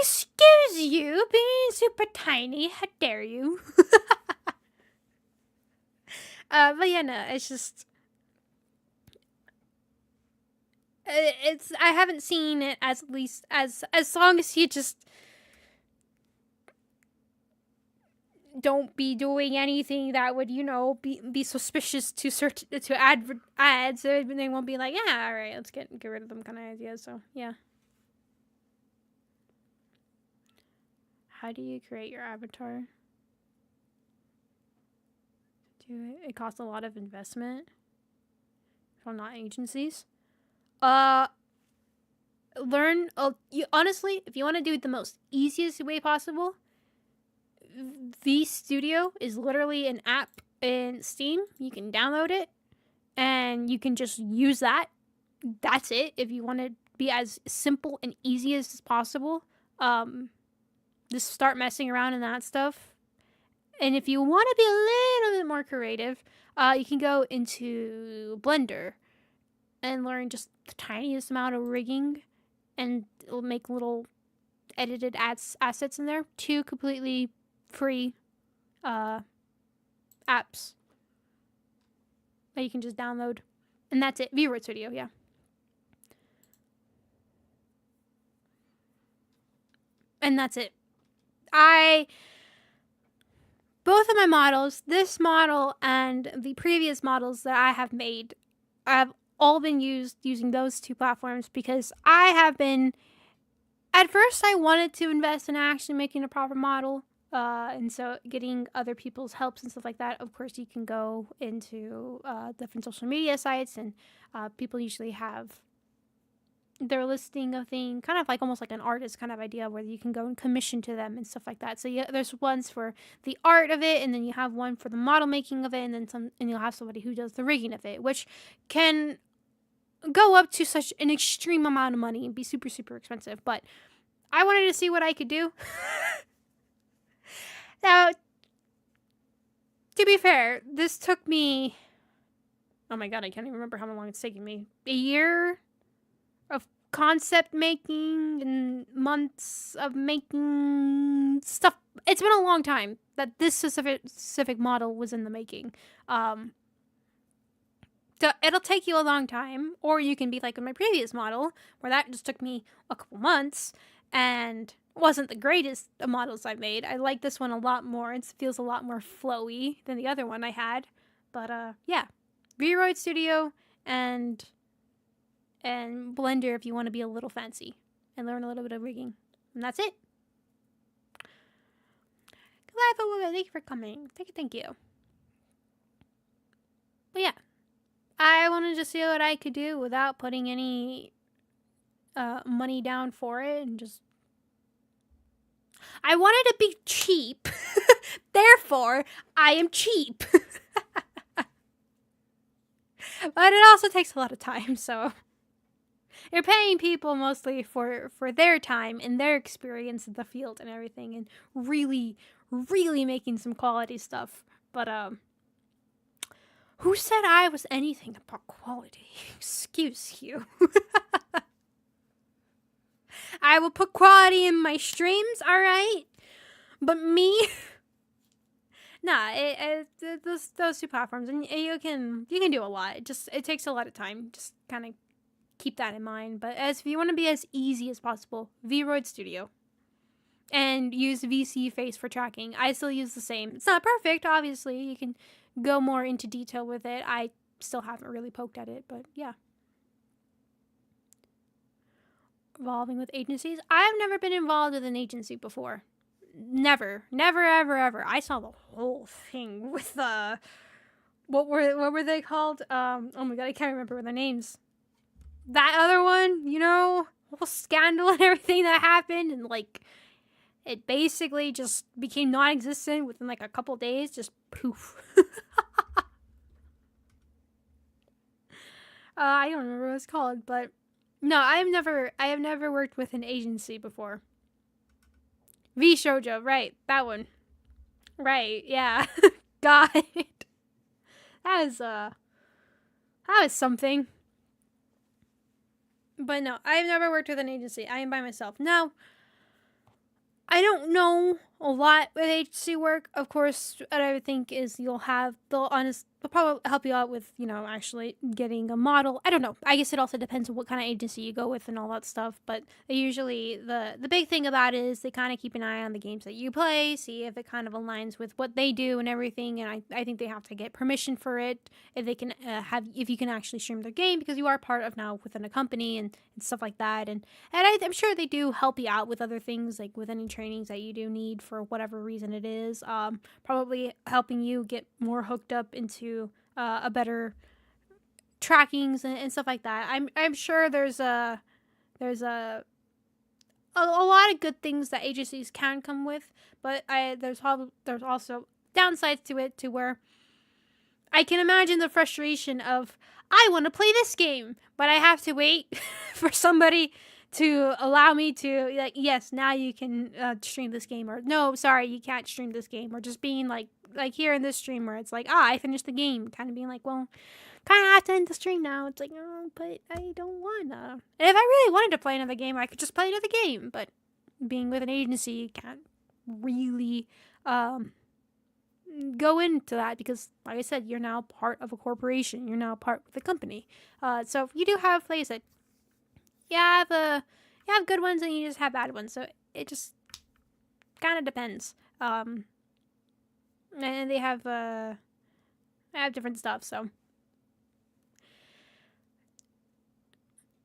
Excuse you, being super tiny. How dare you? But yeah, no, it's just it's I haven't seen it as least as long as you just don't be doing anything that would, be suspicious to search to ads. So they won't be like, yeah, all right, let's get rid of them kind of ideas. So yeah. How do you create your avatar? It costs a lot of investment from not agencies. Learn. Honestly, if you want to do it the most easiest way possible, vStudio is literally an app in Steam. You can download it and you can just use that. That's it. If you want to be as simple and easy as possible, just start messing around in that stuff. And if you want to be a little bit more creative, you can go into Blender and learn just the tiniest amount of rigging, and it'll make little edited assets in there. 2 completely free apps that you can just download, and that's it. vRoid Studio, yeah. And that's it. Both of my models, this model and the previous models that I have made, have all been using those 2 platforms because I have been. At first, I wanted to invest in actually making a proper model, and so getting other people's helps and stuff like that. Of course, you can go into different social media sites, and people usually have their listing of things, kind of like almost like an artist kind of idea, where you can go and commission to them and stuff like that. So yeah, there's ones for the art of it, and then you have one for the model making of it, and then and you'll have somebody who does the rigging of it, which can go up to such an extreme amount of money and be super, super expensive. But I wanted to see what I could do. Now, to be fair, this took me, oh my god, I can't even remember how long it's taken me. A year of concept making and months of making stuff. It's been a long time that this specific model was in the making. So it'll take you a long time, or you can be like in my previous model, where that just took me a couple months and wasn't the greatest of models I've made. I like this one a lot more. It feels a lot more flowy than the other one I had. But yeah, vRoid Studio and Blender if you want to be a little fancy and learn a little bit of rigging. And that's it. Thank you for coming. Thank you. But yeah, I wanted to see what I could do without putting any money down for it, and just I wanted to be cheap. Therefore, I am cheap. But it also takes a lot of time, so you're paying people mostly for their time and their experience in the field and everything, and really, really making some quality stuff. But who said I was anything but quality? Excuse you. I will put quality in my streams, alright? But me? Nah, those 2 platforms, and you can do a lot. It takes a lot of time. Just kind of keep that in mind. But if you want to be as easy as possible, vRoid Studio. And use VC Face for tracking. I still use the same. It's not perfect, obviously. You can go more into detail with it. I still haven't really poked at it, but yeah. Involving with agencies. I've never been involved with an agency before. Never, ever. I saw the whole thing with what were they called? Oh my god, I can't remember their names. That other one, whole scandal and everything that happened, and like it basically just became non-existent within like a couple days. Just poof. I don't remember what it's called, but no, I have never worked with an agency before. vShoujo, right, that one. Right, yeah. Got it. That was something. But no, I've never worked with an agency. I am by myself. Now, I don't know a lot with agency work. Of course, what I would think is they'll probably help you out with, actually getting a model. I don't know. I guess it also depends on what kind of agency you go with and all that stuff. But they usually, the big thing about it is they kind of keep an eye on the games that you play, see if it kind of aligns with what they do and everything. And I think they have to get permission for it if they can if you can actually stream their game, because you are part of now within a company and stuff like that. And I'm sure they do help you out with other things, like with any trainings that you do need for whatever reason it is. Probably helping you get more hooked up into a better trackings and stuff like that. I'm sure there's a lot of good things that agencies can come with, but there's also downsides to it, to where I can imagine the frustration of, I want to play this game, but I have to wait for somebody to allow me to, like, yes, now you can stream this game, or no, sorry, you can't stream this game, or just being like here in this stream where it's like, I finished the game, kind of being like, well, kind of have to end the stream now. It's like, oh, but I don't wanna. And if I really wanted to play another game, I could just play another game, but being with an agency, you can't really go into that, because, like I said, you're now part of a corporation. You're now part of the company. So you do have, like I said, you have good ones and you just have bad ones. So it just kind of depends. And they have different stuff. So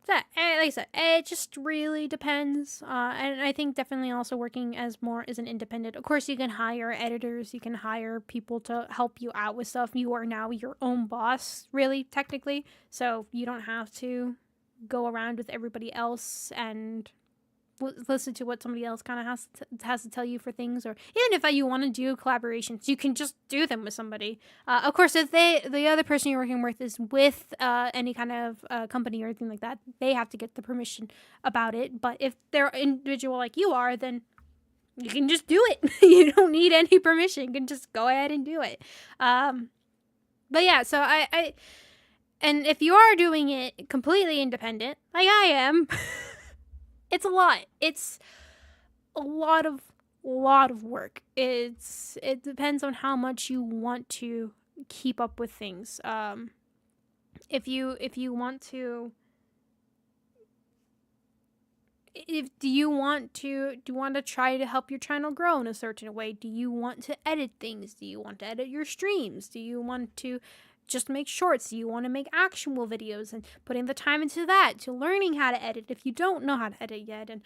like I said, it just really depends. And I think definitely also working as an independent. Of course, you can hire editors. You can hire people to help you out with stuff. You are now your own boss, really, technically. So you don't have to go around with everybody else and listen to what somebody else kind of has to tell you for things. Or even if you want to do collaborations, you can just do them with somebody. Of course, if the other person you're working with is with any kind of company or anything like that, they have to get the permission about it. But if they're an individual like you are, then you can just do it. You don't need any permission. You can just go ahead and do it. But yeah, so I and if you are doing it completely independent, like I am, it's a lot. It's a lot of work. It depends on how much you want to keep up with things. If you want to, do you want to try to help your channel grow in a certain way? Do you want to edit things? Do you want to edit your streams? Do you want to just make shorts? Do you want to make actual videos and putting the time into that, to learning how to edit if you don't know how to edit yet? And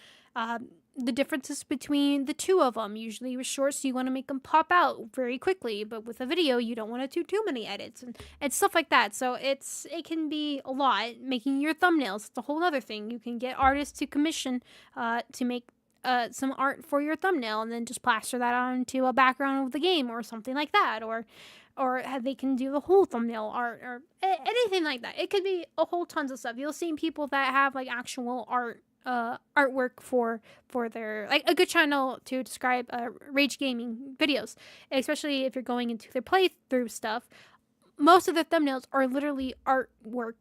the differences between the two of them. Usually with shorts, you want to make them pop out very quickly, but with a video, you don't want to do too many edits and stuff like that. So it can be a lot. Making your thumbnails, it's a whole other thing. You can get artists to commission to make some art for your thumbnail, and then just plaster that onto a background of the game or something like that, or they can do the whole thumbnail art or anything like that. It could be a whole tons of stuff. You'll see people that have like actual artwork for their, like, a good channel to describe rage gaming videos, especially if you're going into their playthrough stuff. Most of the thumbnails are literally artwork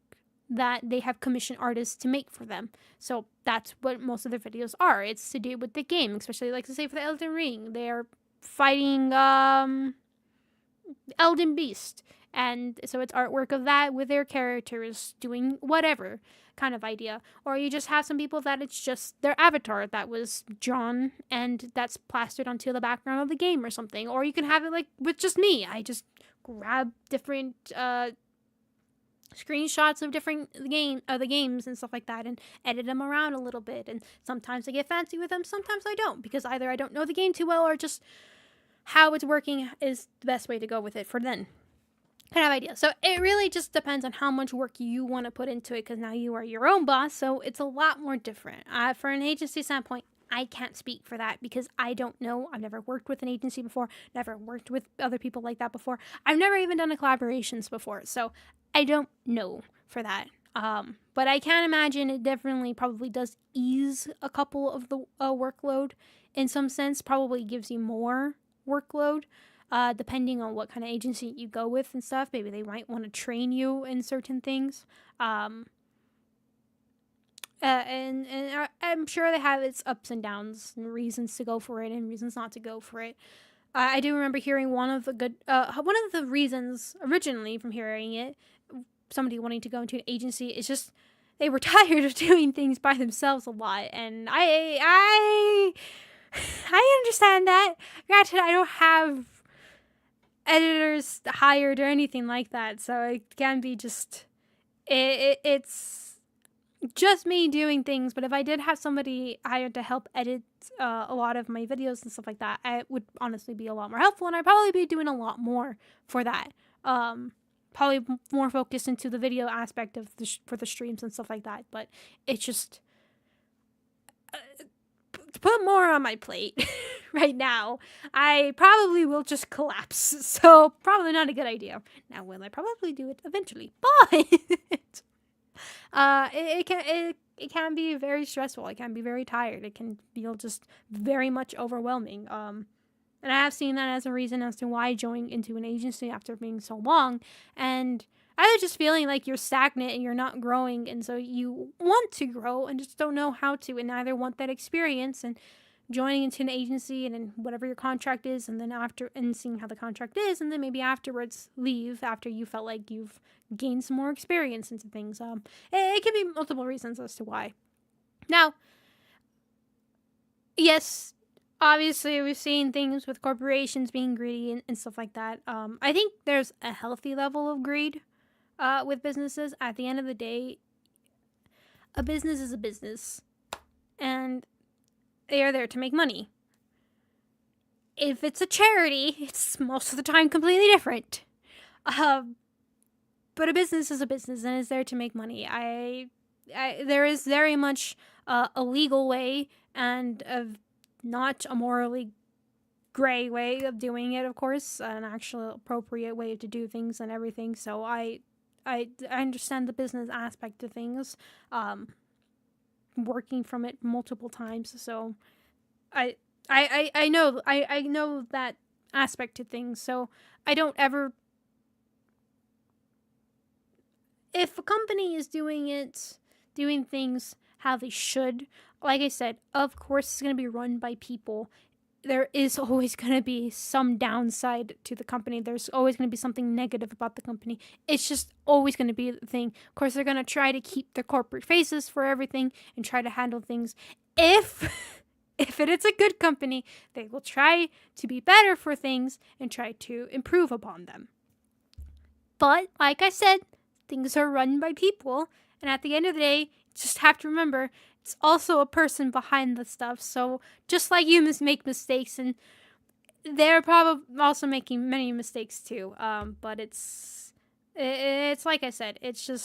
that they have commissioned artists to make for them. So that's what most of their videos are. It's to do with the game, especially, like, to say, for the Elden Ring, they're fighting Elden Beast, and so it's artwork of that with their characters doing whatever kind of idea. Or you just have some people that it's just their avatar that was drawn and that's plastered onto the background of the game or something. Or you can have it like with just me. I just grab different screenshots of the games and stuff like that, and edit them around a little bit. And sometimes I get fancy with them, sometimes I don't, because either I don't know the game too well, or just how it's working is the best way to go with it for then kind of idea. So it really just depends on how much work you want to put into it, because now you are your own boss, so it's a lot more different. For an agency standpoint, I can't speak for that because I don't know. I've never worked with an agency before, never worked with other people like that before. I've never even done a collaborations before, so I don't know for that. But I can imagine it definitely probably does ease a couple of the workload in some sense, probably gives you more workload, depending on what kind of agency you go with and stuff. Maybe they might want to train you in certain things. I'm sure they have its ups and downs and reasons to go for it and reasons not to go for it. I do remember hearing one of the reasons originally from hearing it, somebody wanting to go into an agency, is just they were tired of doing things by themselves a lot, and I understand that. Granted, I don't have editors hired or anything like that, so it can be just it's just me doing things. But if I did have somebody hired to help edit a lot of my videos and stuff like that, it would honestly be a lot more helpful, and I'd probably be doing a lot more for that. Probably more focused into the video aspect of for the streams and stuff like that. But it's just to put more on my plate right now, I probably will just collapse. So probably not a good idea. Now, will I probably do it eventually? But it can be very stressful. It can be very tired. It can feel just very much overwhelming. And I have seen that as a reason as to why I joined into an agency after being so long. And either just feeling like you're stagnant and you're not growing, and so you want to grow and just don't know how to, and either want that experience and joining into an agency and then whatever your contract is, and then after and seeing how the contract is, and then maybe afterwards leave after you felt like you've gained some more experience into things. It can be multiple reasons as to why. Now, yes, obviously we've seen things with corporations being greedy and stuff like that. I think there's a healthy level of greed with businesses. At the end of the day, a business is a business, and they are there to make money. If it's a charity, it's most of the time completely different. But a business is a business and is there to make money. There is very much a legal way and not a morally gray way of doing it, of course, an actual appropriate way to do things and everything. So I understand the business aspect of things, working from it multiple times. So I know that aspect to things. So I don't ever. If a company is doing things how they should, like I said, of course it's going to be run by people. There is always going to be some downside to the company. There's always going to be something negative about the company. It's just always going to be the thing. Of course, they're going to try to keep their corporate faces for everything and try to handle things. If it is a good company, they will try to be better for things and try to improve upon them. But, like I said, things are run by people, and at the end of the day, you just have to remember, it's also a person behind the stuff. So just like you make mistakes, and they're probably also making many mistakes too. But it's like I said, it's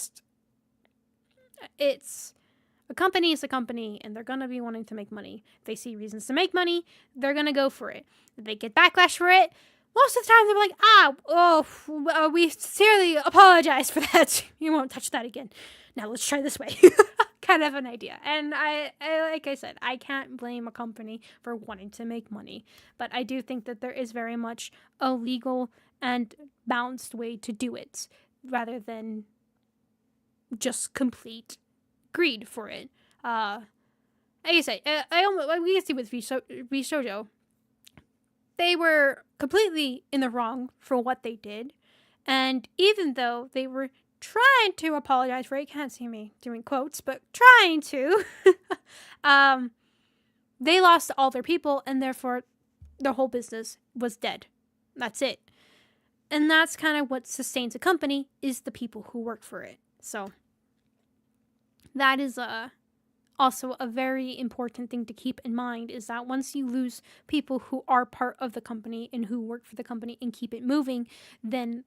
a company is a company, and they're gonna be wanting to make money. If they see reasons to make money, they're gonna go for it. If they get backlash for it, most of the time they're like, we sincerely apologize for that. You won't touch that again. Now let's try this way. Kind of an idea. And I like I said, I can't blame a company for wanting to make money. But I do think that there is very much a legal and balanced way to do it, rather than just complete greed for it. Like I said, we can see with Shoujo. They were completely in the wrong for what they did. And even though they were trying to apologize for it, you can't see me doing quotes, but trying to, they lost all their people, and therefore their whole business was dead. That's it. And that's kind of what sustains a company, is the people who work for it. So that is also a very important thing to keep in mind, is that once you lose people who are part of the company and who work for the company and keep it moving, then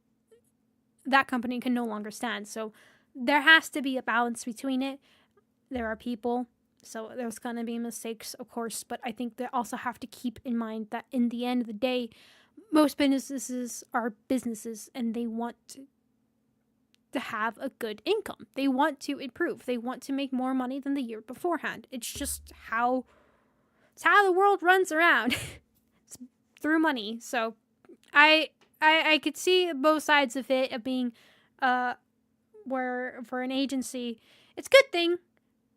that company can no longer stand. So there has to be a balance between it. There are people, so there's going to be mistakes, of course, but I think they also have to keep in mind that in the end of the day, most businesses are businesses, and they want to have a good income. They want to improve. They want to make more money than the year beforehand. It's just how the world runs around. It's through money. So I could see both sides of it, of being where for an agency it's a good thing,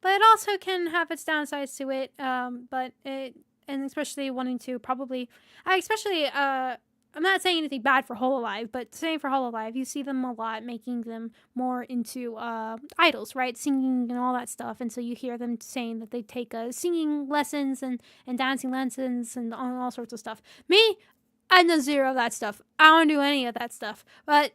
but it also can have its downsides to it. And especially wanting to probably, I'm not saying anything bad for Hololive, but saying for Hololive, you see them a lot making them more into idols, right? Singing and all that stuff. And so you hear them saying that they take singing lessons and dancing lessons and all sorts of stuff. Me, I know zero of that stuff. I don't do any of that stuff. But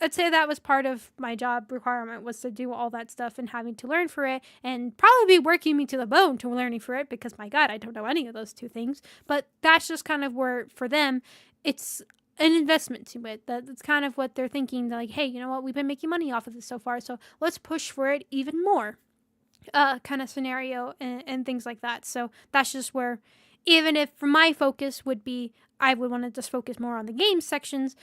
I'd say that was part of my job requirement, was to do all that stuff and having to learn for it, and probably be working me to the bone to learning for it, because my God, I don't know any of those two things. But that's just kind of where, for them, it's an investment to it. That's kind of what they're thinking. They're like, hey, you know what? We've been making money off of this so far, so let's push for it even more. Kind of scenario and things like that. So that's just where, even if my focus would be, I would want to just focus more on the game sections,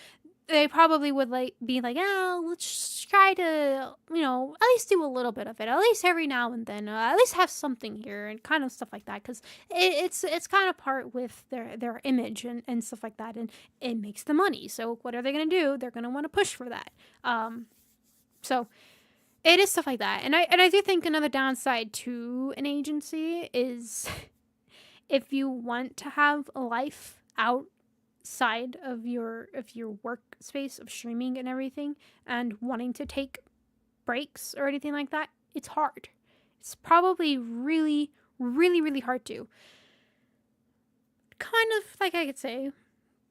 they probably would be like, oh, let's try to, at least do a little bit of it, at least every now and then, at least have something here and kind of stuff like that, because it's kind of part with their image and stuff like that, and it makes the money. So what are they going to do? They're going to want to push for that. So it is stuff like that. And I do think another downside to an agency is if you want to have a life outside of your workspace of streaming and everything, and wanting to take breaks or anything like that, it's hard. It's probably really, really, really hard to. Kind of like I could say,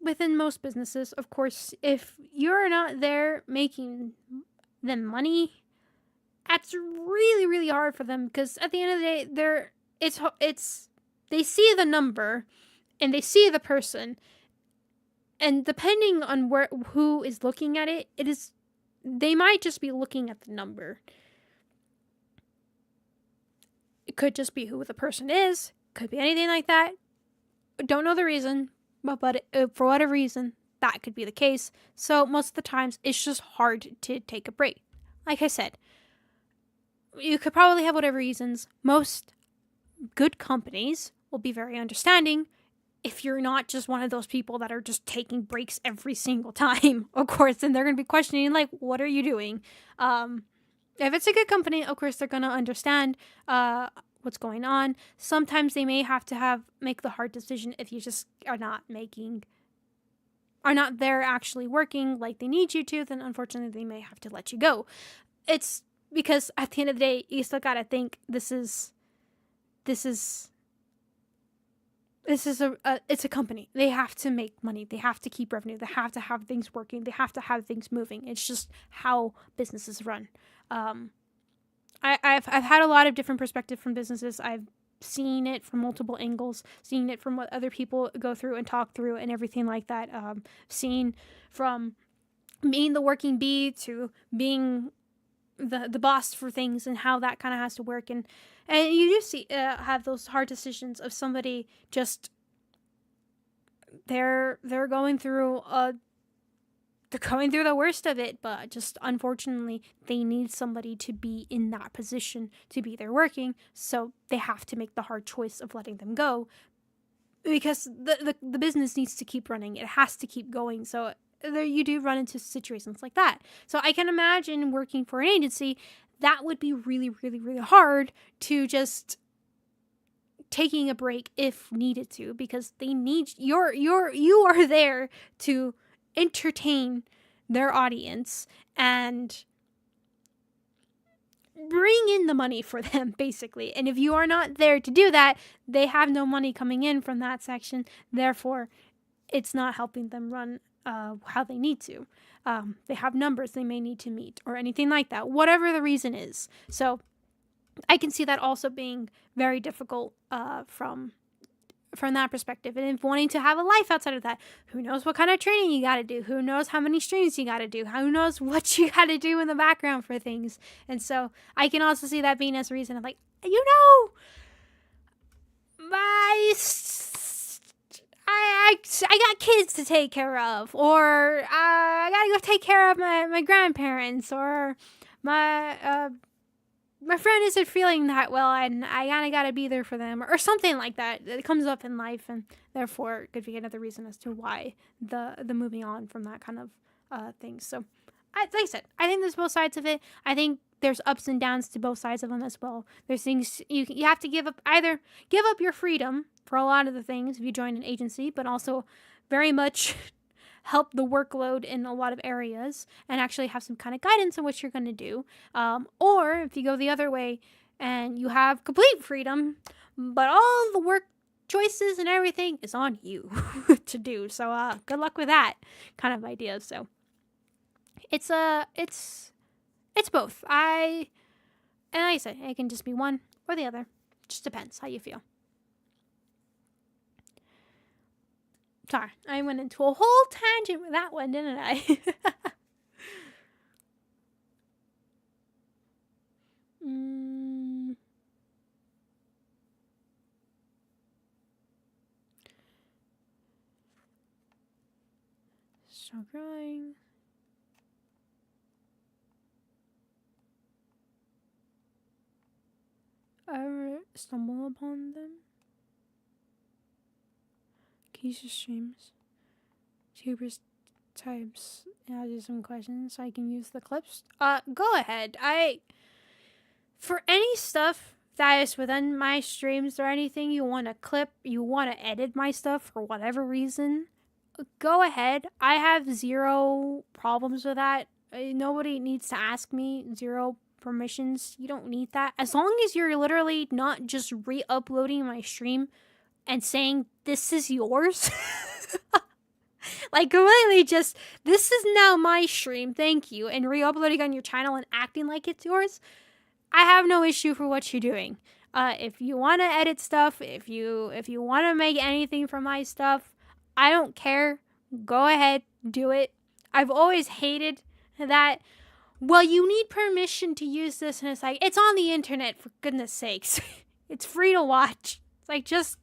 within most businesses, of course, if you're not there making them money, that's really, really hard for them, because at the end of the day, they see the number and they see the person, and depending on who is looking at it, they might just be looking at the number. It could just be who the person is, could be anything like that. Don't know the reason, but for whatever reason, that could be the case. So most of the times, it's just hard to take a break. Like I said, you could probably have whatever reasons. Most good companies will be very understanding if you're not just one of those people that are just taking breaks every single time. Of course, then they're going to be questioning, like, what are you doing? If it's a good company, of course, they're going to understand what's going on. Sometimes they may have to make the hard decision if you just are not there actually working like they need you to, then unfortunately they may have to let you go. It's because at the end of the day, you still got to think it's a company. They have to make money. They have to keep revenue. They have to have things working. They have to have things moving. It's just how businesses run. I've had a lot of different perspectives from businesses. I've seen it from multiple angles, seen it from what other people go through and talk through and everything like that. Seen from being the working bee to being the boss for things, and how that kind of has to work. And you do see have those hard decisions of somebody just they're going through the worst of it, but just unfortunately they need somebody to be in that position to be there working, so they have to make the hard choice of letting them go, because the business needs to keep running. It has to keep going. So there you do run into situations like that. So I can imagine working for an agency, that would be really, really, really hard to just taking a break if needed to, because they need you are there to entertain their audience and bring in the money for them, basically. And if you are not there to do that, they have no money coming in from that section. Therefore, it's not helping them run how they need to. They have numbers they may need to meet or anything like that, whatever the reason is. So I can see that also being very difficult from that perspective. And if wanting to have a life outside of that, who knows what kind of training you got to do? Who knows how many streams you got to do? Who knows what you got to do in the background for things? And so I can also see that being as a reason of, like, I got kids to take care of, or I gotta go take care of my grandparents, or my friend isn't feeling that well, and I kinda gotta be there for them, or something like that. It comes up in life, and therefore it could be another reason as to why the moving on from that kind of thing. So, like I said, I think there's both sides of it. I think there's ups and downs to both sides of them as well. There's things you have to give up, either give up your freedom for a lot of the things if you join an agency, but also very much help the workload in a lot of areas and actually have some kind of guidance on what you're going to do. Or if you go the other way and you have complete freedom, but all the work choices and everything is on you to do. So good luck with that kind of idea. So it's both. And like I said, it can just be one or the other. Just depends how you feel. Sorry, I went into a whole tangent with that one, didn't I? Stop growing. Ever stumble upon them? Keys streams. Tubers types. I'll do some questions so I can use the clips. Go ahead. For any stuff that is within my streams or anything you want to clip, you want to edit my stuff for whatever reason, go ahead. I have zero problems with that. Nobody needs to ask me. Zero permissions. You don't need that. As long as you're literally not just re-uploading my stream and saying, this is yours. Like, completely just, this is now my stream, thank you, and re-uploading on your channel and acting like it's yours, I have no issue for what you're doing. If you want to edit stuff, if you want to make anything from my stuff, I don't care. Go ahead, do it. I've always hated that, well, you need permission to use this, and it's like, it's on the internet, for goodness sakes. It's free to watch. It's like, just...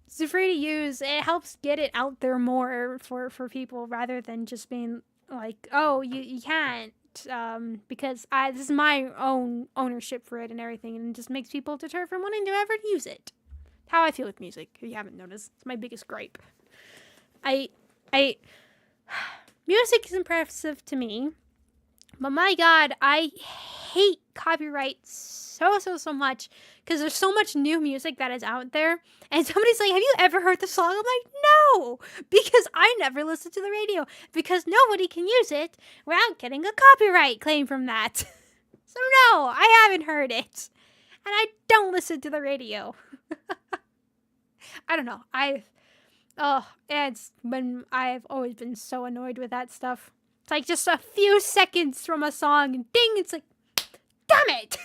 It's free to use. It helps get it out there more for people rather than just being like, oh, you can't because this is my own ownership for it and everything, and it just makes people deter from wanting to ever use it. How I feel with music, if you haven't noticed. It's my biggest gripe. Music is impressive to me, but my God, I hate copyright so much because there's so much new music that is out there, and somebody's like, have you ever heard the song? I'm like, no, because I never listen to the radio because nobody can use it without getting a copyright claim from that. So no, I haven't heard it, and I don't listen to the radio. I don't know. I've always been so annoyed with that stuff. It's like just a few seconds from a song and ding, it's like, damn it!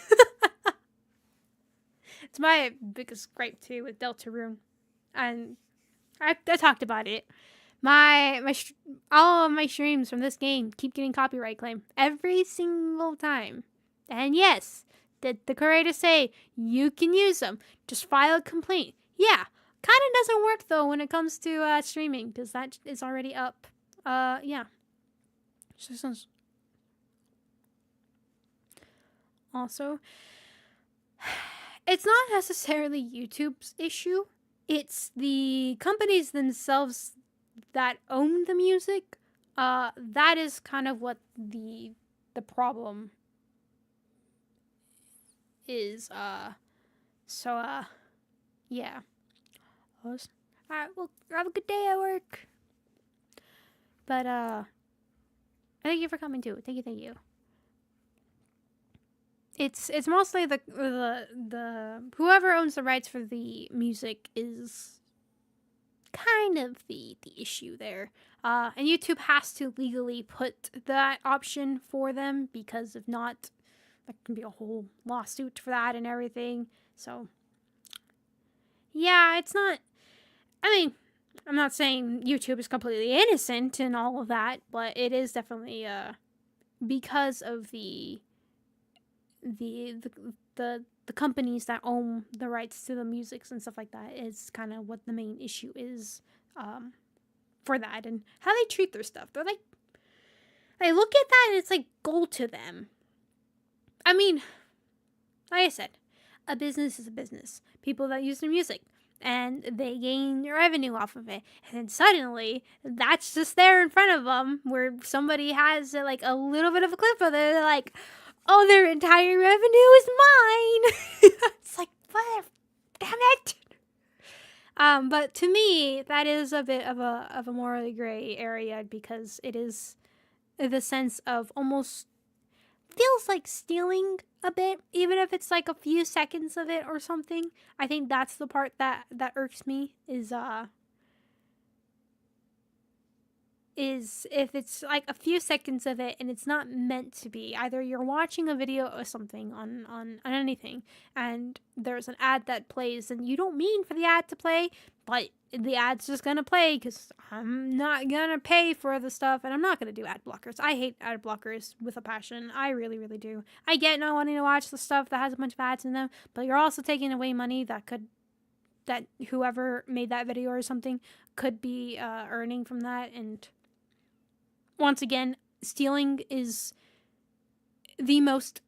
It's my biggest gripe too with Deltarune. And I talked about it. All of my streams from this game keep getting copyright claim every single time. And yes, did the creators say you can use them? Just file a complaint. Yeah, kind of doesn't work though when it comes to streaming because that is already up. Yeah. Also, it's not necessarily YouTube's issue. It's the companies themselves that own the music. That is kind of what the problem is. Yeah. Alright, well, have a good day at work. But, thank you for coming too. Thank you. It's mostly the whoever owns the rights for the music is kind of the issue there. And YouTube has to legally put that option for them because if not, there can be a whole lawsuit for that and everything. So, yeah, it's not... I mean, I'm not saying YouTube is completely innocent and all of that, but it is definitely because of the companies that own the rights to the music and stuff like that is kind of what the main issue is for that and how they treat their stuff. They're like, I look at that and it's like gold to them. I mean, like I said, a business is a business. People that use their music, and they gain revenue off of it. And then suddenly, that's just there in front of them, where somebody has like a little bit of a clip of it. They're like, "Oh, their entire revenue is mine." It's like, damn it. But to me, that is a bit of a morally gray area, because it is the sense of almost feels like stealing a bit, even if it's like a few seconds of it or something. I think that's the part that irks me, is if it's like a few seconds of it and it's not meant to be. Either you're watching a video or something on anything, and there's an ad that plays, and you don't mean for the ad to play, but the ad's just gonna play because I'm not gonna pay for the stuff, and I'm not gonna do ad blockers. I hate ad blockers with a passion. I really, really do. I get not wanting to watch the stuff that has a bunch of ads in them, but you're also taking away money that whoever made that video or something could be earning from that. And once again, stealing is the most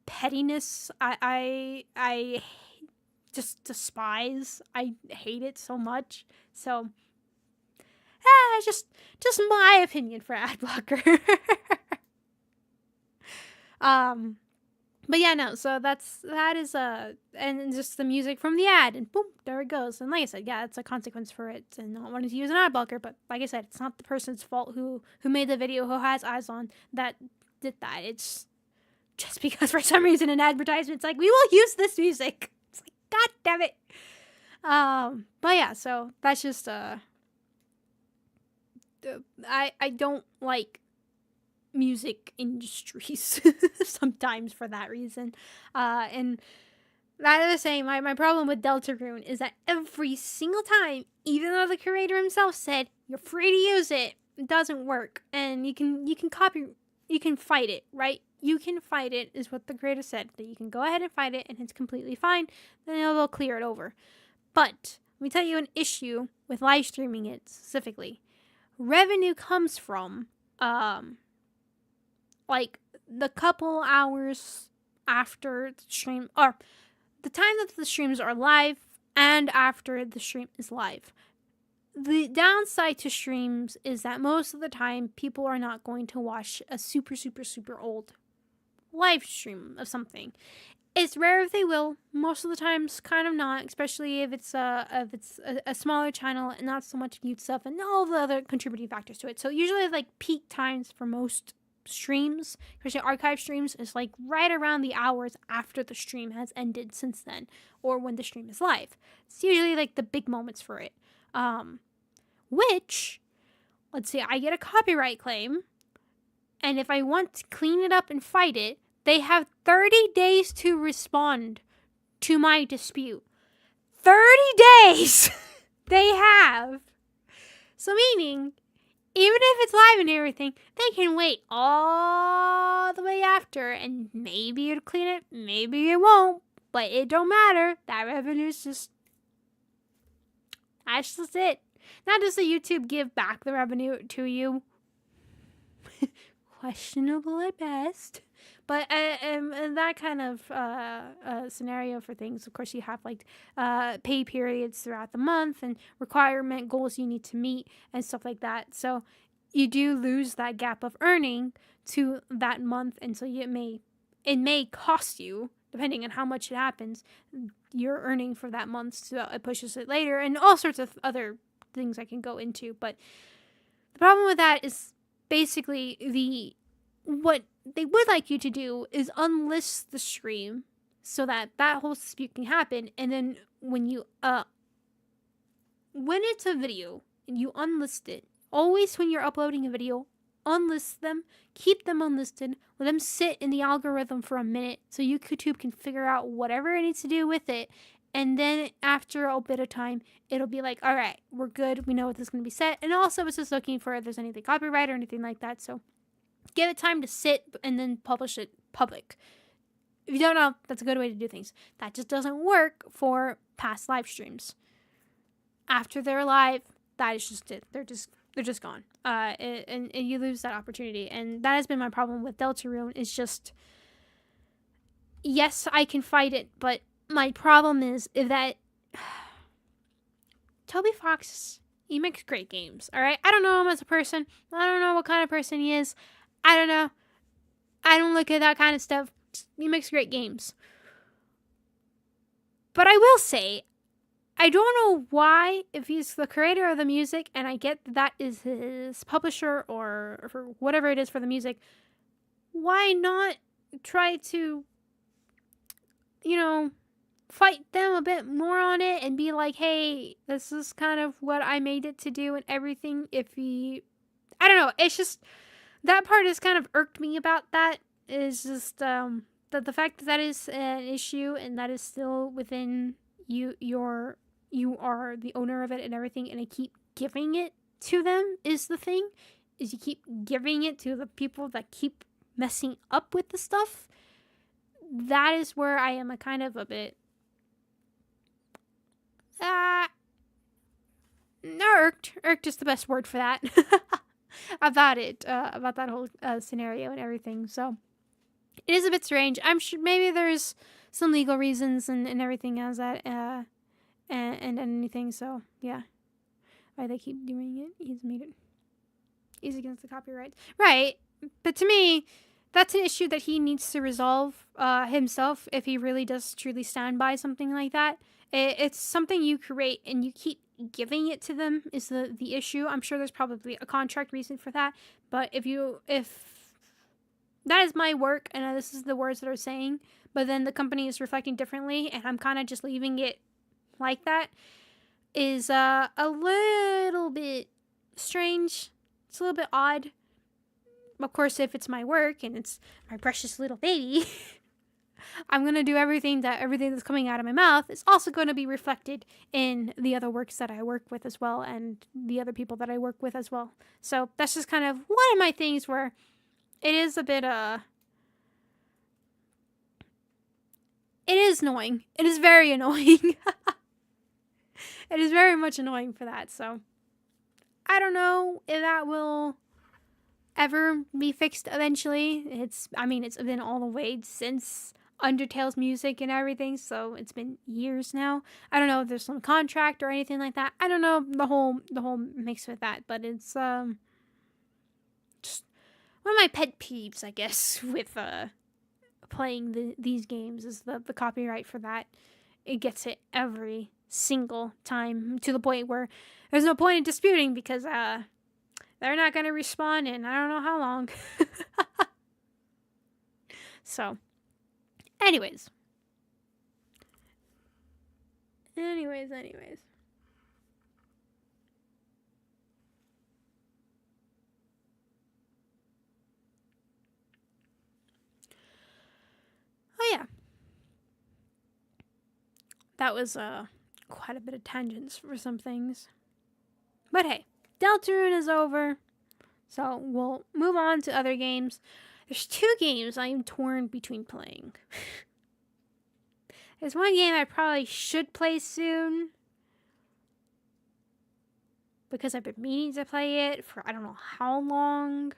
pettiness I just despise. I hate it so much. So, just my opinion for ad blocker. But yeah, no. So that is and just the music from the ad, and boom, there it goes. And like I said, yeah, it's a consequence for it and not wanting to use an ad blocker. But like I said, it's not the person's fault who made the video, who has eyes on, that did that. It's just because for some reason an advertisement's like, we will use this music. It's like, God damn it. But yeah, so that's just I don't like music industries sometimes for that reason. And that is saying, my problem with Deltarune is that every single time, even though the creator himself said you're free to use it, it doesn't work. And you can fight it, right? You can fight it, is what the creator said, that you can go ahead and fight it and it's completely fine. Then they'll clear it over. But let me tell you an issue with live streaming it specifically. Revenue comes from like the couple hours after the stream, or the time that the streams are live and after the stream is live. The downside to streams is that most of the time people are not going to watch a super, super, super old live stream of something. It's rare if they will. Most of the times, kind of not, especially if it's a smaller channel and not so much youth stuff and all the other contributing factors to it. So usually, like, peak times for most streams, especially archive streams, is like right around the hours after the stream has ended since then, or when the stream is live. It's usually like the big moments for it. Which, let's say I get a copyright claim, and if I want to clean it up and fight it, they have 30 days to respond to my dispute. 30 days they have. So meaning, even if it's live and everything, they can wait all the way after, and maybe it'll clean it, maybe it won't, but it don't matter. That revenue's that's just it. Now, does the YouTube give back the revenue to you? Questionable at best. But in that kind of scenario for things, of course, you have like pay periods throughout the month and requirement goals you need to meet and stuff like that. So you do lose that gap of earning to that month, and so it may cost you, depending on how much it happens, you're earning for that month, so it pushes it later, and all sorts of other things I can go into. But the problem with that is basically what they would like you to do is unlist the stream so that whole dispute can happen. And then when it's a video and you unlist it, always when you're uploading a video, unlist them, keep them unlisted, let them sit in the algorithm for a minute so YouTube can figure out whatever it needs to do with it. And then after a bit of time, it'll be like, all right, we're good. We know what this is going to be set. And also, it's just looking for if there's anything copyright or anything like that. So give it time to sit and then publish it public. If you don't know, that's a good way to do things. That just doesn't work for past live streams. After they're live, that is just it. They're just gone. And you lose that opportunity. And that has been my problem with Deltarune. Is just, yes, I can fight it, but my problem is that Toby Fox, he makes great games, all right? I don't know him as a person. I don't know what kind of person he is. I don't know. I don't look at that kind of stuff. He makes great games. But I will say, I don't know why, if he's the creator of the music, and I get that is his publisher or for whatever it is for the music, why not try to, fight them a bit more on it and be like, hey, this is kind of what I made it to do and everything. I don't know, it's just, that part has kind of irked me about that, is just, the fact that is an issue and that is still within you are the owner of it and everything, and I keep giving it to them is the thing, is you keep giving it to the people that keep messing up with the stuff. That is where I am a bit irked is the best word for that. About that whole scenario and everything. So it is a bit strange. I'm sure maybe there's some legal reasons and everything as that and anything. So yeah, why they keep doing it? He's against the copyright, right? But to me, that's an issue that he needs to resolve himself if he really does truly stand by something like that. It's something you create and you keep giving it to them is the issue. I'm sure there's probably a contract reason for that. But if that is my work and this is the words that are saying, but then the company is reflecting differently and I'm kind of just leaving it like that, is a little bit strange. It's a little bit odd. Of course, if it's my work and it's my precious little baby, I'm going to do everything that's coming out of my mouth is also going to be reflected in the other works that I work with as well and the other people that I work with as well. So that's just kind of one of my things where it is a bit, it is annoying. It is very annoying. It is very much annoying for that. So I don't know if that will ever be fixed eventually. It's been all the way since Undertale's music and everything, so it's been years now. I don't know if there's some contract or anything like that. I don't know the whole mix with that, but it's just one of my pet peeves, I guess, with playing these games is the copyright for that. It gets it every single time to the point where there's no point in disputing because they're not going to respond in I don't know how long. So, anyways. Oh yeah. That was quite a bit of tangents for some things. But hey, Deltarune is over. So we'll move on to other games. There's 2 games I'm torn between playing. There's one game I probably should play soon, because I've been meaning to play it for I don't know how long.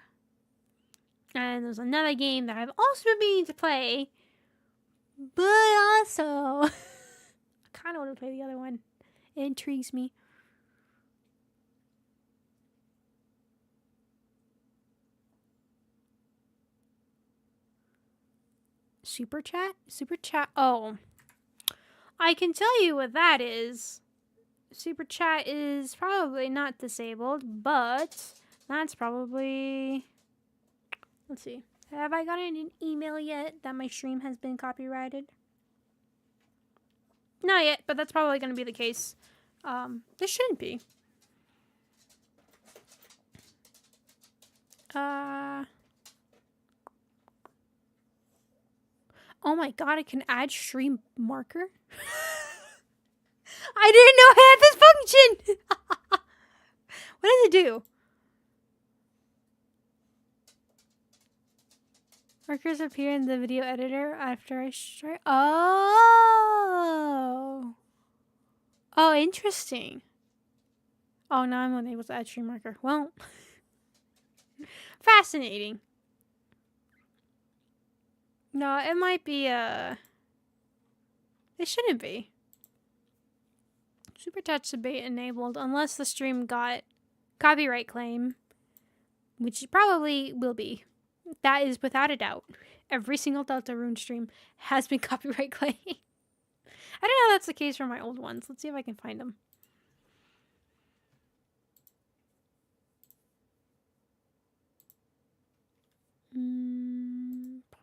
And there's another game that I've also been meaning to play, but also I kind of want to play the other one. It intrigues me. Super chat. Oh, I can tell you what that is. Super chat is probably not disabled, but that's probably, let's see, have I gotten an email yet that my stream has been copyrighted? Not yet, but that's probably going to be the case. This shouldn't be. Oh my god, I can add stream marker? I didn't know I had this function! What does it do? Markers appear in the video editor after I strike. Oh! Oh, interesting. Oh, now I'm unable to add stream marker. Well, fascinating. No, it might be, it shouldn't be. Super chat should be enabled unless the stream got copyright claim, which it probably will be. That is without a doubt. Every single Deltarune stream has been copyright claimed. I don't know if that's the case for my old ones. Let's see if I can find them.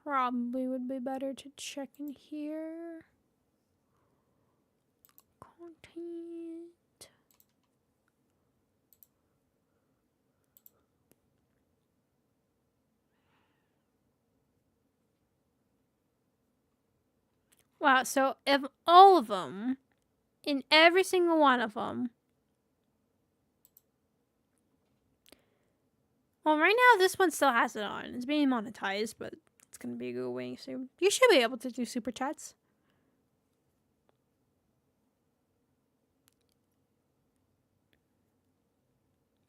Probably would be better to check in here. Content. Wow, so if all of them, in every single one of them, well, right now this one still has it on. It's being monetized, but it's going to be going soon. You should be able to do super chats.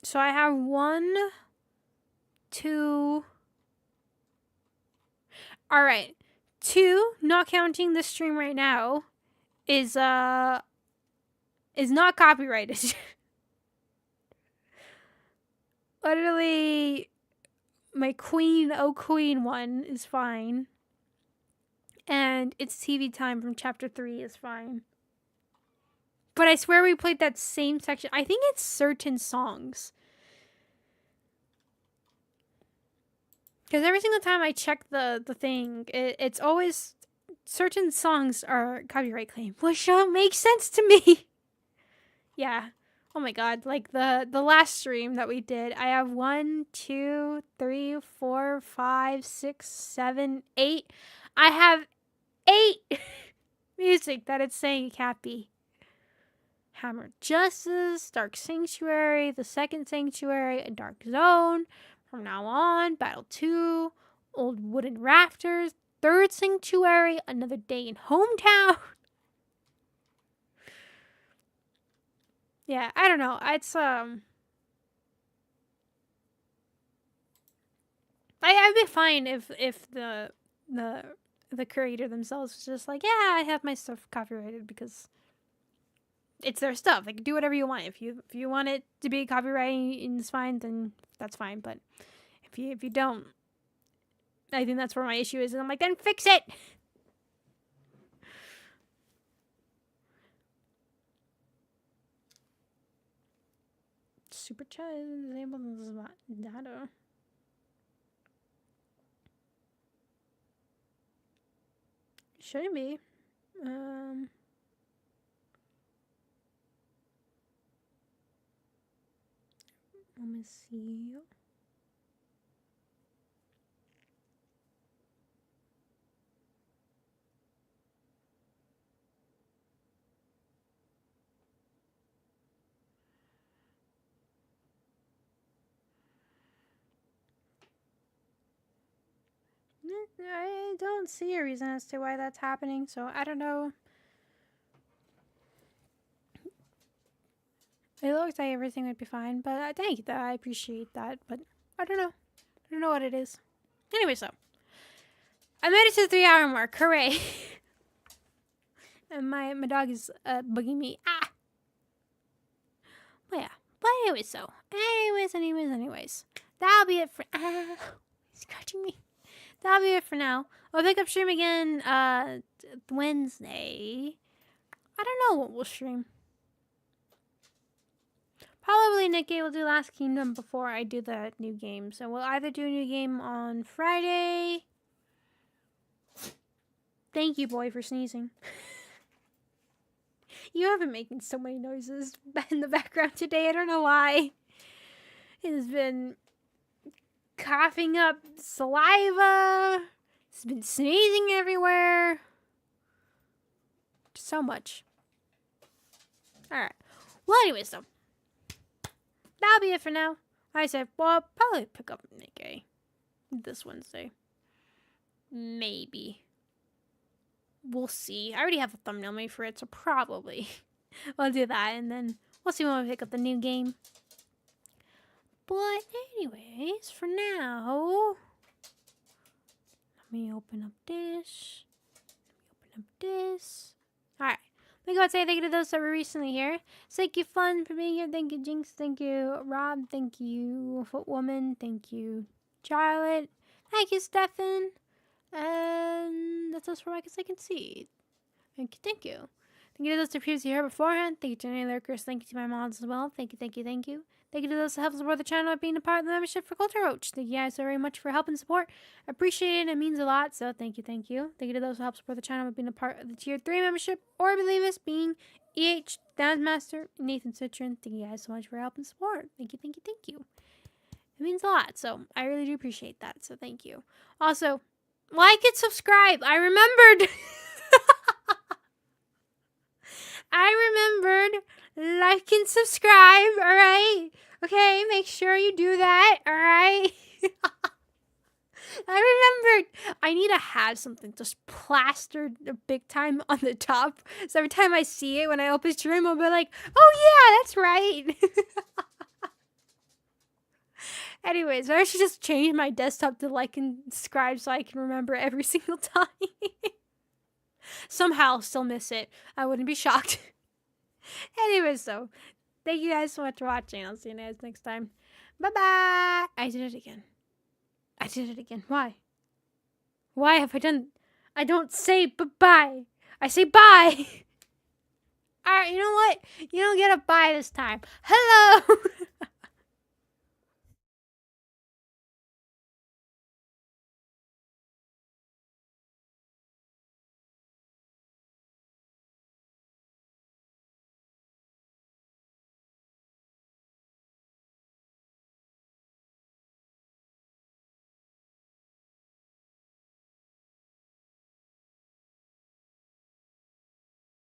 So I have 1, 2. All right. 2, not counting the stream right now, is not copyrighted. Literally, my Queen one is fine. And it's TV time from chapter 3 is fine. But I swear we played that same section. I think it's certain songs. Because every single time I check the thing, it's always certain songs are copyright claimed, which don't make sense to me. Yeah. Oh my god. Like the last stream that we did, I have 1, 2, 3, 4, 5, 6, 7, 8. I have 8 music that it's saying it can't be. Hammer Justice, Dark Sanctuary, The Second Sanctuary, and Dark Zone. From now on, Battle 2, Old Wooden Rafters, Third Sanctuary, Another Day in Hometown. Yeah, I don't know. It's I'd be fine if the creator themselves was just like, yeah, I have my stuff copyrighted because it's their stuff. They can do whatever you want. If you want it to be copyrighted and it's fine, then that's fine. But if you don't, I think that's where my issue is. And I'm like, then fix it. Super chat is disabled data. Shouldn't be. Let me see. I don't see a reason as to why that's happening, so I don't know. It looks like everything would be fine, but thank you, I appreciate that, but I don't know. I don't know what it is. Anyway, so I made it to the 3-hour mark. Hooray. And my dog is bugging me. Ah! But yeah. But anyway, so. Anyways. That'll be it for... he's scratching me. That'll be it for now. I'll pick up stream again Wednesday. I don't know what we'll stream. Probably Nikkei will do Last Kingdom before I do the new game. So we'll either do a new game on Friday. Thank you, boy, for sneezing. You have been making so many noises in the background today. I don't know why. It has been coughing up saliva. It's been sneezing everywhere. So much. Alright. Well, anyways, though. That'll be it for now. Like I said, well, I'll probably pick up Nikkei this Wednesday. Maybe. We'll see. I already have a thumbnail made for it, so probably we'll do that. And then we'll see when we pick up the new game. But anyways, for now, let me open up this. Alright. We go say thank you to those that were recently here. Thank you, Fun, for being here. Thank you, Jinx. Thank you, Rob. Thank you, Footwoman. Thank you, Charlotte. Thank you, Stefan. And that's us for I can see. Thank you, thank you. Thank you to those that previously here beforehand. Thank you to any lurkers. Thank you to my mods as well. Thank you, thank you, thank you. Thank you to those that help support the channel by being a part of the membership for Culture Roach. Thank you guys so very much for help and support. I appreciate it. It means a lot. So thank you, thank you. Thank you to those who help support the channel by being a part of the Tier 3 membership. Or believe us, being EH, Dancemaster, Nathan Citron. Thank you guys so much for help and support. Thank you, thank you, thank you. It means a lot. So I really do appreciate that. So thank you. Also, like and subscribe. I remembered. Like and subscribe, alright? Okay, make sure you do that, alright? I remembered. I need to have something just plastered big time on the top. So every time I see it when I open stream, I'll be like, oh yeah, that's right. Anyways, I should just change my desktop to like and subscribe so I can remember every single time. Somehow I'll still miss it. I wouldn't be shocked. Anyways, so thank you guys so much for watching. I'll see you guys next time. Bye-bye. I did it again. Why? Why have I done... I don't say bye-bye. I say bye. Alright, you know what? You don't get a bye this time. Hello.